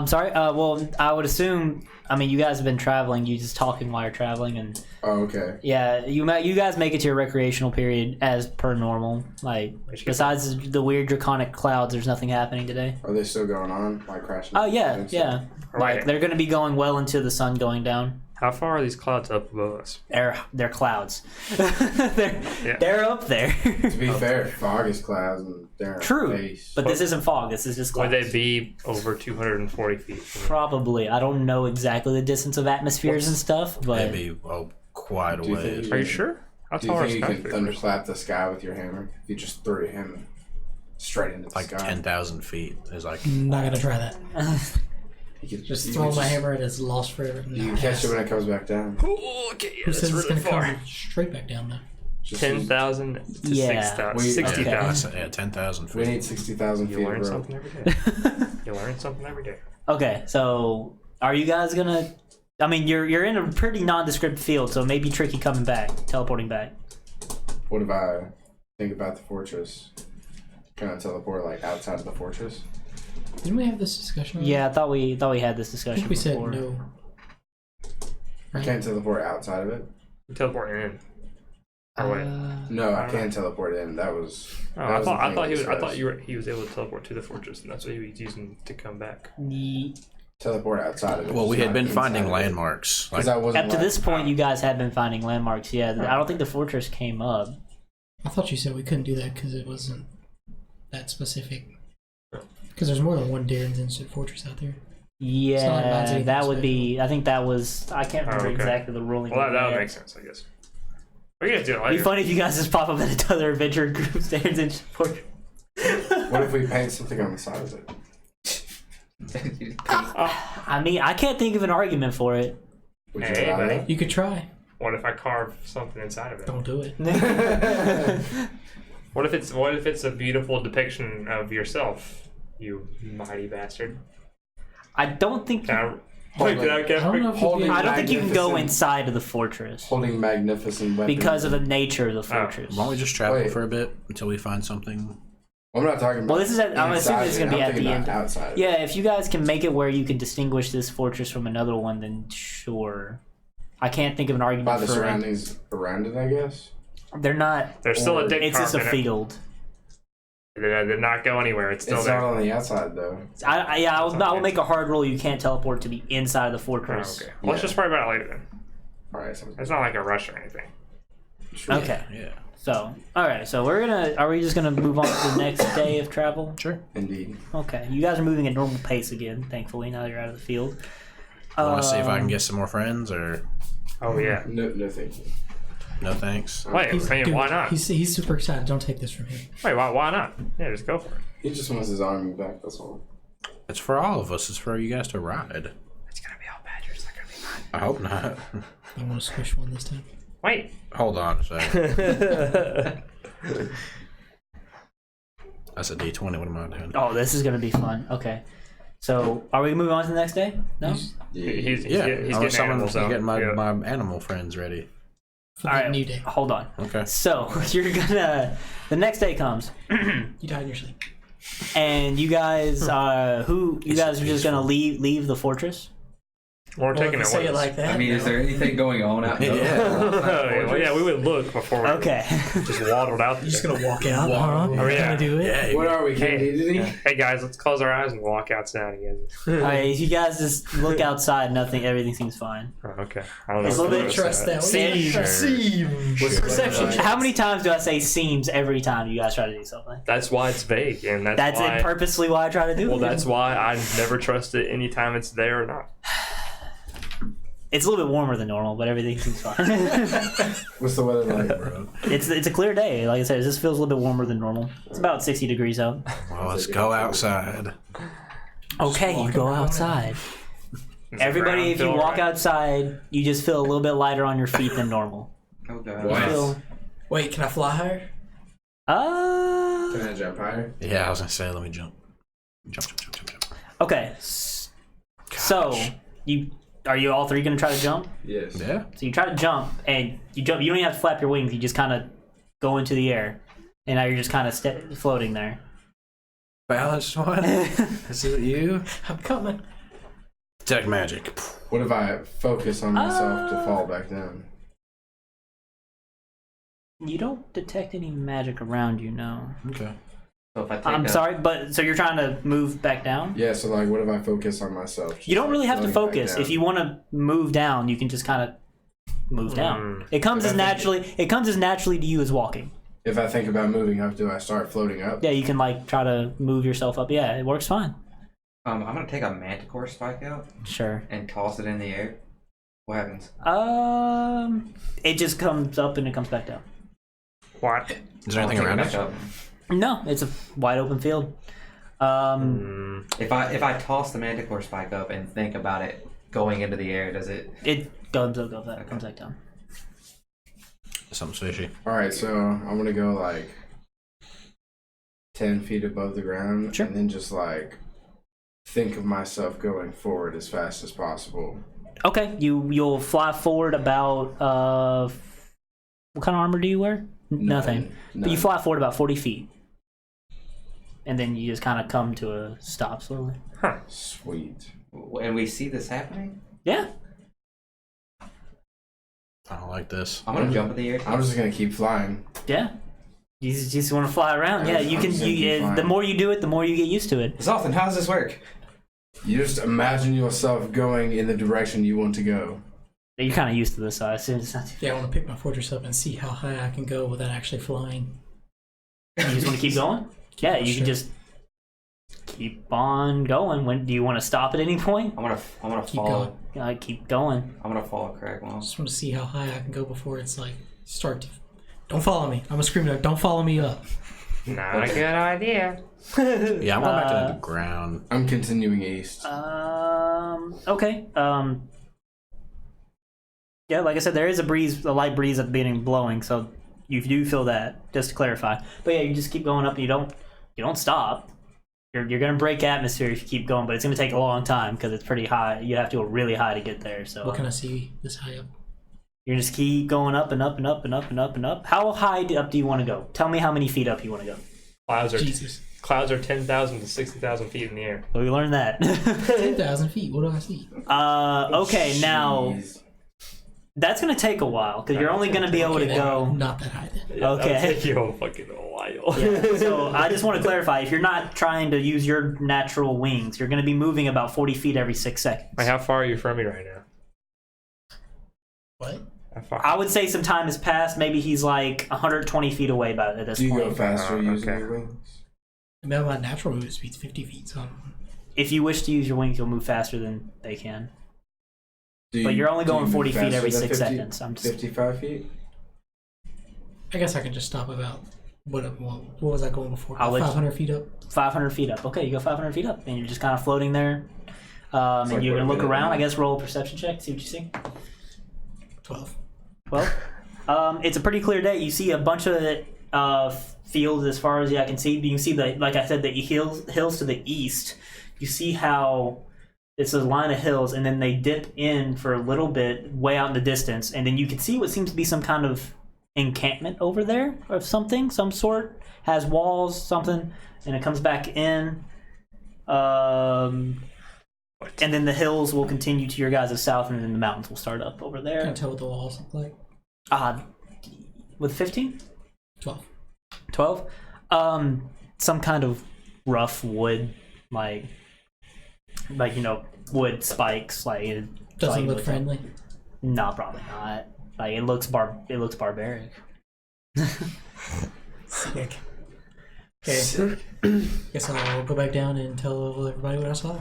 Sorry. Well, I would assume. I mean, you guys have been traveling. You just talking while you're traveling, and Oh, okay. yeah, you guys make it to your recreational period as per normal. Like besides the weird draconic clouds, there's nothing happening today. Are they still going on? Like crashing? Oh yeah, and stuff? yeah. Like they're going to be going well into the sun going down. How far are these clouds up above us? They're clouds. they're up there. To be fair, fog is clouds and they're in True, our face. but this isn't fog. This is just clouds. Would they be over 240 feet? Probably. I don't know exactly the distance of atmospheres and stuff, but Maybe quite a Do you ways. think Are you sure? How Do you tall are think you can skyscrapers? thunderclap the sky with your hammer? If you just threw him straight into the Like sky. 10,000 feet is like. Not gonna try that. You could, Just you throw could my just- hammer and it's lost forever. You can catch it when it comes back down. Okay, yeah, Who that's says it's really gonna far. come straight back down though? Just 10,000 to Yeah. 6,000. We- 60,000. Yeah, 10,000 We feet. need 60,000 You feet learn of rope. something every day. You learn something every day. okay. So, are you guys gonna? I mean, you're in a pretty nondescript field, so it may be tricky coming back, teleporting back. What if I think about the fortress? Can I teleport like outside of the fortress? Didn't we have this discussion? already? Yeah, I thought we had this I discussion. think we said before. no. I can't teleport outside of it? You teleport in. Oh wait. No, I I can't teleport in. That was. Oh, that I was the thought thing we discussed. he was able to teleport to the fortress, and that's what he was using to come back. Teleport outside of it. Well, we just had not been finding inside of it. landmarks. 'Cause Like, I wasn't Up to like- this point, you guys have been finding landmarks. Yeah, I don't think the fortress came up. I thought you said we couldn't do that because it wasn't that specific. Because there's more than one Darren's Instant Fortress out there. not like mine's Yeah, anything that would be. I think that was. I can't remember okay. exactly the ruling. Well, that would there. make sense, I guess. We can do it It'd be later. funny if you guys just pop up in another adventure group stands in fortress. What if we paint something on the side of it? I mean, I can't think of an argument for it. Would you Hey, allow buddy. You could try. What if I carve something inside of it? Don't do it. that? What if it's a beautiful depiction of yourself, you mighty bastard? I don't think. Can I point it out, I don't know Kevin? if you'd be able I don't think you can go Magnificent. inside of the fortress Holding magnificent weapons. because of the nature of the fortress. why don't we just travel Wait. for a bit until we find something? I'm not talking about. Well, this is at- I'm assuming inside it's it, gonna be I'm at the thinking end. about outside. Yeah, if you guys can make it where you can distinguish this fortress from another one, then sure. I can't think of an argument By the for it. surroundings around it, I guess. They're not. There's still a dick It's just carved a in it. field. It did not go anywhere. It's still It's there. not on the outside though. I will make a hard rule. You can't teleport to the inside of the Oh, fortress. okay. Well, let's Yeah. just worry about it later then. All right. So It's not like a rush or anything. Okay. Yeah. So, all right. So are we just gonna move on to the next day of travel? Sure. Indeed. Okay. You guys are moving at normal pace again. Thankfully, now that you're out of the field. I want to see if I can get some more friends, or Oh yeah. No, thank you. no thanks. Wait, I mean, Dude, why not? He's super excited. Don't take this from him. Wait, why not? Yeah, just go for it. He just wants his army back. That's all. It's for all of us. It's for you guys to ride. It's gonna be all badgers. They're gonna be fine. I hope not. I want to squish one this time. Wait. Hold on a second. That's a D20. What am I doing? Oh, this is gonna be fun. Okay. So, are we moving on to the next day? No. He's Yeah, getting I was animals out. getting my, Yeah. my animal friends ready. For All that right. new day. Hold on. Okay. So you're gonna. The next day comes, You died in your sleep. and you guys, you guys are just gonna leave the fortress. We're Well, taking if it you with say it us. like that. I mean, is there anything going on out there? Well, yeah, we would look before we Okay. just waddled out there. You're just gonna walk out, huh? Oh, You're yeah. gonna do it. Yeah. What are we, Candy? Hey guys, let's close our eyes and walk outside again. All right. If you guys just look outside, everything seems fine. Oh, okay. I don't know. It's if a little I'm bit- gonna Trust say that. Seems. What's the Perception weather check. How many times do I say seems every time you guys try to do something? That's why it's vague, and That's why. it purposely why I try to do it. Well, that's why I never trust it anytime it's there or not. It's a little bit warmer than normal, but everything seems fine. What's the weather like, Bro. it's a clear day. Like I said, this feels a little bit warmer than normal. It's about 60 degrees out. Well, let's go outside. Okay, you walking go around. outside. Does the Everybody, ground if you feel walk right? outside, you just feel a little bit lighter on your feet than normal. Oh god. You What? feel, Wait, can I fly higher? Can I jump higher? Yeah, I was gonna say, let me jump. Jump. Okay. So are you all three gonna try to jump? Yes. Yeah. So you try to jump, and you jump. You don't even have to flap your wings. You just kind of go into the air, and now you're just kind of floating there. Balanced one. Is it you? I'm coming. Detect magic. What if I focus on myself to fall back down? You don't detect any magic around you, no. Okay. So if I take I'm a- sorry, but so you're trying to move back down? Yeah, so like, what if I focus on myself? You don't really have to floating back focus. down? If you want to move down, you can just kind of move down. It comes as naturally. It comes as naturally to you as walking. If I think about moving up, do I start floating up? Yeah, you can like try to move yourself up. Yeah, it works fine. I'm gonna take a manticore spike out Sure. and toss it in the air. What happens? It just comes up and it comes back down. What? Is there I'll anything take it around back us? up. No, it's a wide open field. If I toss the manticore spike up and think about it going into the air, does it? It comes back down. Something's fishy. Alright, so I'm gonna go like 10 feet above the ground, Sure. and then just like think of myself going forward as fast as possible. Okay, you'll fly forward about what kind of armor do you wear? Nothing. But you fly forward about 40 feet. And then you just kind of come to a stop slowly. Sweet. And we see this happening. Yeah. I don't like this. I'm gonna jump in the air. I'm just gonna keep flying. Yeah. You just want to fly around. Yeah, you can. The more you do it, the more you get used to it. Zoltan, how does this work? You just imagine yourself going in the direction you want to go. You're kind of used to this, so it's not too. Yeah, I want to pick my fortress up and see how high I can go without actually flying. You just want to keep going? Yeah, you can just keep on going. When do you want to stop at any point? I'm gonna Keep fall. going. Keep going. I'm gonna fall a crack I wall. just want to see how high I can go before it's like start to. Don't follow me. I'm gonna scream out. Don't follow me up. Not a good idea. Yeah, I'm going back to the ground. I'm continuing east. Okay. Yeah, like I said, there is a light breeze at the beginning blowing, so you do feel that. Just to clarify. But yeah, you just keep going up. And you don't stop. You're gonna break atmosphere if you keep going, but it's gonna take a long time because it's pretty high. You have to go really high to get there. So What can I see this high up? you just keep going up and up and up and up and up and up. How high up do you want to go? Tell me how many feet up you want to go. Jesus. Clouds are 10,000 to 60,000 feet in the air. So we learned that. 10,000 feet. What do I see? Okay, now Jeez. that's gonna take a while because you're only gonna be able to Okay, go. Not that high then. Yeah, Okay. That'll take you a fucking while. Yeah, so I just want to clarify: if you're not trying to use your natural wings, you're gonna be moving about 40 feet every 6 seconds. Like, how far are you from me right now? What? How far? I would say some time has passed. Maybe he's like 120 feet away by at this Do you point. go faster using okay. your wings? I mean, my natural movement speed's 50 feet, so I don't know. If you wish to use your wings, you'll move faster than they can. Do But you're only do going move 40 feet faster every than 6 seconds. I'm just 55 feet? I guess I can just stop about what was I going before? I'll let you- 500 feet up. 500 feet up. Okay, you go 500 feet up, and you're just kind of floating there. And like you're what gonna a look minute around. now. I guess roll a perception check. See what you see. 12. Well, it's a pretty clear day. You see a bunch of fields as far as the eye can see. You can see like I said, the hills to the east. You see how it's a line of hills, and then they dip in for a little bit way out in the distance, and then you can see what seems to be some kind of encampment over there of something, some sort. Has walls, something, and it comes back in. And then the hills will continue to your guys' south, and then the mountains will start up over Can there. I tell what the walls look like? With 15? 12. 12? Some kind of rough wood, like wood spikes. Like it Doesn't like, look friendly. No, probably not. Like it looks barbaric. Sick. Okay. Guess I'll go back down and tell everybody what I saw.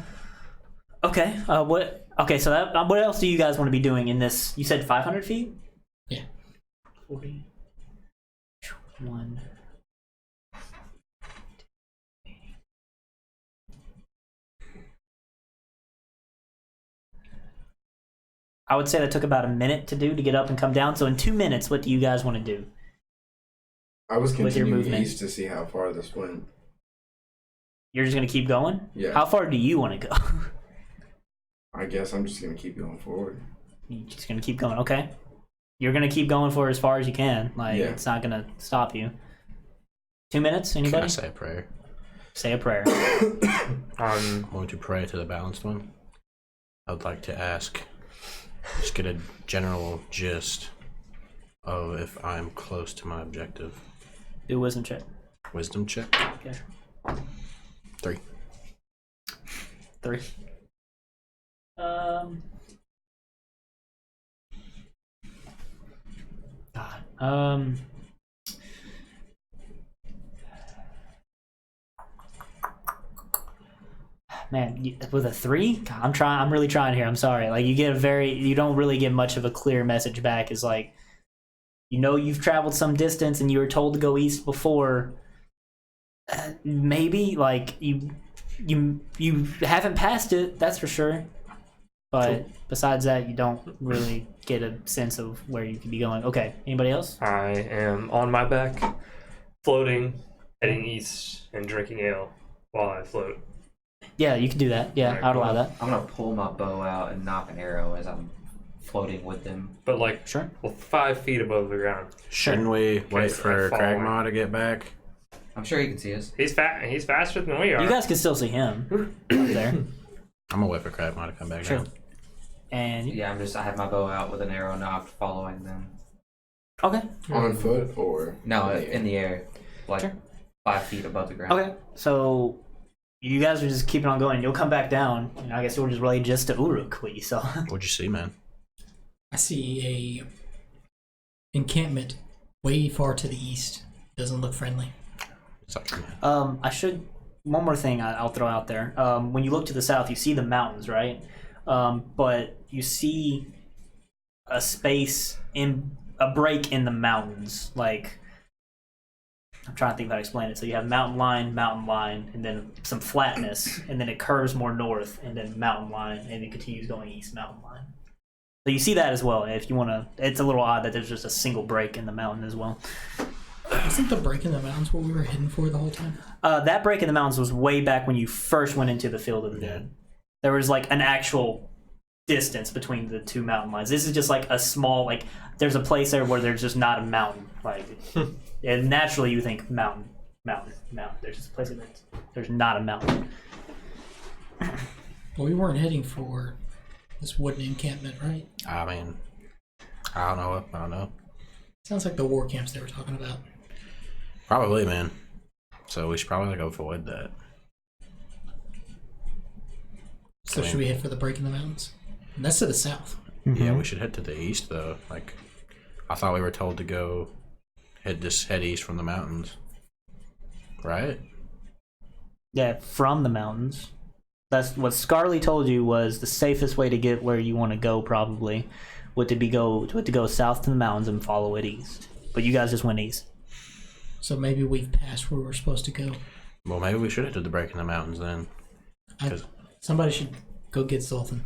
Okay. What? Okay. So what else do you guys want to be doing in this? You said 500 feet. Yeah. 40. 1. I would say that took about a minute to do to get up and come down. So in 2 minutes, what do you guys want to do? I was With your continuing movement. east to see how far this went. You're just gonna keep going? Yeah. How far do you want to go? I guess I'm just gonna keep going forward. You're just gonna keep going. Okay. You're gonna keep going for as far as you can. Like Yeah. it's not gonna stop you. 2 minutes. Can Anybody? I say a prayer? Say a prayer. I'm going to pray to the balanced one. I would like to ask, just get a general gist of if I'm close to my objective. Do a wisdom check. Wisdom check. Okay. 3. 3. God. Man, with a 3, God, I'm really trying here. I'm sorry. Like you don't really get much of a clear message back. It's like, you've traveled some distance and you were told to go east before. Maybe like you haven't passed it. That's for sure. But besides that, you don't really get a sense of where you could be going. Okay. Anybody else? I am on my back, floating, heading east, and drinking ale while I float. Yeah, you can do that. Yeah, Alright, I'd allow that. I'm gonna pull my bow out and knock an arrow as I'm floating with them. But like, Sure. 5 feet above the ground. Shouldn't we wait so for I fall Kragma to get back? I'm sure he can see us. He's He's faster than we are. You guys can still see him up there. I'm gonna wait for Kragma to come back. Sure. Now. And Yeah, I have my bow out with an arrow knocked, following them. okay. On foot or No, in the in the air, like Sure. 5 feet above the ground. Okay. So you guys are just keeping on going. You'll come back down. And I guess you'll just relay just to Uruk what you saw. What'd you see, man? I see a encampment way far to the east. Doesn't look friendly. It's up to you. I should. One more thing I'll throw out there. When you look to the south, you see the mountains, right? But you see a break in the mountains. Like, I'm trying to think how to explain it. So you have mountain line, and then some flatness, and then it curves more north, and then mountain line, and it continues going east, mountain line. So you see that as well. If you want to, it's a little odd that there's just a single break in the mountain as well. Isn't the break in the mountains what we were heading for the whole time? That break in the mountains was way back when you first went into the Field of the Dead. There was like an actual distance between the two mountain lines. This is just like a small, like, there's a place there where there's just not a mountain. Like, and naturally you think mountain. There's just a place where there's not a mountain. Well, we weren't heading for this wooden encampment, right? I mean, I don't know. Sounds like the war camps they were talking about. Probably, man. So we should probably like avoid that. So should we head for the break in the mountains? And that's to the south. Yeah, we should head to the east though. Like, I thought we were told to go head east from the mountains, right? Yeah, from the mountains. That's what Scarly told you was the safest way to get where you want to go. Probably would to go south to the mountains and follow it east. But you guys just went east. So maybe we've passed where we're supposed to go. Well, maybe we should head to the break in the mountains then. Somebody should go get Zoltan.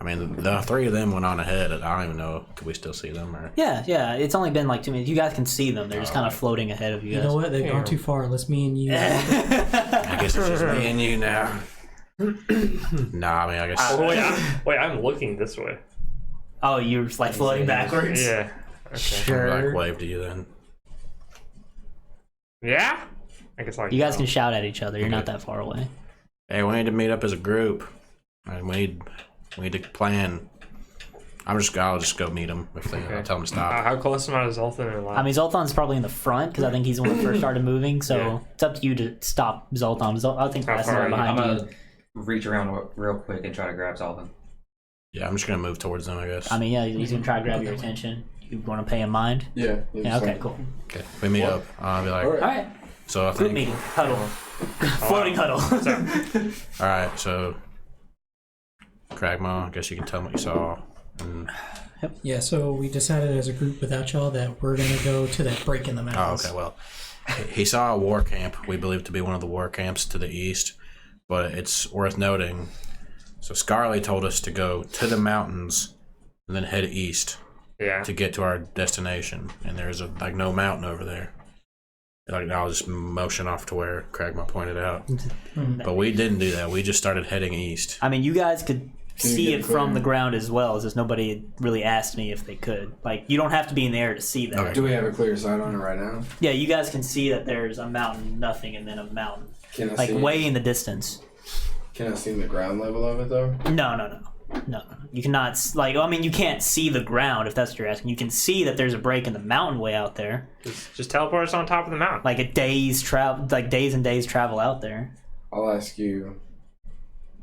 I mean, the three of them went on ahead. I don't even know. Could we still see them? Or Yeah. It's only been like 2 minutes. You guys can see them. They're just kind of floating ahead of you guys. You know what? They've gone too far. Let's me and you. I guess it's just me and you now. Nah, I mean, I guess. Wait, I'm looking this way. Oh, you're like floating backwards? Yeah. Okay. Sure. Like wave to you then. Yeah? I guess I You guys can shout at each other. You're not that far away. Hey, we need to meet up as a group. And we need to plan. I'll just go meet them if they. I'll tell them to stop. How close am I to Zoltan and Lyle? I mean, Zoltan's probably in the front because I think he's the one that first started moving. So Yeah. it's up to you to stop Zoltan. I think How that's far are right you? behind I'm you. gonna reach around real quick and try to grab Zoltan. Yeah, I'm just gonna move towards them, I guess. I mean, yeah, he's gonna try to grab your attention. You want to pay him mind? Yeah. Yeah. Okay. Cool. Okay, we meet up. I'll be like, All right. All right. so I Group think. meeting. Huddle. Floating huddle. All right, so Kragma, I guess you can tell me what you saw. And, Yeah, so we decided as a group without y'all that we're going to go to that break in the oh, mountains. okay. Well, he saw a war camp. We believe to be one of the war camps to the east, but it's worth noting. So Scarly told us to go to the mountains and then head east Yeah. to get to our destination. And there's no mountain over there. Like, I'll just motion off to where Kragma pointed out. But we didn't do that. We just started heading east. I mean, you guys could see get it it from clear? the ground as well. It's just nobody had really asked me if they could. Like, you don't have to be in the air to see that. Okay. Do we have a clear sight on it right now? Yeah, you guys can see that there's a mountain, nothing, and then a mountain. Can I Like, see? way in the distance. Can I see the ground level of it though? No. You cannot, like, I mean, you can't see the ground if that's what you're asking. You can see that there's a break in the mountain way out there. Just teleport us on top of the mountain. Like, days and days travel out there. I'll ask you.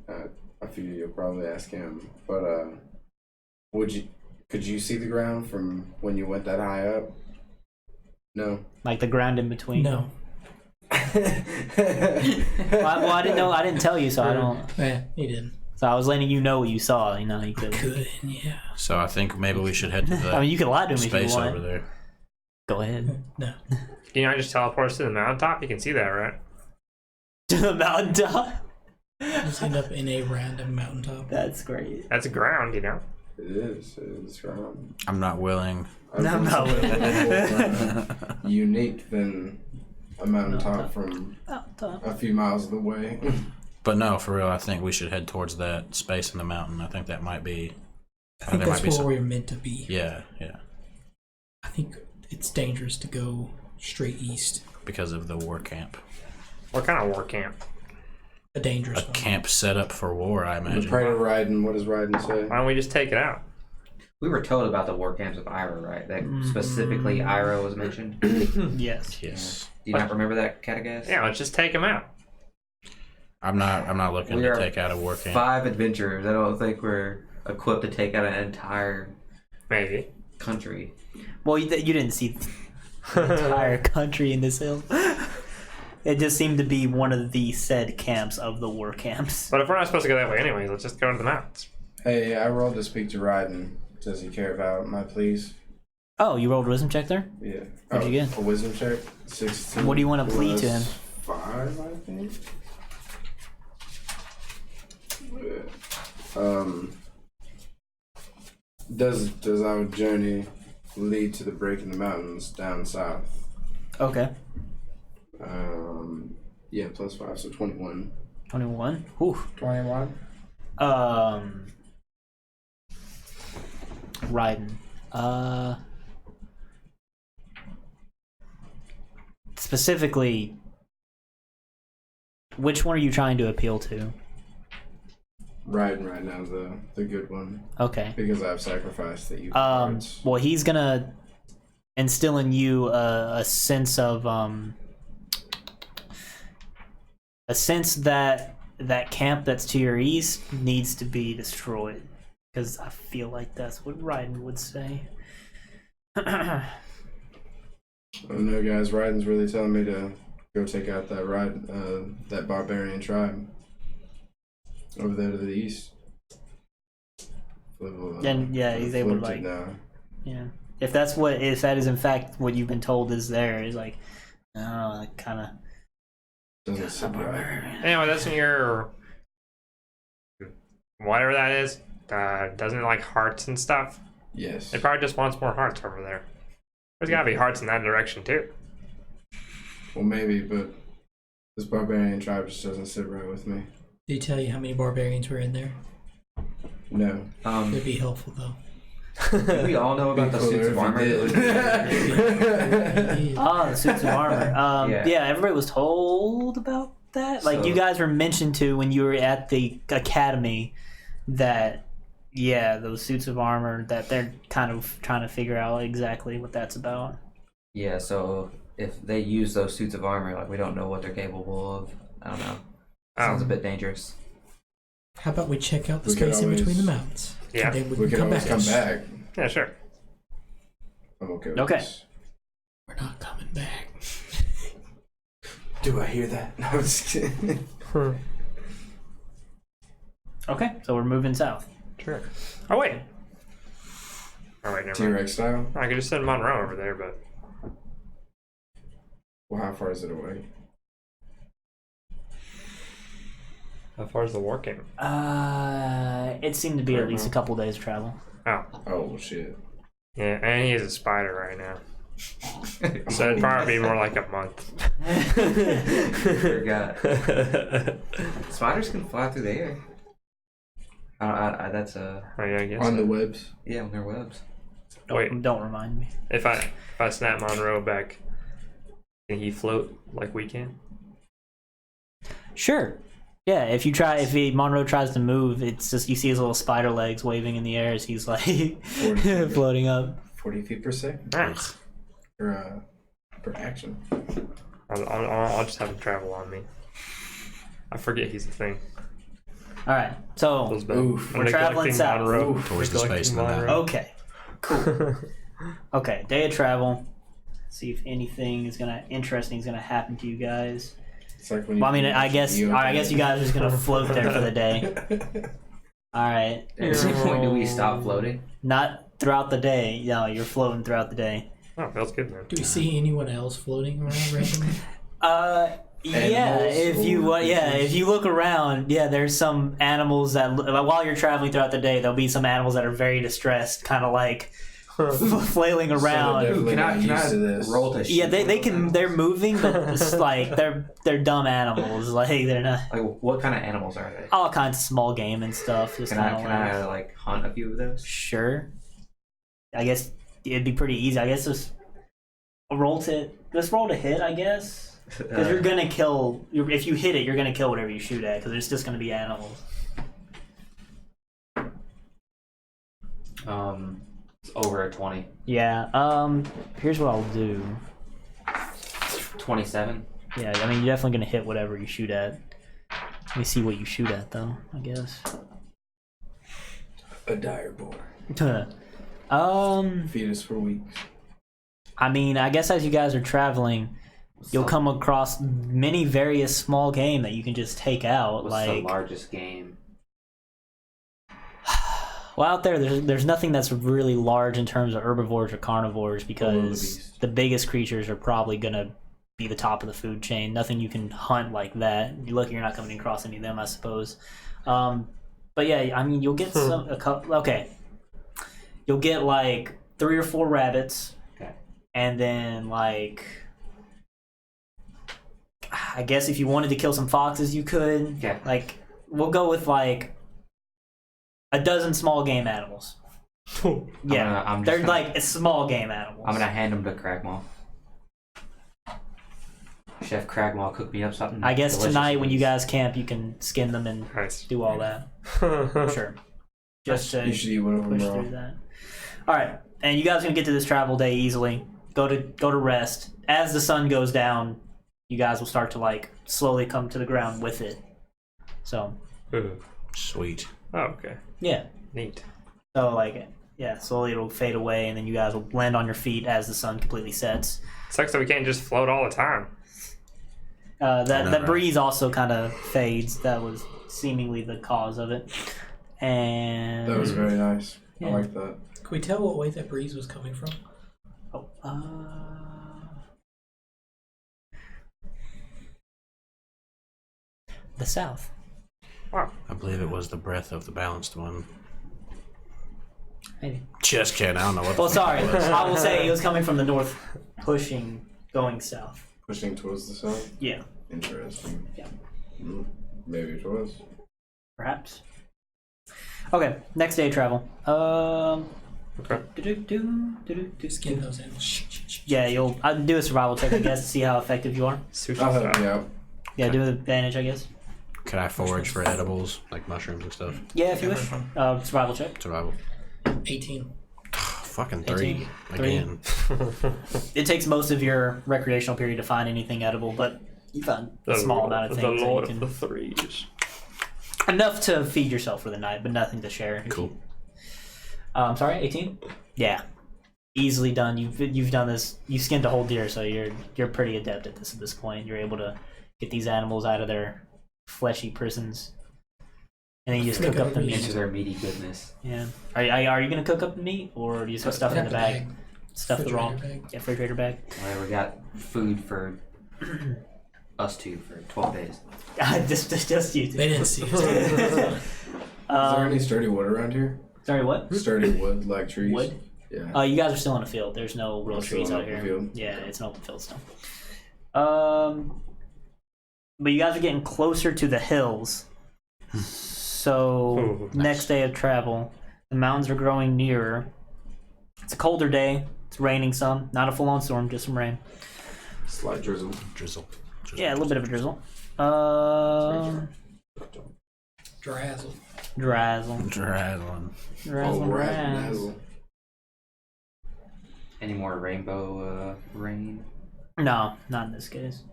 I figure you'll probably ask him, but could you see the ground from when you went that high up? No. Like, the ground in between. No. Well, I didn't know. I didn't tell you, so I don't. Yeah, he didn't. So I was letting you know what you saw. You know, you could. Good, yeah. So I think maybe we should head to the I mean, you can lie to him if you space want. over there. Go ahead. No. Can you not just teleport us to the mountaintop? You can see that, right? To the mountaintop. Just end up in a random mountaintop. That's great. That's ground, you know. It is. It's ground. I'm not willing. No, no. Unique than a mountaintop from Mountaintop. a few miles away. But no, for real, I think we should head towards that space in the mountain. I think that might be. I think there that's might be where some- we're meant to be. Yeah. I think it's dangerous to go straight east. Because of the war camp. What kind of war camp? A dangerous A one. camp set up for war, I The imagine. Praetor Raiden, what does Raiden say? Why don't we just take it out? We were told about the war camps of Ira, right? That specifically Ira was mentioned. Do Yes. Yes. you not remember that, Khadagast? Yeah, let's just take him out. I'm not looking We to are take out a war camp. 5 adventurers. I don't think we're equipped to take out an entire Maybe. country. Well, you didn't see the entire country in this hill. It just seemed to be one of the said camps of the war camps. But if we're not supposed to go that way anyways, let's just go to the mountains. Hey, I rolled to speak to Raiden. Does he care about my pleas? Oh, you rolled a wisdom check there? Yeah. What'd you get? A wisdom check? 16. What do you want to plead to him? 5, I think. Does our journey lead to the break in the mountains down south? Okay. Yeah, +5, so 21. 21. Whew. 21. Raiden. Specifically, which one are you trying to appeal to? Raiden right now, the good one, Okay. because I've sacrificed the evil Um, parts. well, he's gonna instill in you a sense of a sense that that camp that's to your east needs to be destroyed, because I feel like that's what Raiden would say. I don't know, guys. Raiden's really telling me to go take out that barbarian tribe over there to the east. And yeah, he's able to flipped it like, now. yeah. If that is in fact what you've been told is there, is like, oh, kind of. Doesn't sit right. Anyway, that's your whatever that is. Doesn't it like hearts and stuff? Yes. It probably just wants more hearts over there. There's gotta be hearts in that direction too. Well, maybe, but this barbarian tribe just doesn't sit right with me. Did he tell you how many barbarians were in there? No. It'd be helpful though. We all know about the Be suits of cooler armor. if he did. Oh, the suits of armor. Yeah. Yeah, everybody was told about that. Like, So- you guys were mentioned to when you were at the academy that, yeah, those suits of armor, that they're kind of trying to figure out exactly what that's about. Yeah, so if they use those suits of armor, like we don't know what they're capable of. I don't know. Sounds a bit dangerous. How about we check out the We could space in between always- the mountains? Yeah, And then We we can can come always back. come back. Yeah, sure. I'm okay with Okay. this. We're not coming back. Do I hear that? No, I'm just kidding. Okay, so we're moving south. Sure. Oh wait. Oh wait, never mind. T-Rex style? I could just send Monroe over there, but Well, how far is it away? how far is the war camp? It seemed to be at least a couple days travel. Oh, Oh, shit. yeah, and he is a spider right now. So it'd probably be more like a month. Forgot. Spiders can fly through the air. That's Oh, yeah, I guess. On So. the webs. yeah, on their webs. Wait, Don't remind me. if I snap Monroe back, can he float like we can? Sure. Yeah, if Monroe tries to move, it's just you see his little spider legs waving in the air as he's like floating up. 40 feet per second. Nice. Per action. I'll just have him travel on me. I forget he's a thing. All right, so Feels bad. Oof. I'm We're traveling neglecting south. Monroe. Towards the space Neglecting than that. Monroe. okay, cool. Okay, day of travel. See if anything interesting is gonna happen to you guys. It's like when you Well, I mean, I guess you guys are just gonna float there for the day. All right, At what point do we stop floating? not throughout the day. No, you're floating throughout the day. Oh, feels good, man. Do we see anyone else floating around randomly? Yeah, Animals if you look around, there's some animals that while you're traveling throughout the day, there'll be some animals that are very distressed, kind of like flailing around. Definitely Can not I used to this. roll to shoot Yeah, one of they those can. animals? They're moving, but it's like they're dumb animals. Like they're not Like, what kind of animals are they? all kinds of small game and stuff. Just Can kind I of like hunt a few of those? sure. I guess it'd be pretty easy. I guess just roll to hit. I guess. Because you're gonna kill. If you hit it, you're gonna kill whatever you shoot at. Because it's just gonna be animals. It's over a 20. Yeah. Here's what I'll do. 27. Yeah. I mean, you're definitely gonna hit whatever you shoot at. Let me see what you shoot at, though. I guess. A dire boar. Fetus for weeks. I mean, I guess as you guys are traveling, you'll come across many various small game that you can just take out. What's the Like, largest game? well, out there's nothing that's really large in terms of herbivores or carnivores because Wildebeest. the biggest creatures are probably gonna be the top of the food chain. Nothing you can hunt like that. You're lucky you're not coming across any of them, I suppose. But yeah, I mean, you'll get a couple. Okay, you'll get like 3 or 4 rabbits, Okay. and then like, I guess if you wanted to kill some foxes, you could. Okay. Like, we'll go with like a dozen small game animals. Yeah, I'm just they're gonna- like small game animals. I'm gonna hand them to Cragmaw. Chef Cragmaw cook me up something. I guess delicious, tonight when you please. guys camp, you can skin them and Nice. do all that. Sure. Just to You should eat one of them push raw. through that. All right, and you guys are gonna get to this travel day easily. Go to rest. As the sun goes down, you guys will start to like slowly come to the ground with it. So Ooh. Sweet. Oh, okay. yeah. Neat. So like yeah, slowly it'll fade away, and then you guys will land on your feet as the sun completely sets. Sucks that we can't just float all the time. That right? breeze also kind of fades. That was seemingly the cause of it. And That was very nice. Yeah. I like that. Can we tell what way that breeze was coming from? oh, the south. Wow. I believe it was the breath of the balanced one. Maybe. Just kidding. I don't know what. Well, the fuck sorry. it was. I will say it was coming from the north, pushing, going south. Pushing towards the south. Yeah, Interesting. Yeah. Maybe it was. perhaps. Okay, next day of travel. Okay. Skin those animals. Yeah, I'll do a survival check, I guess, to see how effective you are. Sushi I'll help style. you out. Yeah, do an advantage, I guess. Could I forage for edibles like mushrooms and stuff? Yeah, if you wish. Survival check. Survival. 18. Fucking 18. 3 again. It takes most of your recreational period to find anything edible, but you found a small amount of The things that Lord you of can, the Threes. enough to feed yourself for the night, but nothing to share. Cool. Sorry, 18. Yeah, easily done. You've done this. You skinned a whole deer, so you're pretty adept at this point. You're able to get these animals out of their fleshy prisons, and then you just cook up the Into meat. their meaty goodness. Yeah. Are you gonna cook up the meat, or do you just stuff it in the bag? Stuff the raw. Refrigerator bag. Yeah, refrigerator bag. Well, we got food for us two for 12 days. just you. They didn't see it. Is there any sturdy wood around here? Sorry, what? Sturdy wood, like trees. Wood? Yeah. You guys are still in a field. There's no real We're still trees in out an here. open field? Yeah, it's an open field still. But you guys are getting closer to the hills. So Ooh, nice. next day of travel, the mountains are growing nearer. It's a colder day. It's raining some. Not a full-on storm, just some rain. Slight drizzle. Drizzle. Yeah, a little bit of a drizzle. Drazzle. Drazzle. Drazzling. Drazzle. razzle. Any more rainbow rain? No, not in this case.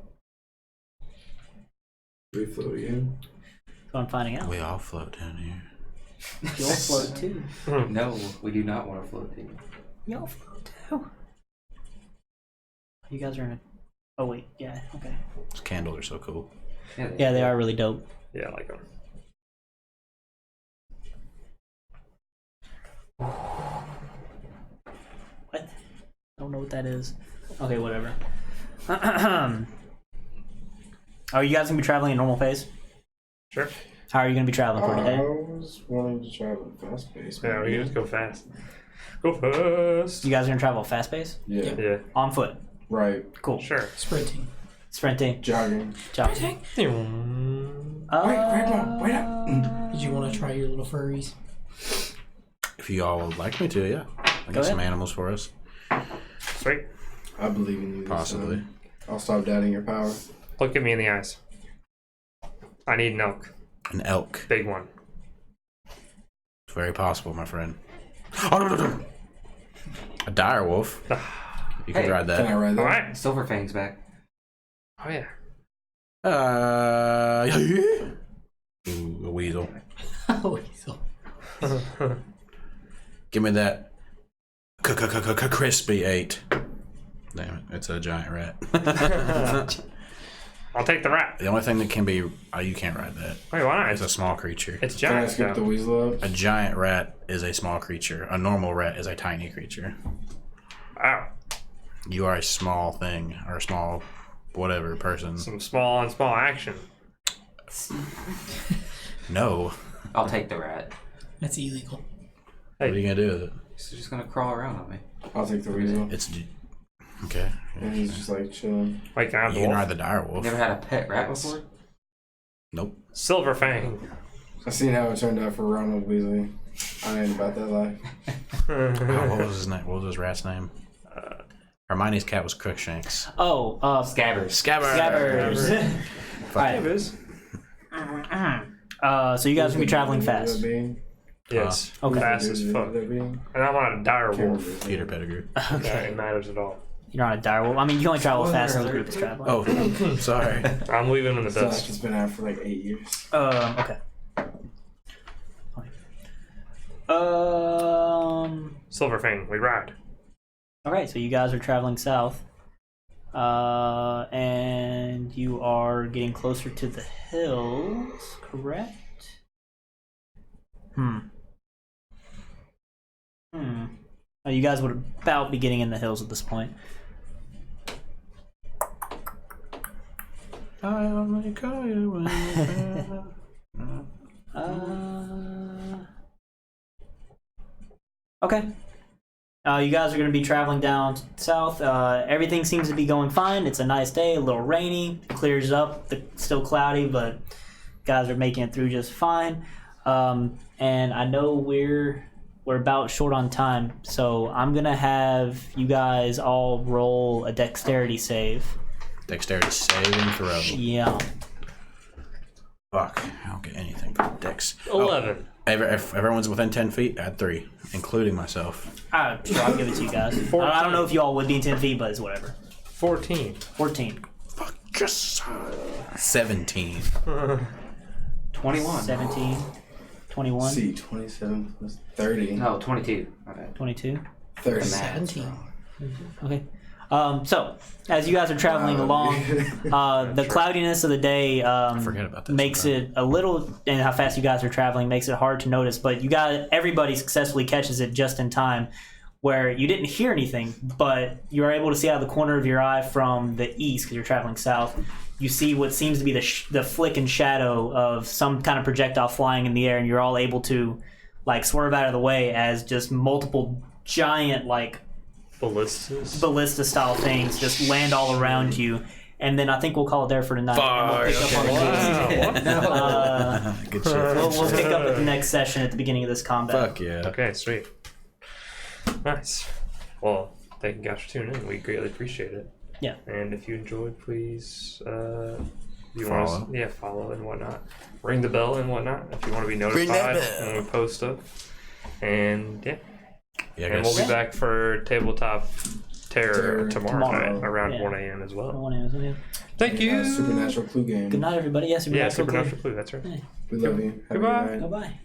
We float again. So I'm finding out. We all float down here. You'll float too. No, we do not want to float in. You'll float too. You guys are in a... Oh wait, yeah, okay. Those candles are so cool. Yeah, they are really dope. Yeah, I like them. What? I don't know what that is. Okay, whatever. Are you guys gonna be traveling at normal pace? Sure. How are you gonna be traveling for I today? was wanting to travel fast pace. Yeah, we can just go fast. Go fast. You guys are gonna travel fast pace? Yeah. Yeah, On foot. Right. Cool. sure. Sprinting. Sprinting. Jogging. Jump. Sprinting. Wait up. Did you want to try your little furries? If you all would like me to, yeah. I Go got some ahead. animals for us. Sweet. I believe in you. This Possibly. time. I'll stop doubting your power. Look at me in the eyes. I need an elk. An elk. Big one. It's very possible, my friend. A dire wolf. You can Hey, ride Can I that. ride that? Alright. Silver Fang's back. Oh, yeah. Ooh, a weasel. Weasel. Give me that crispy 8. Damn it, it's a giant rat. I'll take the rat. The only thing that can be... Oh, you can't ride that. Wait, why not? It's a small creature. It's Can I giant skip the stuff. weasel up? A giant rat is a small creature. A normal rat is a tiny creature. Wow. You are a small thing, or a small whatever person. Some small on small action. No. I'll take the rat. That's illegal. What are you gonna do with it? He's just gonna crawl around on me. I'll take the weasel. It's... Okay. And he's just like chilling. Wait, can I have the You can wolf? ride the dire wolf. Never had a pet rat before? Nope. Silver Fang. I seen how it turned out for Ronald Weasley. I ain't about that life. Oh, what was his name? What was his rat's name? Hermione's cat was Crookshanks. Oh, Scabbers. Scabbers. Alright. So you guys will be traveling fast. Yes. Okay. Fast as fuck. And I'm on a dire wolf. Peter Pettigrew. Yeah, it matters at all. You're not a dire wolf. I mean, you can only travel as fast as the group is traveling. Oh, sorry. I'm leaving in the So dust. it's been out for like 8 years. Okay. Silver Fang, we ride. Alright, so you guys are traveling south. And you are getting closer to the hills, correct? Oh, you guys would about be getting in the hills at this point. I only call you when Okay. You guys are going to be traveling down south. Everything seems to be going fine. It's a nice day, a little rainy. It clears up. It's still cloudy, but guys are making it through just fine. And I know we're about short on time, so I'm going to have you guys all roll a dexterity save. Dexterity saving throw. Yeah. Fuck. I don't get anything for dex. 11. If everyone's within 10 feet, add 3, including myself. Sure, I'll give it to you guys. I don't know if you all would be in 10 feet, but it's whatever. 14. 14. Fuck, just 17. 21. 17. 21. See, 27 plus 30. No, 22. My bad. 22. 30. 17. Okay. So, as you guys are traveling along, the cloudiness of the day Forget about this. makes it a little, and how fast you guys are traveling makes it hard to notice, but everybody successfully catches it just in time, where you didn't hear anything, but you're able to see out of the corner of your eye from the east, because you're traveling south. You see what seems to be the flick and shadow of some kind of projectile flying in the air, and you're all able to like swerve out of the way as just multiple giant like Ballistas. ballista style things just land all around you. And then I think we'll call it there for tonight. And we'll pick up on the Wow. Good shit. we'll pick up at the next session at the beginning of this combat. Fuck yeah. Okay, sweet. Nice. Well, thank you guys for tuning in. We greatly appreciate it. Yeah. And if you enjoyed, please Follow. follow and whatnot. Ring the bell and whatnot if you want to be notified when we post stuff. And yeah. Yeah, And guys. we'll be back for Tabletop Terror tomorrow tomorrow. night around Yeah. 1 a.m. as well. 1 a.m. Yeah. Thank you. Supernatural clue game. Good night, everybody. Yes, Yeah, Supernatural Clue. That's right. We love you. Have a good Goodbye. night. Goodbye.